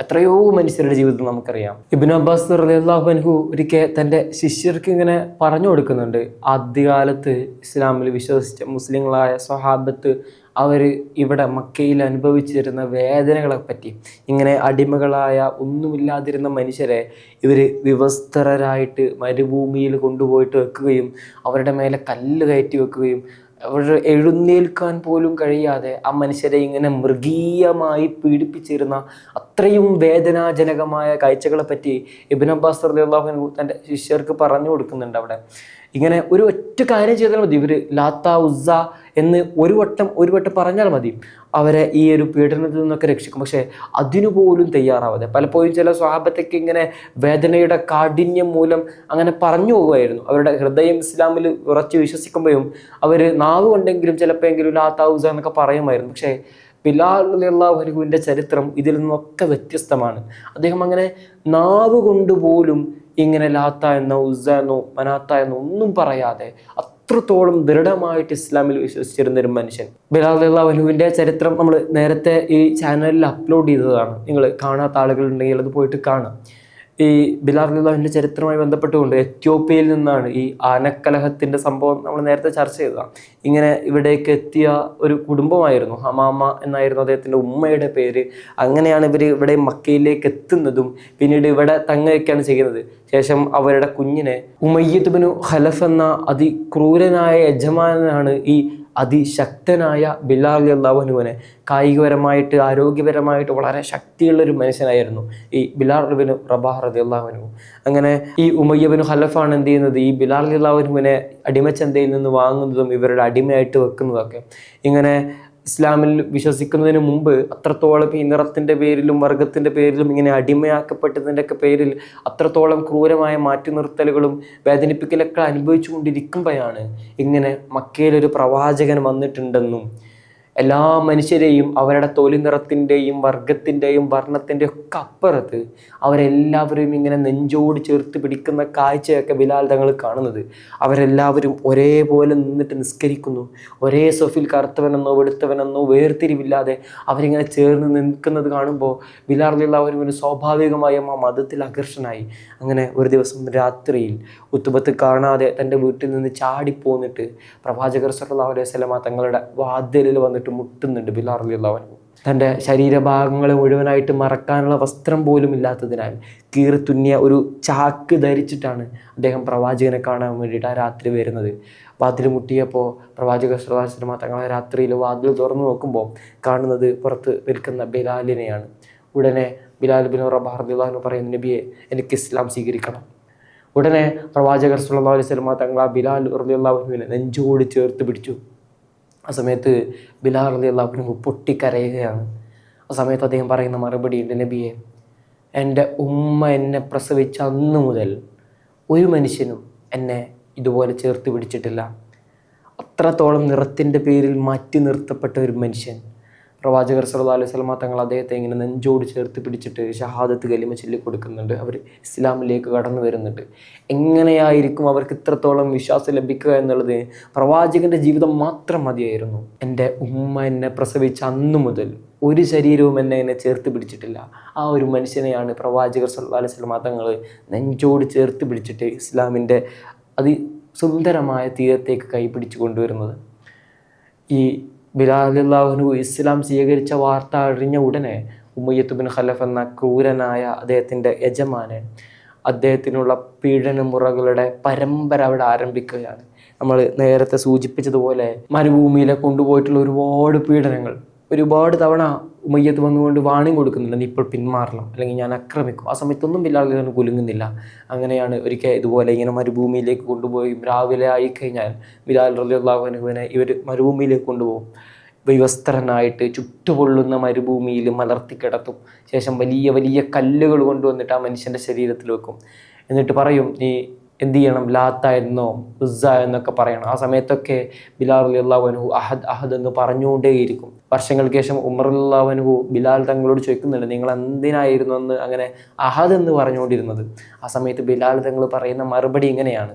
എത്രയോ മനുഷ്യരുടെ ജീവിതം നമുക്കറിയാം. ഇബ്നു അബ്ബാസ് റളിയല്ലാഹു അൻഹു ഒരിക്കൽ തൻ്റെ ശിഷ്യർക്ക് ഇങ്ങനെ പറഞ്ഞു കൊടുക്കുന്നുണ്ട്, ആദ്യകാലത്ത് ഇസ്ലാമിൽ വിശ്വസിച്ച മുസ്ലിങ്ങളായ സ്വഹാബത്ത് അവർ ഇവിടെ മക്കയിൽ അനുഭവിച്ചിരുന്ന വേദനകളെ പറ്റി, ഇങ്ങനെ അടിമകളായ ഒന്നുമില്ലാതിരുന്ന മനുഷ്യരെ ഇവർ വിവസ്ത്രരായിട്ട് മരുഭൂമിയിൽ കൊണ്ടുപോയിട്ട് വെക്കുകയും അവരുടെ മേലെ കല്ല് കയറ്റി വെക്കുകയും അവരുടെ എഴുന്നേൽക്കാൻ പോലും കഴിയാതെ ആ മനുഷ്യരെ ഇങ്ങനെ മൃഗീയമായി പീഡിപ്പിച്ചിരുന്ന അത്രയും വേദനാജനകമായ കാഴ്ചകളെ പറ്റി ഇബ്നു അബ്ബാസ് റളിയല്ലാഹു അൻഹു തൻ്റെ ശിഷ്യർക്ക് പറഞ്ഞു കൊടുക്കുന്നുണ്ട്. അവിടെ ഇങ്ങനെ ഒരു ഒറ്റ കാര്യം ചെയ്താൽ മതി, ഇവർ ലാത്ത ഉസ്സ എന്ന് ഒരു വട്ടം പറഞ്ഞാൽ മതി, അവരെ ഈ ഒരു പീഡനത്തിൽ നിന്നൊക്കെ രക്ഷിക്കും. പക്ഷേ അതിനുപോലും തയ്യാറാവാതെ പലപ്പോഴും ചില സ്വഹാബത്തൊക്കെ ഇങ്ങനെ വേദനയുടെ കാഠിന്യം മൂലം അങ്ങനെ പറഞ്ഞു പോകുമായിരുന്നു. അവരുടെ ഹൃദയം ഇസ്ലാമിൽ ഉറച്ചു വിശ്വസിക്കുമ്പോഴും അവർ നാവ് കൊണ്ടെങ്കിലും ചിലപ്പോഴെങ്കിലും ലാത്ത ഉസ്സ എന്നൊക്കെ പറയുമായിരുന്നു. പക്ഷേ ബിലാൽ റളിയല്ലാഹു അൻഹുവിൻ്റെ ചരിത്രം ഇതിൽ നിന്നൊക്കെ വ്യത്യസ്തമാണ്. അദ്ദേഹം അങ്ങനെ നാവ് കൊണ്ടുപോലും ഇങ്ങനെ ലാത്ത എന്നോ ഉസ്സ എന്നോ മനാത്ത എന്നോ ഒന്നും പറയാതെ അത്രത്തോളം ദൃഢമായിട്ട് ഇസ്ലാമിൽ വിശ്വസിച്ചിരുന്ന ഒരു മനുഷ്യൻ. ബിലാൽ റളിയല്ലാഹു അൻഹുവിൻ്റെ ചരിത്രം നമ്മൾ നേരത്തെ ഈ ചാനലിൽ അപ്ലോഡ് ചെയ്തതാണ്. നിങ്ങൾ കാണാത്ത ആളുകളുണ്ടെങ്കിൽ അത് പോയിട്ട് കാണാം. ഈ ബിലാൽ റളിയല്ലാഹു അൻഹുവിൻ്റെ ചരിത്രവുമായി ബന്ധപ്പെട്ടുകൊണ്ട് എത്യോപ്യയിൽ നിന്നാണ് ഈ ആനക്കലഹത്തിൻ്റെ സംഭവം നമ്മൾ നേരത്തെ ചർച്ച ചെയ്തതാണ്. ഇങ്ങനെ ഇവിടേക്ക് എത്തിയ ഒരു കുടുംബമായിരുന്നു, ഹമാമ എന്നായിരുന്നു അദ്ദേഹത്തിൻ്റെ ഉമ്മയുടെ പേര്. അങ്ങനെയാണ് ഇവർ ഇവിടെ മക്കയിലേക്ക് എത്തുന്നതും പിന്നീട് ഇവിടെ തങ്ങുകയൊക്കെയാണ് ചെയ്യുന്നത്. ശേഷം അവരുടെ കുഞ്ഞിനെ ഉമയ്യത്ത് ബിനു ഖലഫ് എന്ന അതിക്രൂരനായ യജമാനാണ് ഈ അതിശക്തനായ ബിലാൽ റളിയല്ലാഹു അൻഹുവിനെ, കായികപരമായിട്ട് ആരോഗ്യപരമായിട്ട് വളരെ ശക്തിയുള്ളൊരു മനുഷ്യനായിരുന്നു ഈ ബിലാൽ ബിനു റബാഹ് റളിയല്ലാഹു അൻഹു. അങ്ങനെ ഈ ഉമയ്യ ബിനു ഖലഫാണ് എന്ത് ചെയ്യുന്നത്, ഈ ബിലാൽ റളിയല്ലാഹു അൻഹുവിനെ അടിമച്ചന്തയിൽ നിന്ന് വാങ്ങുന്നതും ഇവരുടെ അടിമയായിട്ട് വെക്കുന്നതൊക്കെ. ഇങ്ങനെ ഇസ്ലാമിൽ വിശ്വസിക്കുന്നതിന് മുമ്പ് അത്രത്തോളം ഈ നിറത്തിൻ്റെ പേരിലും വർഗത്തിൻ്റെ പേരിലും ഇങ്ങനെ അടിമയാക്കപ്പെട്ടതിൻ്റെയൊക്കെ പേരിൽ അത്രത്തോളം ക്രൂരമായ മാറ്റി നിർത്തലുകളും വേദനിപ്പിക്കലൊക്കെ അനുഭവിച്ചു കൊണ്ടിരിക്കുമ്പോഴാണ് ഇങ്ങനെ മക്കയിലൊരു പ്രവാചകൻ വന്നിട്ടുണ്ടെന്നും എല്ലാ മനുഷ്യരെയും അവരുടെ തൊലി നിറത്തിൻ്റെയും വർഗത്തിൻ്റെയും വർണ്ണത്തിൻ്റെയും ഒക്കെ അപ്പുറത്ത് അവരെല്ലാവരെയും ഇങ്ങനെ നെഞ്ചോട് ചേർത്ത് പിടിക്കുന്ന കാഴ്ചയൊക്കെ ബിലാൽ തങ്ങൾ കാണുന്നത്. അവരെല്ലാവരും ഒരേപോലെ നിന്നിട്ട് നിസ്കരിക്കുന്നു. ഒരേ സൊഫിൽ കറുത്തവനെന്നോ വെളുത്തവനെന്നോ വേർതിരിവില്ലാതെ അവരിങ്ങനെ ചേർന്ന് നിൽക്കുന്നത് കാണുമ്പോൾ ബിലാൽ റളിയല്ലാഹു അൻഹു സ്വാഭാവികമായും ആ മതത്തിൽ ആകർഷനായി. അങ്ങനെ ഒരു ദിവസം രാത്രിയിൽ ഉത്തുബത്ത് കാണാതെ തൻ്റെ വീട്ടിൽ നിന്ന് ചാടിപ്പോന്നിട്ട് പ്രവാചകർ സല്ലല്ലാഹു അലൈഹി വസല്ലമ തങ്ങളുടെ വാതിലിൽ വന്നിട്ട് മുട്ടുന്നുണ്ട് ബിലാൽ റളിയല്ലാഹു അൻഹു. തൻ്റെ ശരീരഭാഗങ്ങളെ മുഴുവനായിട്ട് മറക്കാനുള്ള വസ്ത്രം പോലും ഇല്ലാത്തതിനാൽ കീറിത്തുന്നിയ ഒരു ചാക്ക് ധരിച്ചിട്ടാണ് അദ്ദേഹം പ്രവാചകനെ കാണാൻ വേണ്ടിയിട്ട് ആ രാത്രി വരുന്നത്. വാതിൽ മുട്ടിയപ്പോൾ പ്രവാചകർ സല്ലല്ലാഹു അലൈഹി വസല്ലമ തങ്ങളെ രാത്രിയിൽ വാതിൽ തുറന്നു നോക്കുമ്പോൾ കാണുന്നത് പുറത്ത് നിൽക്കുന്ന ബിലാലിനെയാണ്. ഉടനെ ബിലാൽ ബിൻ റബാഹ് റളിയല്ലാഹു അൻഹു പറയുന്നു, നബിയെ, എനിക്ക് ഇസ്ലാം സ്വീകരിക്കണം. ഉടനെ പ്രവാചകർ സല്ലല്ലാഹു അലൈഹി വസല്ലമ തങ്ങൾ ആ ബിലാൽ റളിയല്ലാഹു അൻഹുവിനെ നെഞ്ചോട് ചേർത്ത് പിടിച്ചു. ആ സമയത്ത് ബിലാൽ റളിയല്ലാഹു അൻഹു പൊട്ടിക്കരയുകയാണ്. ആ സമയത്ത് അദ്ദേഹം പറയുന്ന മറുപടി ഉണ്ട്, നബിയെ, എൻ്റെ ഉമ്മ എന്നെ പ്രസവിച്ച അന്ന് മുതൽ ഒരു മനുഷ്യനും എന്നെ ഇതുപോലെ ചേർത്ത് പിടിച്ചിട്ടില്ല. അത്രത്തോളം നിറത്തിൻ്റെ പേരിൽ മാറ്റി നിർത്തപ്പെട്ട ഒരു മനുഷ്യൻ. പ്രവാചകർ സല്ലല്ലാഹു അലൈഹി വസല്ലമ തങ്ങൾ അദ്ദേഹത്തെ ഇങ്ങനെ നെഞ്ചോട് ചേർത്ത് പിടിച്ചിട്ട് ഷഹാദത്ത് കലിമ ചൊല്ലി കൊടുക്കുന്നുണ്ട്. അവർ ഇസ്ലാമിലേക്ക് കടന്നു വരുന്നുണ്ട്. എങ്ങനെയായിരിക്കും അവർക്ക് ഇത്രത്തോളം വിശ്വാസം ലഭിക്കുക എന്നുള്ളത് പ്രവാചകൻ്റെ ജീവിതം മാത്രം മതിയായിരുന്നു. എൻ്റെ ഉമ്മ എന്നെ പ്രസവിച്ച അന്നു മുതൽ ഒരു ശരീരവും എന്നെ ചേർത്ത് പിടിച്ചിട്ടില്ല. ആ ഒരു മനുഷ്യനെയാണ് പ്രവാചകർ സല്ലല്ലാഹു അലൈഹി വസല്ലമ തങ്ങൾ നെഞ്ചോട് ചേർത്ത് പിടിച്ചിട്ട് ഇസ്ലാമിൻ്റെ അതിസുന്ദരമായ തീരത്തേക്ക് കൈപിടിച്ച് കൊണ്ടുവരുന്നത്. ഈ ബിലാൽ റളിയല്ലാഹു അൻഹു ഇസ്ലാം സ്വീകരിച്ച വാർത്ത അറിഞ്ഞ ഉടനെ ഉമയ്യത്ത് ബിൻ ഖലഫ് എന്ന ക്രൂരനായ അദ്ദേഹത്തിൻ്റെ യജമാനൻ അദ്ദേഹത്തിനുള്ള പീഡനമുറകളുടെ പരമ്പര അവിടെ ആരംഭിക്കുകയാണ്. നമ്മൾ നേരത്തെ സൂചിപ്പിച്ചതുപോലെ മരുഭൂമിയിലെ കൊണ്ടുപോയിട്ടുള്ള ഒരുപാട് പീഡനങ്ങൾ ഒരുപാട് തവണ ഉമയ്യത്ത് വന്നുകൊണ്ട് വാണിംഗ് കൊടുക്കുന്നുണ്ട്, നീ ഇപ്പോൾ പിന്മാറണം, അല്ലെങ്കിൽ ഞാൻ ആക്രമിക്കും. ആ സമയത്തൊന്നും ബിലാൽ റളിയല്ലാഹു അൻഹു കുലുങ്ങുന്നില്ല. അങ്ങനെയാണ് ഒരിക്കൽ ഇതുപോലെ ഇങ്ങനെ മരുഭൂമിയിലേക്ക് കൊണ്ടുപോയി രാവിലെ ആയിക്കഴിഞ്ഞാൽ ബിലാൽ റളിയല്ലാഹു അൻഹുവിനെ ഇവർ മരുഭൂമിയിലേക്ക് കൊണ്ടുപോകും. വിവസ്ത്രനായിട്ട് ചുട്ടുപൊള്ളുന്ന മരുഭൂമിയിൽ മലർത്തിക്കിടത്തും. ശേഷം വലിയ വലിയ കല്ലുകൾ കൊണ്ടുവന്നിട്ട് ആ മനുഷ്യൻ്റെ ശരീരത്തിൽ വെക്കും. എന്നിട്ട് പറയും, നീ എന്ത് ചെയ്യണം, ലാത്ത എന്നോ ഉസ്സ എന്നൊക്കെ പറയണം. ആ സമയത്തൊക്കെ ബിലാൽ റളിയല്ലാഹു അൻഹു അഹദ് അഹദ് എന്ന് പറഞ്ഞുകൊണ്ടേയിരിക്കും. വർഷങ്ങൾക്ക് ശേഷം ഉമർ റളിയല്ലാഹു അൻഹു ബിലാൽ തങ്ങളോട് ചോദിക്കുന്നുണ്ട്, നിങ്ങൾ എന്തിനായിരുന്നു അന്ന് അങ്ങനെ അഹദ് എന്ന് പറഞ്ഞുകൊണ്ടിരുന്നത്? ആ സമയത്ത് ബിലാൽ തങ്ങൾ പറയുന്ന മറുപടി ഇങ്ങനെയാണ്,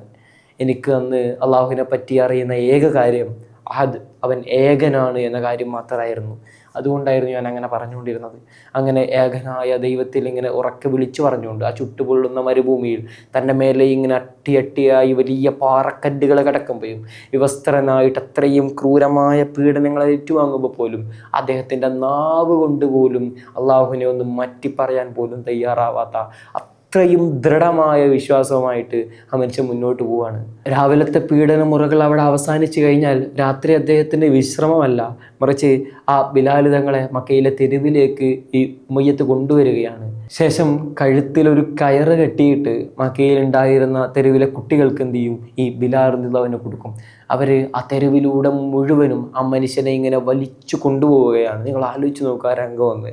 എനിക്ക് അന്ന് അള്ളാഹുവിനെ പറ്റി അറിയുന്ന ഏക കാര്യം അഹദ്, അവൻ ഏകനാണ് എന്ന കാര്യം മാത്രമായിരുന്നു. അതുകൊണ്ടായിരുന്നു ഞാൻ അങ്ങനെ പറഞ്ഞുകൊണ്ടിരുന്നത്. അങ്ങനെ ഏകനായ ദൈവത്തിൽ ഇങ്ങനെ ഉറക്കെ വിളിച്ചു പറഞ്ഞുകൊണ്ട് ആ ചുട്ടുപൊള്ളുന്ന മരുഭൂമിയിൽ തൻ്റെ മേലെ ഇങ്ങനെ അട്ടിയായി വലിയ പാറക്കല്ലുകൾ കിടക്കുമ്പോഴും വിവസ്ത്രനായിട്ട് അത്രയും ക്രൂരമായ പീഡനങ്ങളെ ഏറ്റുവാങ്ങുമ്പോൾ പോലും അദ്ദേഹത്തിൻ്റെ നാവ് കൊണ്ട് പോലും അള്ളാഹുവിനെ ഒന്ന് മാറ്റി പറയാൻ പോലും തയ്യാറാവാത്ത അത്രയും ദൃഢമായ വിശ്വാസവുമായിട്ട് ആ മനുഷ്യൻ മുന്നോട്ട് പോവുകയാണ്. രാവിലത്തെ പീഡനമുറകൾ അവിടെ അവസാനിച്ചു കഴിഞ്ഞാൽ രാത്രി അദ്ദേഹത്തിൻ്റെ വിശ്രമമല്ല, മറിച്ച് ആ ബിലാൽ തങ്ങളെ മക്കയിലെ തെരുവിലേക്ക് ഈ ഉമയ്യത്ത് കൊണ്ടുവരികയാണ്. ശേഷം കഴുത്തിലൊരു കയറ് കെട്ടിയിട്ട് മക്കയിലുണ്ടായിരുന്ന തെരുവിലെ കുട്ടികൾക്ക് എന്ത് ചെയ്യും, ഈ ബിലാൽ റളിയല്ലാഹു അൻഹു കൊടുക്കും. അവർ ആ തെരുവിലൂടെ മുഴുവനും ആ മനുഷ്യനെ ഇങ്ങനെ വലിച്ചു കൊണ്ടുപോവുകയാണ്. നിങ്ങൾ ആലോചിച്ച് നോക്കുക ആ രംഗം ഒന്ന്.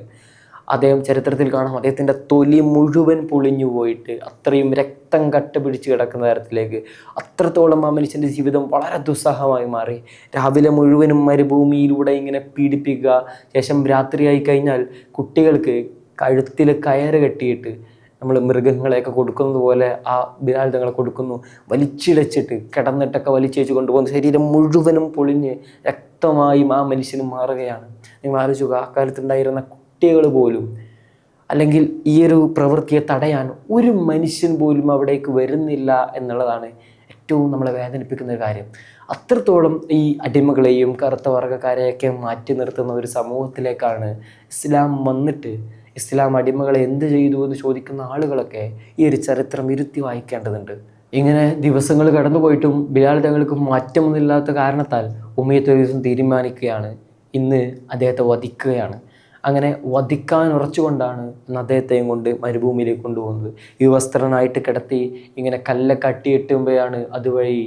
അദ്ദേഹം ചരിത്രത്തിൽ കാണാം, അദ്ദേഹത്തിൻ്റെ തൊലി മുഴുവൻ പൊളിഞ്ഞു പോയിട്ട് അത്രയും രക്തം കട്ട പിടിച്ച് കിടക്കുന്ന തരത്തിലേക്ക് അത്രത്തോളം ആ മനുഷ്യൻ്റെ ജീവിതം വളരെ ദുസ്സഹമായി മാറി. രാവിലെ മുഴുവനും മരുഭൂമിയിലൂടെ ഇങ്ങനെ പീഡിപ്പിക്കുക. ശേഷം രാത്രിയായി കഴിഞ്ഞാൽ കുട്ടികൾക്ക് കഴുത്തിൽ കയറ് കെട്ടിയിട്ട് നമ്മൾ മൃഗങ്ങളെയൊക്കെ കൊടുക്കുന്നത് പോലെ ആ ബിലാൽ തങ്ങളെ കൊടുക്കുന്നു. വലിച്ചിഴച്ചിട്ട് കിടന്നിട്ടൊക്കെ വലിച്ചേച്ച് കൊണ്ടുപോകുന്ന ശരീരം മുഴുവനും പൊളിഞ്ഞ് രക്തമായും ആ മനുഷ്യന് മാറുകയാണ്. നിങ്ങൾ ആലോചിക്കുക, ആ കാലത്തുണ്ടായിരുന്ന കുട്ടികൾ പോലും, അല്ലെങ്കിൽ ഈ ഒരു പ്രവൃത്തിയെ തടയാൻ ഒരു മനുഷ്യൻ പോലും അവിടേക്ക് വരുന്നില്ല എന്നുള്ളതാണ് ഏറ്റവും നമ്മളെ വേദനിപ്പിക്കുന്ന ഒരു കാര്യം. അത്രത്തോളം ഈ അടിമകളെയും കറുത്ത വർഗ്ഗക്കാരെയൊക്കെ മാറ്റി നിർത്തുന്ന ഒരു സമൂഹത്തിലേക്കാണ് ഇസ്ലാം വന്നിട്ട് ഇസ്ലാം അടിമകളെ എന്ത് ചെയ്തു എന്ന് ചോദിക്കുന്ന ആളുകളൊക്കെ ഈ ഒരു ചരിത്രം ഇരുത്തി വായിക്കേണ്ടതുണ്ട്. ഇങ്ങനെ ദിവസങ്ങൾ കടന്നുപോയിട്ടും ബിലാൽ തങ്ങൾക്ക് മാറ്റമൊന്നുമില്ലാത്ത കാരണത്താൽ ഉമയ്യത്ത് ഒരു ദിവസം തീരുമാനിക്കുകയാണ്, ഇന്ന് അദ്ദേഹത്തെ വധിക്കുകയാണ്. അങ്ങനെ വധിക്കാൻ ഉറച്ചുകൊണ്ടാണ് അദ്ദേഹത്തെയും കൊണ്ട് മരുഭൂമിയിലേക്ക് കൊണ്ടുപോകുന്നത്. ഈ വസ്ത്രനായിട്ട് കിടത്തി ഇങ്ങനെ കല്ലൊക്കെ അട്ടിയെട്ടുമ്പോഴാണ് അതുവഴി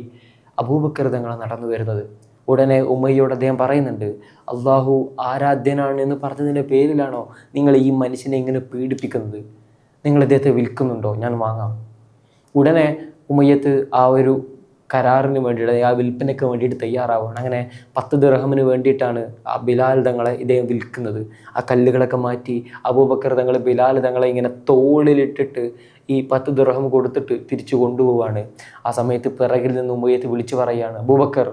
അബൂബക്കർ തങ്ങൾ നടന്നു വരുന്നത്. ഉടനെ ഉമ്മയോട് അദ്ദേഹം പറയുന്നുണ്ട്, അള്ളാഹു ആരാധ്യനാണ് എന്ന് പറഞ്ഞതിൻ്റെ പേരിലാണോ നിങ്ങൾ ഈ മനുഷ്യനെ ഇങ്ങനെ പീഡിപ്പിക്കുന്നത്? നിങ്ങൾ ഇദ്ദേഹത്തെ വിൽക്കുന്നുണ്ടോ? ഞാൻ വാങ്ങാം. ഉടനെ ഉമയ്യത്ത് ആ ഒരു കരാറിന് വേണ്ടിയിട്ട്, ആ വിൽപ്പനയ്ക്ക് വേണ്ടിയിട്ട് തയ്യാറാവുകയാണ്. അങ്ങനെ 10 ദിർഹമിന് വേണ്ടിയിട്ടാണ് ആ ബിലാൽ തങ്ങളെ ഇദ്ദേഹം വിൽക്കുന്നത്. ആ കല്ലുകളൊക്കെ മാറ്റി അബൂബക്കർ തങ്ങൾ ബിലാൽ തങ്ങളെ ഇങ്ങനെ തോളിലിട്ടിട്ട് ഈ 10 ദിർഹം കൊടുത്തിട്ട് തിരിച്ചു കൊണ്ടുപോവാണ്. ആ സമയത്ത് പിറകിൽ നിന്ന് ഉമയ്യത്ത് വിളിച്ചു പറയുകയാണ്, അബൂബക്കർ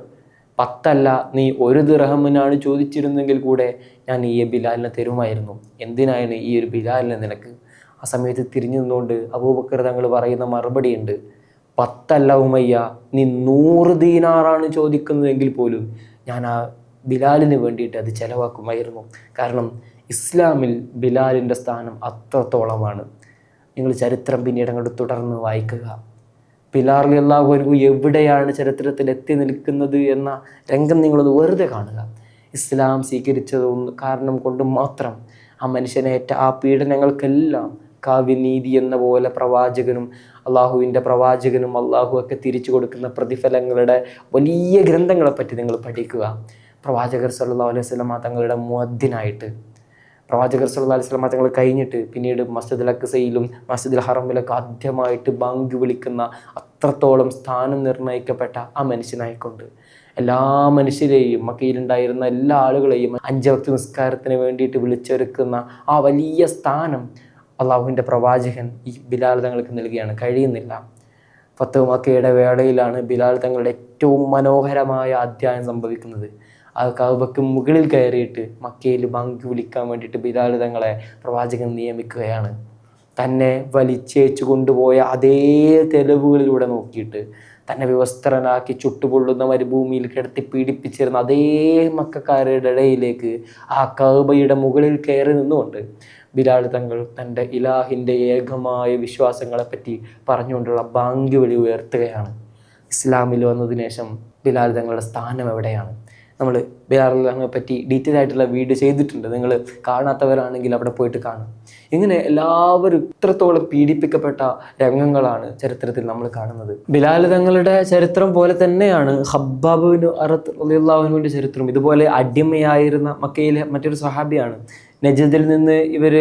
10 നീ 1 ദിർഹമിനാണ് ചോദിച്ചിരുന്നെങ്കിൽ കൂടെ ഞാൻ ഈ ബിലാലിനെ തരുമായിരുന്നു. എന്തിനാണ് ഈ ഒരു ബിലാലിനെ നിനക്ക്? ആ സമയത്ത് തിരിഞ്ഞു നിന്നുകൊണ്ട് അബൂബക്കർ തങ്ങൾ പറയുന്ന മറുപടി ഉണ്ട്, 10 ഉമയ്യ, നീ 100 ദീനാറാണ് ചോദിക്കുന്നതെങ്കിൽ പോലും ഞാൻ ആ ബിലാലിന് വേണ്ടിയിട്ട് അത് ചെലവാക്കുമായിരുന്നു. കാരണം ഇസ്ലാമിൽ ബിലാലിൻ്റെ സ്ഥാനം അത്രത്തോളമാണ്. നിങ്ങൾ ചരിത്രം പിന്നീട് അങ്ങോട്ട് തുടർന്ന് വായിക്കുക. ബിലാൽ റളിയല്ലാഹു അൻഹു എവിടെയാണ് ചരിത്രത്തിൽ എത്തി നിൽക്കുന്നത് എന്ന രംഗം നിങ്ങളത് വെറുതെ കാണുക. ഇസ്ലാം സ്വീകരിച്ചത് കാരണം കൊണ്ട് മാത്രം ആ മനുഷ്യനേറ്റ ആ പീഡനങ്ങൾക്കെല്ലാം കാവ്യനീതി എന്ന പോലെ പ്രവാചകനും അള്ളാഹുവിൻ്റെ പ്രവാചകനും അള്ളാഹു ഒക്കെ തിരിച്ചു കൊടുക്കുന്ന പ്രതിഫലങ്ങളുടെ വലിയ ഗ്രന്ഥങ്ങളെപ്പറ്റി നിങ്ങൾ പഠിക്കുക. പ്രവാചകർ സല്ലല്ലാഹു അലൈഹി വസല്ലമ തങ്ങളുടെ മുഅദ്ദിനായിട്ട്, പ്രവാചകർ സല്ലല്ലാഹു അലൈഹി വസല്ലമ തങ്ങൾ കഴിഞ്ഞിട്ട് പിന്നീട് മസ്ജിദുൽ അഖ്സയിലും മസ്ജിദുൽ ഹറമിലൊക്കെ ആദ്യമായിട്ട് ബാങ്ക് വിളിക്കുന്ന അത്രത്തോളം സ്ഥാനം നിർണ്ണയിക്കപ്പെട്ട ആ മനുഷ്യനായിക്കൊണ്ട് എല്ലാ മനുഷ്യരെയും, മക്കയിലുണ്ടായിരുന്ന എല്ലാ ആളുകളെയും 5 വക്ത് നിസ്കാരത്തിന് വേണ്ടിയിട്ട് വിളിച്ചൊരുക്കുന്ന ആ വലിയ സ്ഥാനം അള്ളാഹുവിൻ്റെ പ്രവാചകൻ ഈ ബിലാൽ തങ്ങൾക്ക് നൽകുകയാണ്. കഴിയുന്നില്ല. ഫത്ഹ് മക്കയുടെ വേളയിലാണ് ബിലാൽ തങ്ങളുടെ ഏറ്റവും മനോഹരമായ അധ്യായം സംഭവിക്കുന്നത്. ആ കഅബയ്ക്ക് മുകളിൽ കയറിയിട്ട് മക്കയിൽ ബാങ്ക് വിളിക്കാൻ വേണ്ടിയിട്ട് ബിലാൽ തങ്ങളെ പ്രവാചകൻ നിയമിക്കുകയാണ്. തന്നെ വലിച്ചേച്ചു കൊണ്ടുപോയ അതേ തെളിവുകളിലൂടെ നോക്കിയിട്ട് തന്നെ വിവസ്ത്രനാക്കി ചുട്ടുപൊള്ളുന്ന മരുഭൂമിയിൽ കിടത്തി പീഡിപ്പിച്ചിരുന്ന അതേ മക്കക്കാരുടെ ഇടയിലേക്ക് ആ കഅബയുടെ മുകളിൽ കയറി നിന്നുകൊണ്ട് ബിലാൽ തങ്ങൾ തൻ്റെ ഇലാഹിൻ്റെ ഏകമായ വിശ്വാസങ്ങളെപ്പറ്റി പറഞ്ഞുകൊണ്ടുള്ള ബാങ്ക് വിളി ഉയർത്തുകയാണ്. ഇസ്ലാമിൽ വന്നതിന് ശേഷം ബിലാൽ തങ്ങളുടെ സ്ഥാനം എവിടെയാണ്? നമ്മൾ ബിലാൽ തങ്ങളെ പറ്റി ഡീറ്റെയിൽ ആയിട്ടുള്ള വീഡിയോ ചെയ്തിട്ടുണ്ട്. നിങ്ങൾ കാണാത്തവരാണെങ്കിൽ അവിടെ പോയിട്ട് കാണും. ഇങ്ങനെ എല്ലാവരും ഇത്രത്തോളം പീഡിപ്പിക്കപ്പെട്ട രംഗങ്ങളാണ് ചരിത്രത്തിൽ നമ്മൾ കാണുന്നത്. ബിലാൽ തങ്ങളുടെ ചരിത്രം പോലെ തന്നെയാണ് ഖബ്ബാബ് ബിൻ അറത്ത് റളിയല്ലാഹു അൻഹുവിൻ്റെ ചരിത്രം. ഇതുപോലെ അടിമയായിരുന്ന മക്കയിലെ മറ്റൊരു സ്വഹാബിയാണ്. നജ്ദിൽ നിന്ന് ഇവർ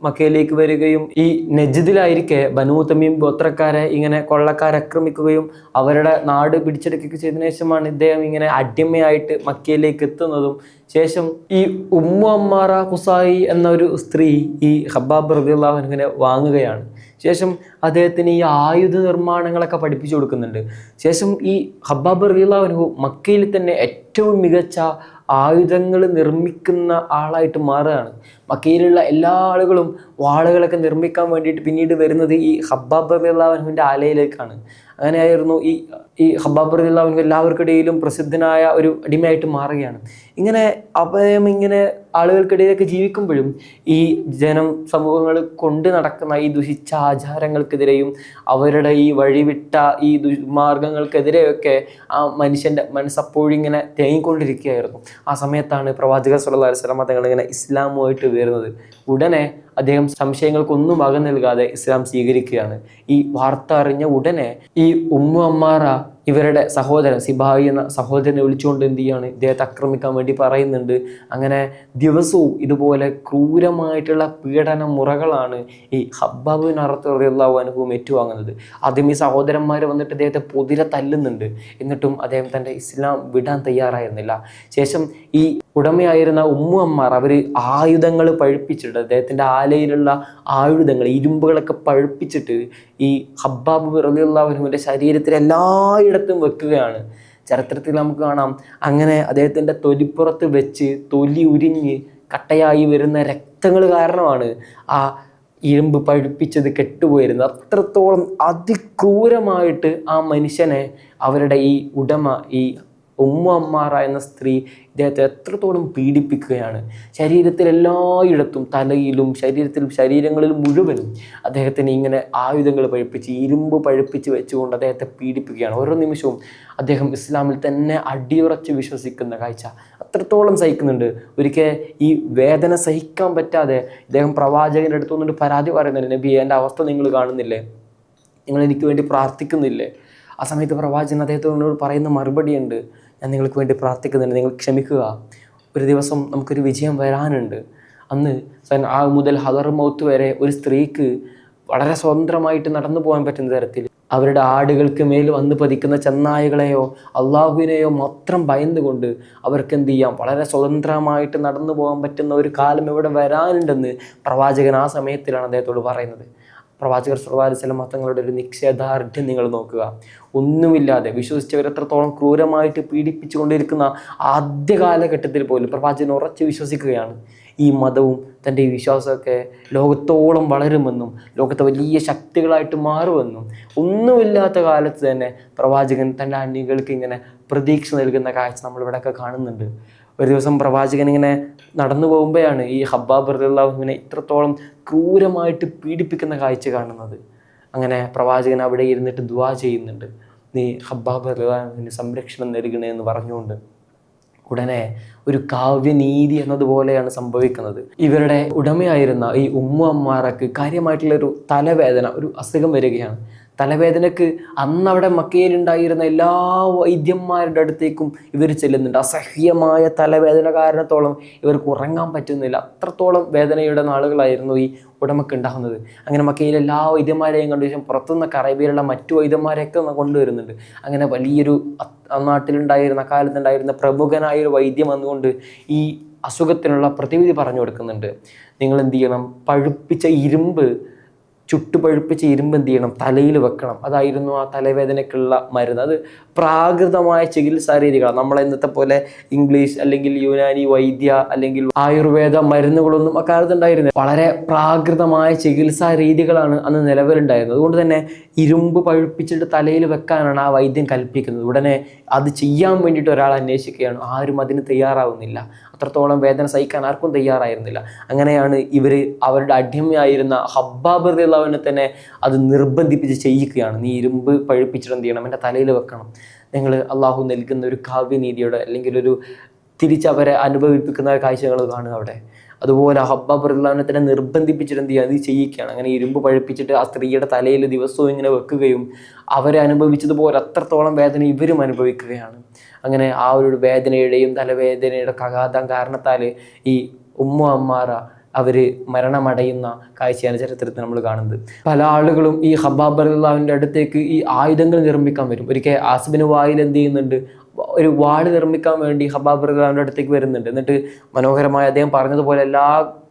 മക്കയിലേക്ക് വരികയും ഈ നജ്ദിലായിരിക്കെ ബനൂ തമീം ഗോത്രക്കാരെ ഇങ്ങനെ കൊള്ളക്കാരാക്രമിക്കുകയും അവരുടെ നാട് പിടിച്ചെടുക്കുകയൊക്കെ ചെയ്തതിനു ശേഷമാണ് ഇദ്ദേഹം ഇങ്ങനെ അടിമയായിട്ട് മക്കയിലേക്ക് എത്തുന്നതും. ശേഷം ഈ ഉമ്മു അമ്മാറ ഖുസായി എന്ന ഒരു സ്ത്രീ ഈ ഖബ്ബാബ് റളിയല്ലാഹു അൻഹുവിനെ വാങ്ങുകയാണ്. ശേഷം അദ്ദേഹത്തിന് ഈ ആയുധ നിർമ്മാണങ്ങളൊക്കെ പഠിപ്പിച്ചു കൊടുക്കുന്നുണ്ട്. ശേഷം ഈ ഖബ്ബാബ് റളിയല്ലാഹു അൻഹു മക്കയിൽ തന്നെ ഏറ്റവും മികച്ച ആയുധങ്ങൾ നിർമ്മിക്കുന്ന ആളായിട്ട് മാറുകയാണ്. മക്കയിലുള്ള എല്ലാ ആളുകളും വാളുകളൊക്കെ നിർമ്മിക്കാൻ വേണ്ടിയിട്ട് പിന്നീട് വരുന്നത് ഈ ഖബ്ബാബ് റളിയല്ലാഹു അൻഹുവിൻ്റെ ആലയിലേക്കാണ്. അങ്ങനെയായിരുന്നു ഈ ഖബ്ബാബ് റളിയല്ലാഹു അൻഹു എല്ലാവർക്കിടയിലും പ്രസിദ്ധനായ ഒരു അടിമയായിട്ട് മാറുകയാണ്. ഇങ്ങനെ അഭയം ഇങ്ങനെ ആളുകൾക്കിടയിലൊക്കെ ജീവിക്കുമ്പോഴും ഈ സമൂഹങ്ങൾ കൊണ്ട് നടക്കുന്ന ഈ ദുഷിച്ച ആചാരങ്ങൾക്കെതിരെയും അവരുടെ ഈ വഴിവിട്ട ഈ ദുർമാർഗങ്ങൾക്കെതിരെയൊക്കെ ആ മനുഷ്യൻ്റെ മനസ്സപ്പോഴും ഇങ്ങനെ തേങ്ങിക്കൊണ്ടിരിക്കുകയായിരുന്നു. ആ സമയത്താണ് പ്രവാചകർ സല്ലല്ലാഹു അലൈഹി വസല്ലം തങ്ങൾ ഇങ്ങനെ ഇസ്ലാമുമായിട്ട് വരുന്നത്. ഉടനെ അദ്ദേഹം സംശയങ്ങൾക്കൊന്നും വക നൽകാതെ ഇസ്ലാം സ്വീകരിക്കുകയാണ്. ഈ വാർത്ത അറിഞ്ഞ ഉടനെ ഈ ഉമ്മു അമ്മാറ ഇവരുടെ സഹോദരൻ സിബായി എന്ന സഹോദരനെ വിളിച്ചുകൊണ്ട് എന്ത് ചെയ്യാണ്, ഇദ്ദേഹത്തെ ആക്രമിക്കാൻ വേണ്ടി പറയുന്നുണ്ട്. അങ്ങനെ ദിവസവും ഇതുപോലെ ക്രൂരമായിട്ടുള്ള പീഡന മുറകളാണ് ഈ ഖബ്ബാബ് ബിൻ അറത്ത് റളിയല്ലാഹു അൻഹു ഏറ്റുവാങ്ങുന്നത്. ആദ്യം ഈ സഹോദരന്മാർ വന്നിട്ട് അദ്ദേഹത്തെ പൊതിരെ തല്ലുന്നുണ്ട്. എന്നിട്ടും അദ്ദേഹം തൻ്റെ ഇസ്ലാം വിടാൻ തയ്യാറായിരുന്നില്ല. ശേഷം ഈ ഉടമയായിരുന്ന ഉമ്മു അമ്മാർ അവർ ആയുധങ്ങൾ പഴുപ്പിച്ചിട്ട് അദ്ദേഹത്തിൻ്റെ ആലയിലുള്ള ആയുധങ്ങൾ ഇരുമ്പുകളൊക്കെ പഴുപ്പിച്ചിട്ട് ഈ ഖബ്ബാബ് റളിയല്ലാഹു അൻഹുവിൻ്റെ ശരീരത്തിൽ എല്ലായിടത്തും വെക്കുകയാണ്. ചരിത്രത്തിൽ നമുക്ക് കാണാം. അങ്ങനെ അദ്ദേഹത്തിൻ്റെ തൊലിപ്പുറത്ത് വെച്ച് തൊലി ഉരിഞ്ഞ് കട്ടയായി വരുന്ന രക്തങ്ങൾ കാരണമാണ് ആ ഇരുമ്പ് പഴുപ്പിച്ചത് കെട്ടുപോയിരുന്നത്. അത്രത്തോളം അതിക്രൂരമായിട്ട് ആ മനുഷ്യനെ അവരുടെ ഈ ഉടമ ഈ ഉമ്മു അമ്മാറ എന്ന സ്ത്രീ ഇദ്ദേഹത്തെ എത്രത്തോളം പീഡിപ്പിക്കുകയാണ്. ശരീരത്തിൽ എല്ലായിടത്തും തലയിലും ശരീരങ്ങളിലും മുഴുവനും അദ്ദേഹത്തിന് ഇങ്ങനെ ആയുധങ്ങൾ പഴുപ്പിച്ച് ഇരുമ്പ് പഴുപ്പിച്ച് വെച്ചുകൊണ്ട് അദ്ദേഹത്തെ പീഡിപ്പിക്കുകയാണ്. ഓരോ നിമിഷവും അദ്ദേഹം ഇസ്ലാമിൽ തന്നെ അടിയുറച്ച് വിശ്വസിക്കുന്ന കാഴ്ച അത്രത്തോളം സഹിക്കുന്നുണ്ട്. ഒരിക്കൽ ഈ വേദന സഹിക്കാൻ പറ്റാതെ ഇദ്ദേഹം പ്രവാചകൻ്റെ അടുത്ത് വന്നിട്ട് പരാതി പറയുന്നില്ല, നബി എൻ്റെ അവസ്ഥ നിങ്ങൾ കാണുന്നില്ലേ, നിങ്ങൾ എനിക്ക് വേണ്ടി പ്രാർത്ഥിക്കുന്നില്ലേ? ആ സമയത്ത് പ്രവാചകൻ അദ്ദേഹത്തോട് പറയുന്ന മറുപടിയുണ്ട്, ഞാൻ നിങ്ങൾക്ക് വേണ്ടി പ്രാർത്ഥിക്കുന്നുണ്ട്, നിങ്ങൾ ക്ഷമിക്കുക. ഒരു ദിവസം നമുക്കൊരു വിജയം വരാനുണ്ട്. അന്ന് മുതൽ ഹദർ മൗത്ത് വരെ ഒരു സ്ത്രീക്ക് വളരെ സ്വതന്ത്രമായിട്ട് നടന്നു പോകാൻ പറ്റുന്ന തരത്തിൽ അവരുടെ ആടുകൾക്ക് മേൽ വന്ന് പതിക്കുന്ന ചെന്നായകളെയോ അള്ളാഹുവിനെയോ മാത്രം ഭയന്നുകൊണ്ട് അവർക്ക് എന്ത് ചെയ്യാം, വളരെ സ്വതന്ത്രമായിട്ട് നടന്നു പോകാൻ പറ്റുന്ന ഒരു കാലം ഇവിടെ വരാനുണ്ടെന്ന് പ്രവാചകൻ ആ സമയത്തിലാണ് അദ്ദേഹത്തോട് പറയുന്നത്. പ്രവാചകർ സല്ലല്ലാഹു അലൈഹി വസല്ലം തങ്ങളുടെ ഒരു നിശ്ചയദാർഢ്യം നിങ്ങൾ നോക്കുക. ഒന്നുമില്ലാതെ വിശ്വസിച്ചവർ എത്രത്തോളം ക്രൂരമായിട്ട് പീഡിപ്പിച്ചു കൊണ്ടിരിക്കുന്ന ആദ്യ കാലഘട്ടത്തിൽ പോലും പ്രവാചകൻ ഉറച്ച് വിശ്വസിക്കുകയാണ് ഈ മതവും തൻ്റെ ഈ വിശ്വാസമൊക്കെ ലോകത്തോളം വളരുമെന്നും ലോകത്തെ വലിയ ശക്തികളായിട്ട് മാറുമെന്നും. ഒന്നുമില്ലാത്ത കാലത്ത് തന്നെ പ്രവാചകൻ തൻ്റെ അണികൾക്ക് ഇങ്ങനെ പ്രതീക്ഷ നൽകുന്ന കാഴ്ച നമ്മളിവിടെയൊക്കെ കാണുന്നുണ്ട്. ഒരു ദിവസം പ്രവാചകൻ ഇങ്ങനെ നടന്നു പോകുമ്പോഴാണ് ഈ ഹബ്ബാബ് റളിയല്ലാഹു അൻഹുവിനെ ഇത്രത്തോളം ക്രൂരമായിട്ട് പീഡിപ്പിക്കുന്ന കാഴ്ച കാണുന്നത്. അങ്ങനെ പ്രവാചകൻ അവിടെ ഇരുന്നിട്ട് ദുആ ചെയ്യുന്നുണ്ട്, നീ ഹബ്ബാബ് റളിയല്ലാഹു അൻഹുവിന് സംരക്ഷണം നൽകണേ എന്ന് പറഞ്ഞുകൊണ്ട്. ഉടനെ ഒരു കാവ്യനീതി എന്നതുപോലെയാണ് സംഭവിക്കുന്നത്. ഇവരുടെ ഉടമയായിരുന്ന ഈ ഉമ്മു അമ്മാറക്ക് കാര്യമായിട്ടുള്ളൊരു തലവേദന, ഒരു അസുഖം വരികയാണ്. തലവേദനക്ക് അന്നവിടെ മക്കയിലുണ്ടായിരുന്ന എല്ലാ വൈദ്യന്മാരുടെ അടുത്തേക്കും ഇവർ ചെല്ലുന്നുണ്ട്. അസഹ്യമായ തലവേദന കാരണത്തോളം ഇവർക്ക് ഉറങ്ങാൻ പറ്റുന്നില്ല. അത്രത്തോളം വേദനയുടെ നാളുകളായിരുന്നു ഈ ഉടമക്ക് ഉണ്ടാകുന്നത്. അങ്ങനെ മക്കയിലെ എല്ലാ വൈദ്യന്മാരെയും കണ്ട ശേഷം പുറത്തുനിന്നൊക്കെ അറേബ്യയിലുള്ള മറ്റു വൈദ്യന്മാരെയൊക്കെ കൊണ്ടുവരുന്നുണ്ട്. അങ്ങനെ വലിയൊരു നാട്ടിലുണ്ടായിരുന്ന കാലത്തുണ്ടായിരുന്ന പ്രമുഖനായൊരു വൈദ്യം വന്നുകൊണ്ട് ഈ അസുഖത്തിനുള്ള പ്രതിവിധി പറഞ്ഞു കൊടുക്കുന്നുണ്ട്. നിങ്ങൾ എന്ത് ചെയ്യണം, പഴുപ്പിച്ച ഇരുമ്പ്, ചുട്ടുപഴുപ്പിച്ച ഇരുമ്പ് എന്ത് ചെയ്യണം, തലയിൽ വെക്കണം. അതായിരുന്നു ആ തലവേദനയ്ക്കുള്ള മരുന്ന്. അത് പ്രാകൃതമായ ചികിത്സാ രീതികളാണ്. നമ്മളെ ഇന്നത്തെ പോലെ ഇംഗ്ലീഷ് അല്ലെങ്കിൽ യുനാനി വൈദ്യ അല്ലെങ്കിൽ ആയുർവേദ മരുന്നുകളൊന്നും അക്കാലത്ത് ഉണ്ടായിരുന്നില്ല. വളരെ പ്രാകൃതമായ ചികിത്സാ രീതികളാണ് അന്ന് നിലവിലുണ്ടായിരുന്നത്. അതുകൊണ്ട് തന്നെ ഇരുമ്പ് പഴുപ്പിച്ചിട്ട് തലയിൽ വെക്കാനാണ് ആ വൈദ്യം കൽപ്പിക്കുന്നത്. ഉടനെ അത് ചെയ്യാൻ വേണ്ടിയിട്ട് ഒരാൾ അന്വേഷിക്കുകയാണ്. ആരും അതിന് തയ്യാറാവുന്നില്ല. അത്രത്തോളം വേദന സഹിക്കാൻ ആർക്കും തയ്യാറായിരുന്നില്ല. അങ്ങനെയാണ് ഇവർ അവരുടെ അടിമയായിരുന്ന ഹബ്ബാബ് റളിയല്ലാഹു അൻഹു തന്നെ അത് നിർബന്ധിപ്പിച്ച് ചെയ്യിക്കുകയാണ്. നീ ഇരുമ്പ് പഴുപ്പിച്ചിട്ട് എന്ത് ചെയ്യണം, എൻ്റെ തലയിൽ വെക്കണം. നിങ്ങൾ അള്ളാഹു നൽകുന്ന ഒരു കാവ്യനീതിയുടെ അല്ലെങ്കിൽ ഒരു തിരിച്ചവരെ അനുഭവിപ്പിക്കുന്ന കാഴ്ചകൾ കാണുക അവിടെ. അതുപോലെ ഹബ്ബാബ് റളിയല്ലാഹു അൻഹു തന്നെ നിർബന്ധിപ്പിച്ചിട്ട് എന്ത് ചെയ്യുക, അത് ചെയ്യിക്കുകയാണ്. അങ്ങനെ ഇരുമ്പ് പഴുപ്പിച്ചിട്ട് ആ സ്ത്രീയുടെ തലയിൽ ദിവസവും ഇങ്ങനെ വെക്കുകയും അവരെ അനുഭവിച്ചതുപോലെ അത്രത്തോളം വേദന ഇവരും അനുഭവിക്കുകയാണ്. അങ്ങനെ ആ ഒരു വേദനയുടെയും തലവേദനയുടെ ആഘാതം കാരണത്താൽ ഈ ഉമ്മു അമ്മാറ അവർ മരണമടയുന്ന കാഴ്ചയാണ് ചരിത്രത്തിൽ നമ്മൾ കാണുന്നത്. പല ആളുകളും ഈ ഹബ്ബാബ് റളിയല്ലാഹു അൻഹുവിൻ്റെ അടുത്തേക്ക് ഈ ആയുധങ്ങൾ നിർമ്മിക്കാൻ വരും. ഒരിക്കൽ ആസിബിന് വായിൽ എന്ത് ചെയ്യുന്നുണ്ട്, ഒരു വാൾ നിർമ്മിക്കാൻ വേണ്ടി ഹബ്ബാബ് റളിയല്ലാഹു അൻഹുവിൻ്റെ അടുത്തേക്ക് വരുന്നുണ്ട്. എന്നിട്ട് മനോഹരമായി അദ്ദേഹം പറഞ്ഞതുപോലെ എല്ലാ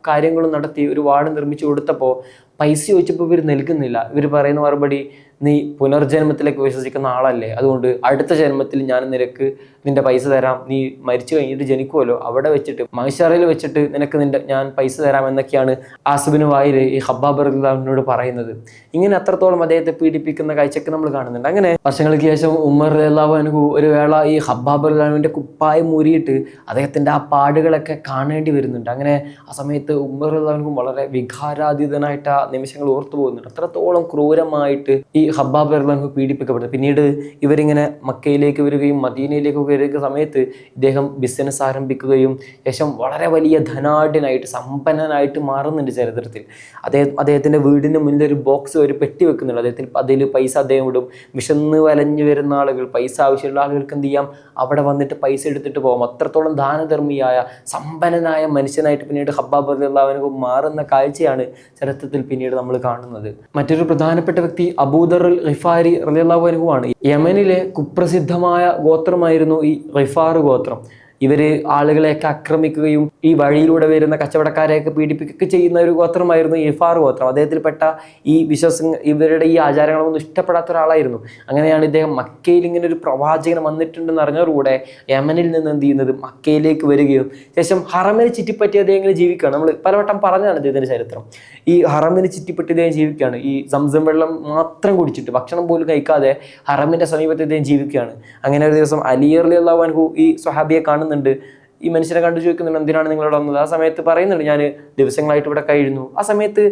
കാര്യങ്ങളും നടത്തി ഒരു വാൾ നിർമ്മിച്ചു കൊടുത്തപ്പോൾ പൈസ ചോദിച്ചപ്പോൾ ഇവർ നൽകുന്നില്ല. ഇവർ പറയുന്ന മറുപടി, നീ പുനർജന്മത്തിലേക്ക് വിശ്വസിക്കുന്ന ആളല്ലേ, അതുകൊണ്ട് അടുത്ത ജന്മത്തിൽ ഞാൻ നിനക്ക് നിന്റെ പൈസ തരാം, നീ മരിച്ചു കഴിഞ്ഞിട്ട് ജനിക്കുമല്ലോ, അവിടെ വെച്ചിട്ട് മഹ്ശറിൽ വെച്ചിട്ട് നിനക്ക് ഞാൻ പൈസ തരാം എന്നൊക്കെയാണ് ആസിബിന് വായിൽ ഈ ഹബ്ബാബ് റളിയല്ലാഹു അൻഹുവിനോട് പറയുന്നത്. ഇങ്ങനെ അത്രത്തോളം അദ്ദേഹത്തെ പീഡിപ്പിക്കുന്ന കാഴ്ചയൊക്കെ നമ്മൾ കാണുന്നുണ്ട്. അങ്ങനെ വർഷങ്ങൾക്ക് ശേഷം ഉമർ റളിയല്ലാഹു അൻഹു ഒരു വേള ഈ ഹബ്ബാബ് റളിയല്ലാഹു അൻഹുവിൻ്റെ കുപ്പായം മൂരിയിട്ട് അദ്ദേഹത്തിൻ്റെ ആ പാടുകളൊക്കെ കാണേണ്ടി വരുന്നുണ്ട്. അങ്ങനെ ആ സമയത്ത് ഉമർ റളിയല്ലാഹു അൻഹു വളരെ വികാരാതീതനായിട്ട് ആ നിമിഷങ്ങൾ ഓർത്തു പോകുന്നുണ്ട്. അത്രത്തോളം ക്രൂരമായിട്ട് ഈ ഹബ്ബാബ് റളിയല്ലാഹു അൻഹു പീഡിപ്പിക്കപ്പെട്ടത്. പിന്നീട് ഇവരിങ്ങനെ മക്കയിലേക്ക് വരികയും മദീനയിലേക്ക് വരുന്ന സമയത്ത് ഇദ്ദേഹം ബിസിനസ് ആരംഭിക്കുകയും ശേഷം വളരെ വലിയ ധനാഢ്യനായിട്ട് സമ്പന്നനായിട്ട് മാറുന്നുണ്ട് ചരിത്രത്തിൽ. അദ്ദേഹത്തിൻ്റെ വീടിന് മുന്നിൽ ഒരു ബോക്സ്, ഒരു പെട്ടി വെക്കുന്നുണ്ട്. അതിൽ പൈസ അദ്ദേഹം ഇടും. വിശന്ന് വലഞ്ഞു വരുന്ന ആളുകൾ, പൈസ ആവശ്യമുള്ള ആളുകൾക്ക് എന്ത് ചെയ്യാം, അവിടെ വന്നിട്ട് പൈസ എടുത്തിട്ട് പോകാം. അത്രത്തോളം ദാനധർമ്മിയായ സമ്പന്നനായ മനുഷ്യനായിട്ട് പിന്നീട് ഹബ്ബാബ് റളിയല്ലാഹു അൻഹു മാറുന്ന കാഴ്ചയാണ് ചരിത്രത്തിൽ പിന്നീട് നമ്മൾ കാണുന്നത്. മറ്റൊരു പ്രധാനപ്പെട്ട വ്യക്തി അബൂദർ ഗിഫാരി റളിയല്ലാഹു അൻഹു ആണ്. യമനിലെ കുപ്രസിദ്ധമായ ഗോത്രമായിരുന്നു ഈ ഗിഫാർ ഗോത്രം. ഇവർ ആളുകളെയൊക്കെ ആക്രമിക്കുകയും ഈ വഴിയിലൂടെ വരുന്ന കച്ചവടക്കാരെയൊക്കെ പീഡിപ്പിക്കുകയൊക്കെ ചെയ്യുന്ന ഒരു ഗോത്രമായിരുന്നു ഗിഫാർ ഗോത്രം. അദ്ദേഹത്തിൽപ്പെട്ട ഈ ഇവരുടെ ഈ ആചാരങ്ങളൊന്നും ഇഷ്ടപ്പെടാത്ത ഒരാളായിരുന്നു. അങ്ങനെയാണ് ഇദ്ദേഹം മക്കയിൽ ഇങ്ങനെ ഒരു പ്രവാചകൻ വന്നിട്ടുണ്ടെന്ന് അറിഞ്ഞതോടുകൂടെ യമനിൽ നിന്ന് എന്ത് ചെയ്യുന്നത്, മക്കയിലേക്ക് വരികയും ശേഷം ഹറമിനെ ചുറ്റിപ്പറ്റി അദ്ദേഹം ഇങ്ങനെ ജീവിക്കുകയാണ്. നമ്മൾ പലവട്ടം പറഞ്ഞാണ് ഇദ്ദേഹത്തിൻ്റെ ചരിത്രം. ഈ ഹറമിനെ ചുറ്റിപ്പറ്റി അദ്ദേഹം ജീവിക്കുകയാണ്. ഈ സംസം വെള്ളം മാത്രം കുടിച്ചിട്ട് ഭക്ഷണം പോലും കഴിക്കാതെ ഹറമിൻ്റെ സമീപത്ത് അദ്ദേഹം ജീവിക്കുകയാണ്. അങ്ങനെ ഒരു ദിവസം അലി റളിയല്ലാഹു അൻഹു ഈ സ്വഹാബിയെ കാണുന്നുണ്ട്. ഈ മനുഷ്യനെ കണ്ടു ചോദിക്കുന്നുണ്ട്, എന്തിനാണ് നിങ്ങളോട് വന്നത്? ആ സമയത്ത് പറയുന്നുണ്ട്, ഞാൻ ദിവസങ്ങളായിട്ട് ഇവിടെ കഴിയുന്നു. ആ സമയത്ത്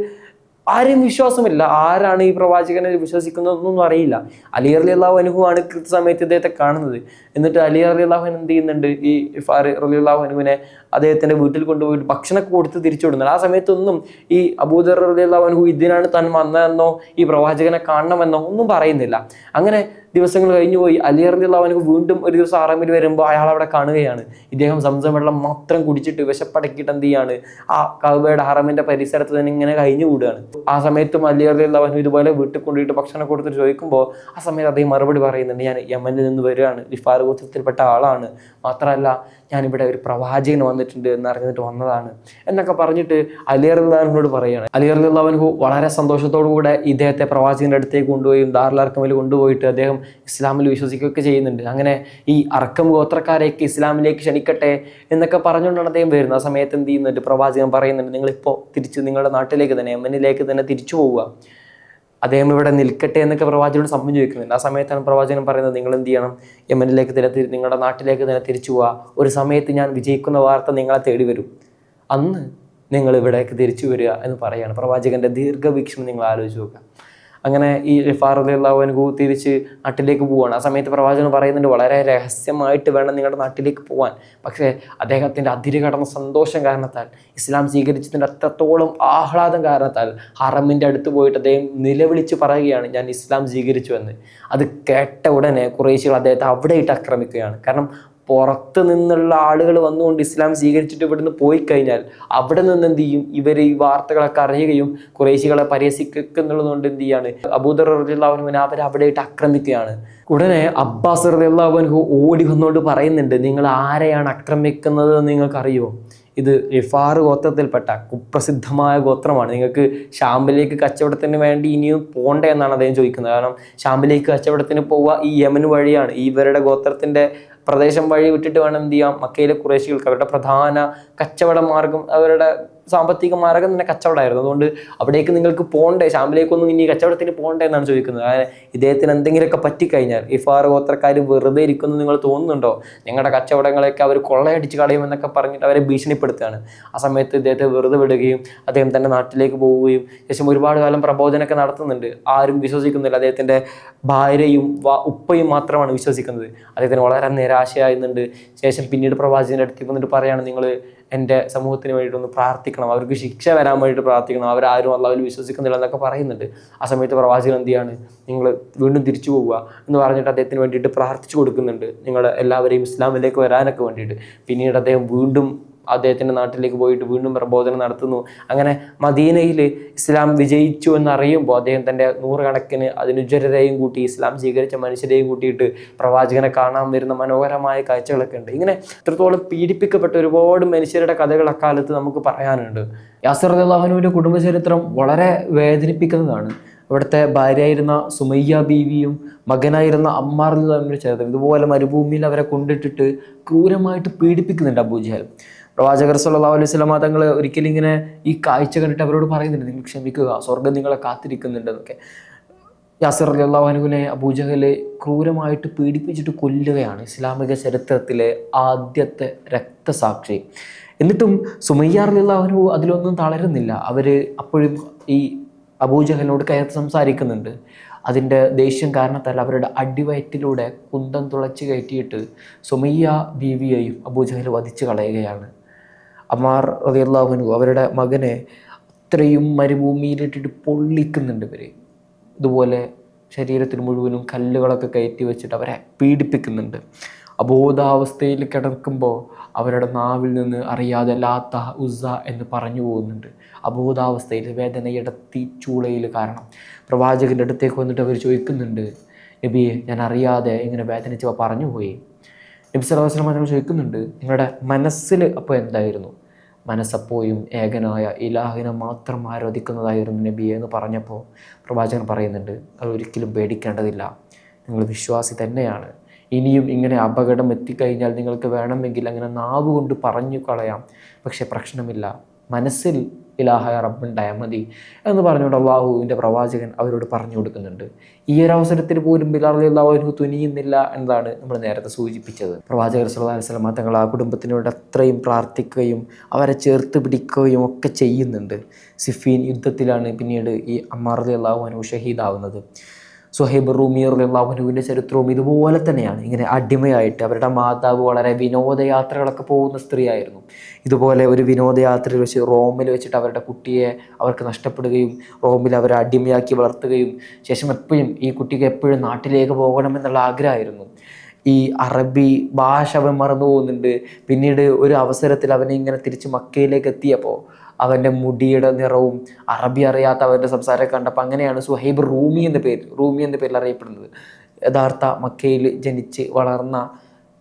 ആരെയും വിശ്വാസമില്ല. ആരാണ് ഈ പ്രവാചകനെ വിശ്വസിക്കുന്നതൊന്നും അറിയില്ല. അലി റളിയല്ലാഹു അൻഹു ആണ് കൃത്യസമയത്ത് ഇദ്ദേഹത്തെ കാണുന്നത്. എന്നിട്ട് അലി റളിയല്ലാഹു അൻഹു എന്ത് ചെയ്യുന്നുണ്ട്, ഈ ഗിഫാർ റളിയല്ലാഹു അൻഹുവിനെ അദ്ദേഹത്തിൻ്റെ വീട്ടിൽ കൊണ്ടുപോയിട്ട് ഭക്ഷണമൊക്കെ കൊടുത്ത് തിരിച്ചു വിടുന്നുണ്ട്. ആ സമയത്തൊന്നും ഈ അബൂദർ റളിയല്ലാഹു അൻഹു ഇതിനാണ് താൻ വന്നതെന്നോ ഈ പ്രവാചകനെ കാണണമെന്നോ ഒന്നും പറയുന്നില്ല. അങ്ങനെ ദിവസങ്ങൾ കഴിഞ്ഞു പോയി. അലി റളിയല്ലാഹു അൻഹു വീണ്ടും ഒരു ദിവസം ഹറമിൽ വരുമ്പോൾ അയാൾ അവിടെ കാണുകയാണ്. ഇദ്ദേഹം സംസം വെള്ളം മാത്രം കുടിച്ചിട്ട് വിശപ്പടക്കിയിട്ട് എന്ത് ചെയ്യാണ്, ആ കഅബയുടെ ഹറമിന്റെ പരിസരത്ത് തന്നെ ഇങ്ങനെ കഴിഞ്ഞു കൂടുകയാണ്. ആ സമയത്തും അലി റളിയല്ലാഹു അൻഹു ഇതുപോലെ വീട്ടിൽ കൊണ്ടുപോയിട്ട് ഭക്ഷണം കൊടുത്തിട്ട് ചോദിക്കുമ്പോൾ ആ സമയത്ത് അദ്ദേഹം മറുപടി പറയുന്നുണ്ട്, ഞാൻ യമനിൽ നിന്ന് വരികയാണ്, ഗിഫാർ ഗോത്രത്തിൽപ്പെട്ട ആളാണ്, മാത്രമല്ല ഞാനിവിടെ ഒരു പ്രവാചകൻ വന്നിട്ടുണ്ട് എന്നറിഞ്ഞിട്ട് വന്നതാണ് എന്നൊക്കെ പറഞ്ഞിട്ട് അലി റളിയല്ലാഹു അൻഹുവിനോട് പറയുകയാണ്. അലി റളിയല്ലാഹു അൻഹു വളരെ സന്തോഷത്തോടു കൂടെ ഇദ്ദേഹത്തെ പ്രവാചകന്റെ അടുത്തേക്ക് കൊണ്ടുപോയി ദാറുൽ അർഖമിൽ കൊണ്ടുപോയിട്ട് അദ്ദേഹം ഇസ്ലാമിൽ വിശ്വസിക്കുകയൊക്കെ ചെയ്യുന്നുണ്ട്. അങ്ങനെ ഈ അർക്കം ഗോത്രക്കാരെയൊക്കെ ഇസ്ലാമിലേക്ക് ക്ഷണിക്കട്ടെ എന്നൊക്കെ പറഞ്ഞുകൊണ്ടാണ് അദ്ദേഹം വരുന്നത്. ആ സമയത്ത് എന്ത് ചെയ്യുന്നുണ്ട്, പ്രവാചകൻ പറയുന്നുണ്ട്, നിങ്ങളിപ്പോൾ തിരിച്ച് നിങ്ങളുടെ നാട്ടിലേക്ക് തന്നെ യമനിലേക്ക് തന്നെ തിരിച്ചു പോവുക, അദ്ദേഹം ഇവിടെ നിൽക്കട്ടെ എന്നൊക്കെ പ്രവാചകനോട് സമ്മതം ചോദിക്കുന്നുണ്ട്. ആ സമയത്താണ് പ്രവാചകൻ പറയുന്നത്, നിങ്ങൾ എന്ത് ചെയ്യണം, യമനിലേക്ക് തന്നെ നിങ്ങളുടെ നാട്ടിലേക്ക് തന്നെ തിരിച്ചു പോവുക, ഒരു സമയത്ത് ഞാൻ വിജയിക്കുന്ന വാർത്ത നിങ്ങളെ തേടി വരും, അന്ന് നിങ്ങൾ ഇവിടേക്ക് തിരിച്ചു വരിക എന്ന് പറയുകയാണ്. പ്രവാചകന്റെ ദീർഘവീക്ഷണം നിങ്ങൾ ആലോചിച്ച് നോക്കുക. അങ്ങനെ ഈ ഗിഫാർ റളിയല്ലാഹു അൻഹു തിരിച്ച് നാട്ടിലേക്ക് പോവുകയാണ്. ആ സമയത്ത് പ്രവാചകൻ പറയുന്നുണ്ട്, വളരെ രഹസ്യമായിട്ട് വേണം നിങ്ങളുടെ നാട്ടിലേക്ക് പോകാൻ. പക്ഷേ അദ്ദേഹത്തിൻ്റെ അതിര് കടന്ന സന്തോഷം കാരണത്താൽ, ഇസ്ലാം സ്വീകരിച്ചതിൻ്റെ അത്രത്തോളം ആഹ്ലാദം കാരണത്താൽ ഹറമിൻ്റെ അടുത്ത് പോയിട്ട് അദ്ദേഹം നിലവിളിച്ച് പറയുകയാണ്, ഞാൻ ഇസ്ലാം സ്വീകരിച്ചു എന്ന്. അത് കേട്ട ഉടനെ ഖുറൈശികൾ അദ്ദേഹത്തെ അവിടെ ഇട്ട് ആക്രമിക്കുകയാണ്. കാരണം പുറത്ത് നിന്നുള്ള ആളുകൾ വന്നുകൊണ്ട് ഇസ്ലാം സ്വീകരിച്ചിട്ട് ഇവിടുന്ന് പോയി കഴിഞ്ഞാൽ അവിടെ നിന്ന് എന്ത് ചെയ്യും, ഇവർ ഈ വാർത്തകളൊക്കെ അറിയുകയും ഖുറൈശികളെ പരിഹസിക്കുന്നുള്ളതുകൊണ്ട് എന്ത് ചെയ്യാണ്, അബൂദർ റളിയല്ലാഹു അൻഹുവിനെ അവർ അവിടെ ഇട്ട് ആക്രമിക്കുകയാണ്. ഉടനെ അബ്ബാസ് റളിയല്ലാഹു അൻഹു ഓടി വന്നുകൊണ്ട് പറയുന്നുണ്ട്, നിങ്ങൾ ആരെയാണ് ആക്രമിക്കുന്നത് നിങ്ങൾക്കറിയോ, ഇത് ഗിഫാർ ഗോത്രത്തിൽപ്പെട്ട കുപ്രസിദ്ധമായ ഗോത്രമാണ്, നിങ്ങൾക്ക് ഷാമിലേക്ക് കച്ചവടത്തിന് വേണ്ടി ഇനിയും പോണ്ടേ എന്നാണ് അദ്ദേഹം ചോദിക്കുന്നത്. കാരണം ഷാമിലേക്ക് കച്ചവടത്തിന് പോവുക ഈ യമൻ വഴിയാണ്, ഇവരുടെ ഗോത്രത്തിൻ്റെ പ്രദേശം വഴി വിട്ടിട്ട് വേണം എന്ത് ചെയ്യാം, മക്കയിലെ ഖുറൈശികൾക്ക് അവരുടെ പ്രധാന കച്ചവട മാർഗം, അവരുടെ സാമ്പത്തിക മാർഗം തന്നെ കച്ചവടമായിരുന്നു. അതുകൊണ്ട് അവിടേക്ക് നിങ്ങൾക്ക് പോകണ്ടേ, ഷാമിലേക്കൊന്നും ഇനി കച്ചവടത്തിന് പോകണ്ടേ എന്നാണ് ചോദിക്കുന്നത്. ഇദ്ദേഹത്തിന് എന്തെങ്കിലുമൊക്കെ പറ്റിക്കഴിഞ്ഞാൽ ഗിഫാർ ഗോത്രക്കാർ വെറുതെ ഇരിക്കുന്നു നിങ്ങൾ തോന്നുന്നുണ്ടോ, ഞങ്ങളുടെ കച്ചവടങ്ങളെയൊക്കെ അവർ കൊള്ളയടിച്ച് കളയുമെന്നൊക്കെ പറഞ്ഞിട്ട് അവരെ ഭീഷണിപ്പെടുത്തുകയാണ്. ആ സമയത്ത് ഇദ്ദേഹത്തെ വെറുതെ വിടുകയും അദ്ദേഹം തൻ്റെ നാട്ടിലേക്ക് പോവുകയും ശേഷം ഒരുപാട് കാലം പ്രബോധനമൊക്കെ നടത്തുന്നുണ്ട്. ആരും വിശ്വസിക്കുന്നില്ല, അദ്ദേഹത്തിൻ്റെ ഭാര്യയും ഉപ്പയും മാത്രമാണ് വിശ്വസിക്കുന്നത്. അദ്ദേഹത്തിന് വളരെ നിരാശയായിരുന്നുണ്ട്. ശേഷം പിന്നീട് പ്രവാചകൻ്റെ അടുത്തേക്ക് വന്നിട്ട് പറയാണ്, നിങ്ങൾ എൻ്റെ സമൂഹത്തിന് വേണ്ടിയിട്ടൊന്ന് പ്രാർത്ഥിക്കണം, അവർക്ക് ശിക്ഷ വരാൻ വേണ്ടിയിട്ട് പ്രാർത്ഥിക്കണം, അവരാരും അള്ളാഹുവിൽ വിശ്വസിക്കുന്നില്ല എന്നൊക്കെ പറയുന്നുണ്ട്. ആ സമയത്ത് പ്രവാചകൻ എന്ത് ചെയ്യാണ്, നിങ്ങൾ വീണ്ടും തിരിച്ചു പോവുക എന്ന് പറഞ്ഞിട്ട് അദ്ദേഹത്തിന് വേണ്ടിയിട്ട് പ്രാർത്ഥിച്ചു കൊടുക്കുന്നുണ്ട്, നിങ്ങളുടെ എല്ലാവരെയും ഇസ്ലാമിലേക്ക് വരാനൊക്കെ വേണ്ടിയിട്ട്. പിന്നീട് അദ്ദേഹം വീണ്ടും അദ്ദേഹത്തിൻ്റെ നാട്ടിലേക്ക് പോയിട്ട് വീണ്ടും പ്രബോധനം നടത്തുന്നു. അങ്ങനെ മദീനയിൽ ഇസ്ലാം വിജയിച്ചു എന്നറിയുമ്പോൾ അദ്ദേഹം തൻ്റെ നൂറുകണക്കിന് അനുചരരെയും കൂട്ടി, ഇസ്ലാം സ്വീകരിച്ച മനുഷ്യരെയും കൂട്ടിയിട്ട് പ്രവാചകനെ കാണാൻ വരുന്ന മനോഹരമായ കാഴ്ചകളൊക്കെ ഉണ്ട്. ഇങ്ങനെ ഇത്രത്തോളം പീഡിപ്പിക്കപ്പെട്ട ഒരുപാട് മനുഷ്യരുടെ കഥകൾ അക്കാലത്ത് നമുക്ക് പറയാനുണ്ട്. യാസിർ റളിയല്ലാഹു അൻഹുവിൻ്റെ കുടുംബചരിത്രം വളരെ വേദനിപ്പിക്കുന്നതാണ്. അവിടുത്തെ ഭാര്യയായിരുന്ന സുമയ്യ ബീവിയും മകനായിരുന്ന അമ്മാർ തമ്മിൽ ചേർത്ത് ഇതുപോലെ മരുഭൂമിയിൽ അവരെ കൊണ്ടിട്ടിട്ട് ക്രൂരമായിട്ട് പീഡിപ്പിക്കുന്നുണ്ട് അബൂജഹൽ. പ്രവാചകർ സല്ലല്ലാഹു അലൈഹി വസല്ലം തങ്ങൾ ഒരിക്കലും ഇങ്ങനെ ഈ കാഴ്ച കണ്ടിട്ട് അവരോട് പറയുന്നുണ്ട്, നിങ്ങൾ ക്ഷമിക്കുക, സ്വർഗ്ഗം നിങ്ങളെ കാത്തിരിക്കുന്നുണ്ടെന്നൊക്കെ. യാസിർ റളിയല്ലാഹു അൻഹുവിനെ അബൂജഹൽ ക്രൂരമായിട്ട് പീഡിപ്പിച്ചിട്ട് കൊല്ലുകയാണ്. ഇസ്ലാമിക ചരിത്രത്തിലെ ആദ്യത്തെ രക്തസാക്ഷി. എന്നിട്ടും സുമയ്യ റളിയല്ലാഹു അൻഹു അതിലൊന്നും തളരുന്നില്ല. അവർ അപ്പോഴും ഈ അബൂജഹലിനോട് കയർത്ത് സംസാരിക്കുന്നുണ്ട്. അതിൻ്റെ ദേഷ്യം കാരണത്താൽ അവരുടെ അടിവയറ്റിലൂടെ കുന്തം തുളച്ച് കയറ്റിയിട്ട് സുമയ്യ ബീവിയെയും അബൂജഹൽ വധിച്ചു കളയുകയാണ്. അമ്മാർ റളിയല്ലാഹു അൻഹു അവരുടെ മകനെ അത്രയും മരുഭൂമിയിലിട്ടിട്ട് പൊള്ളിക്കുന്നുണ്ട്. ഇവർ ഇതുപോലെ ശരീരത്തിന് മുഴുവനും കല്ലുകളൊക്കെ കയറ്റി വെച്ചിട്ട് അവരെ പീഡിപ്പിക്കുന്നുണ്ട്. അബോധാവസ്ഥയിൽ കിടക്കുമ്പോൾ അവരുടെ നാവിൽ നിന്ന് അറിയാതെ ലാത്ത ഉസ്സ എന്ന് പറഞ്ഞു പോകുന്നുണ്ട്. അബോധാവസ്ഥയിൽ വേദനയുടെ തീച്ചൂളയിൽ കാരണം പ്രവാചകൻ്റെ അടുത്തേക്ക് വന്നിട്ട് അവർ ചോദിക്കുന്നുണ്ട്, നബിയെ ഞാൻ അറിയാതെ ഇങ്ങനെ വേദനിച്ചപ്പോൾ പറഞ്ഞു പോയി. നബി സല്ലല്ലാഹു അലൈഹി വസല്ലം തങ്ങൾ ചോദിക്കുന്നുണ്ട്, നിങ്ങളുടെ മനസ്സിൽ അപ്പോൾ എന്തായിരുന്നു? മനസ്സപ്പോഴും ഏകനായ ഇലാഹിനെ മാത്രം ആരാധിക്കുന്നതായിരുന്നു നബിയെ എന്ന് പറഞ്ഞപ്പോൾ പ്രവാചകൻ പറയുന്നുണ്ട്, അത് ഒരിക്കലും പേടിക്കേണ്ടതില്ല, നിങ്ങൾ വിശ്വാസി തന്നെയാണ്. ഇനിയും ഇങ്ങനെ അപകടം എത്തിക്കഴിഞ്ഞാൽ നിങ്ങൾക്ക് വേണമെങ്കിൽ അങ്ങനെ നാവ് കൊണ്ട് പറഞ്ഞു കളയാം, പക്ഷെ പ്രശ്നമില്ല, മനസ്സിൽ ഇലാഹ റബ്ബുണ്ടായാൽ മതി എന്ന് പറഞ്ഞുകൊണ്ട് അള്ളാഹുവിൻ്റെ പ്രവാചകൻ അവരോട് പറഞ്ഞു കൊടുക്കുന്നുണ്ട്. ഈ ഒരു അവസരത്തിൽ പോലും ബിലാൽ റളിയല്ലാഹു അൻഹു തുനിയുന്നില്ല എന്നതാണ് നമ്മൾ നേരത്തെ സൂചിപ്പിച്ചത്. പ്രവാചകർ സല്ലല്ലാഹു അലൈഹി വസല്ലം തങ്ങൾ ആ കുടുംബത്തിനോട് അത്രയും പ്രാർത്ഥിക്കുകയും അവരെ ചേർത്ത് പിടിക്കുകയും ഒക്കെ ചെയ്യുന്നുണ്ട്. സിഫീൻ യുദ്ധത്തിലാണ് പിന്നീട് ഈ അമ്മാർ റളിയല്ലാഹു അൻഹു ഷഹീദാവുന്നത്. സുഹൈബ് റൂമി റളിയല്ലാഹു അൻഹുവിൻ്റെ ചരിത്രവും ഇതുപോലെ തന്നെയാണ്. ഇങ്ങനെ അടിമയായിട്ട് അവരുടെ മാതാവ് വളരെ വിനോദയാത്രകളൊക്കെ പോകുന്ന സ്ത്രീയായിരുന്നു. ഇതുപോലെ ഒരു വിനോദയാത്രയിൽ വെച്ച് റോമിൽ വെച്ചിട്ട് അവരുടെ കുട്ടിയെ അവർക്ക് നഷ്ടപ്പെടുകയും റോമിൽ അവരെ അടിമയാക്കി വളർത്തുകയും ശേഷം എപ്പോഴും ഈ കുട്ടിക്ക് എപ്പോഴും നാട്ടിലേക്ക് പോകണമെന്നുള്ള ആഗ്രഹമായിരുന്നു. ഈ അറബി ഭാഷ അവൻ മറന്നു പോകുന്നുണ്ട്. പിന്നീട് ഒരു അവസരത്തിൽ അവനെ ഇങ്ങനെ തിരിച്ച് മക്കയിലേക്ക് എത്തിയപ്പോൾ അവൻ്റെ മുടിയുടെ നിറവും അറബി അറിയാത്ത അവൻ്റെ സംസാരമൊക്കെ കണ്ടപ്പോൾ അങ്ങനെയാണ് സുഹൈബ് റൂമി എന്ന പേരിൽ അറിയപ്പെടുന്നത്. യഥാർത്ഥ മക്കയിൽ ജനിച്ച് വളർന്ന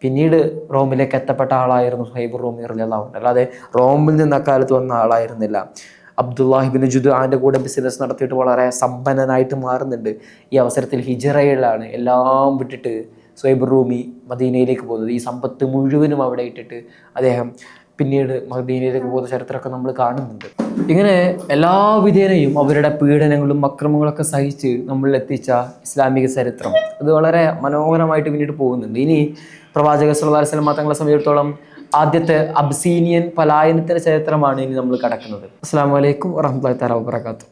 പിന്നീട് റോമിലേക്ക് എത്തപ്പെട്ട ആളായിരുന്നു സുഹൈബ് റൂമി റളിയല്ലാഹു അൻഹു. അല്ലാതെ റോമിൽ നിന്ന് അക്കാലത്ത് വന്ന ആളായിരുന്നില്ല. അബ്ദുല്ലാഹിബിൻ ജുദ്ആന്റെ കൂടെ ബിസിനസ് നടത്തിയിട്ട് വളരെ സമ്പന്നനായിട്ട് മാറുന്നുണ്ട്. ഈ അവസരത്തിൽ ഹിജ്റയിലാണ് എല്ലാം വിട്ടിട്ട് സുഹൈബ് റൂമി മദീനയിലേക്ക് പോകുന്നത്. ഈ സമ്പത്ത് മുഴുവനും അവിടെ ഇട്ടിട്ട് അദ്ദേഹം പിന്നീട് മദീനയിലേക്ക് പോകുന്ന ചരിത്രമൊക്കെ നമ്മൾ കാണുന്നുണ്ട്. ഇങ്ങനെ എല്ലാ വിധേനയും അവരുടെ പീഡനങ്ങളും അക്രമങ്ങളൊക്കെ സഹിച്ച് നമ്മളിൽ എത്തിച്ച ഇസ്ലാമിക ചരിത്രം അത് വളരെ മനോഹരമായിട്ട് പിന്നീട് പോകുന്നുണ്ട്. ഇനി പ്രവാചക സല്ലല്ലാഹു അലൈഹി വസല്ലം തങ്ങളെ സംബന്ധിച്ചിടത്തോളം ആദ്യത്തെ അബ്സീനിയൻ പലായനത്തിൻ്റെ ചരിത്രമാണ് ഇനി നമ്മൾ കടക്കുന്നത്. അസ്സലാമു അലൈക്കും വറഹ്മത്തുള്ളാഹി തആല വബറകാതുഹു.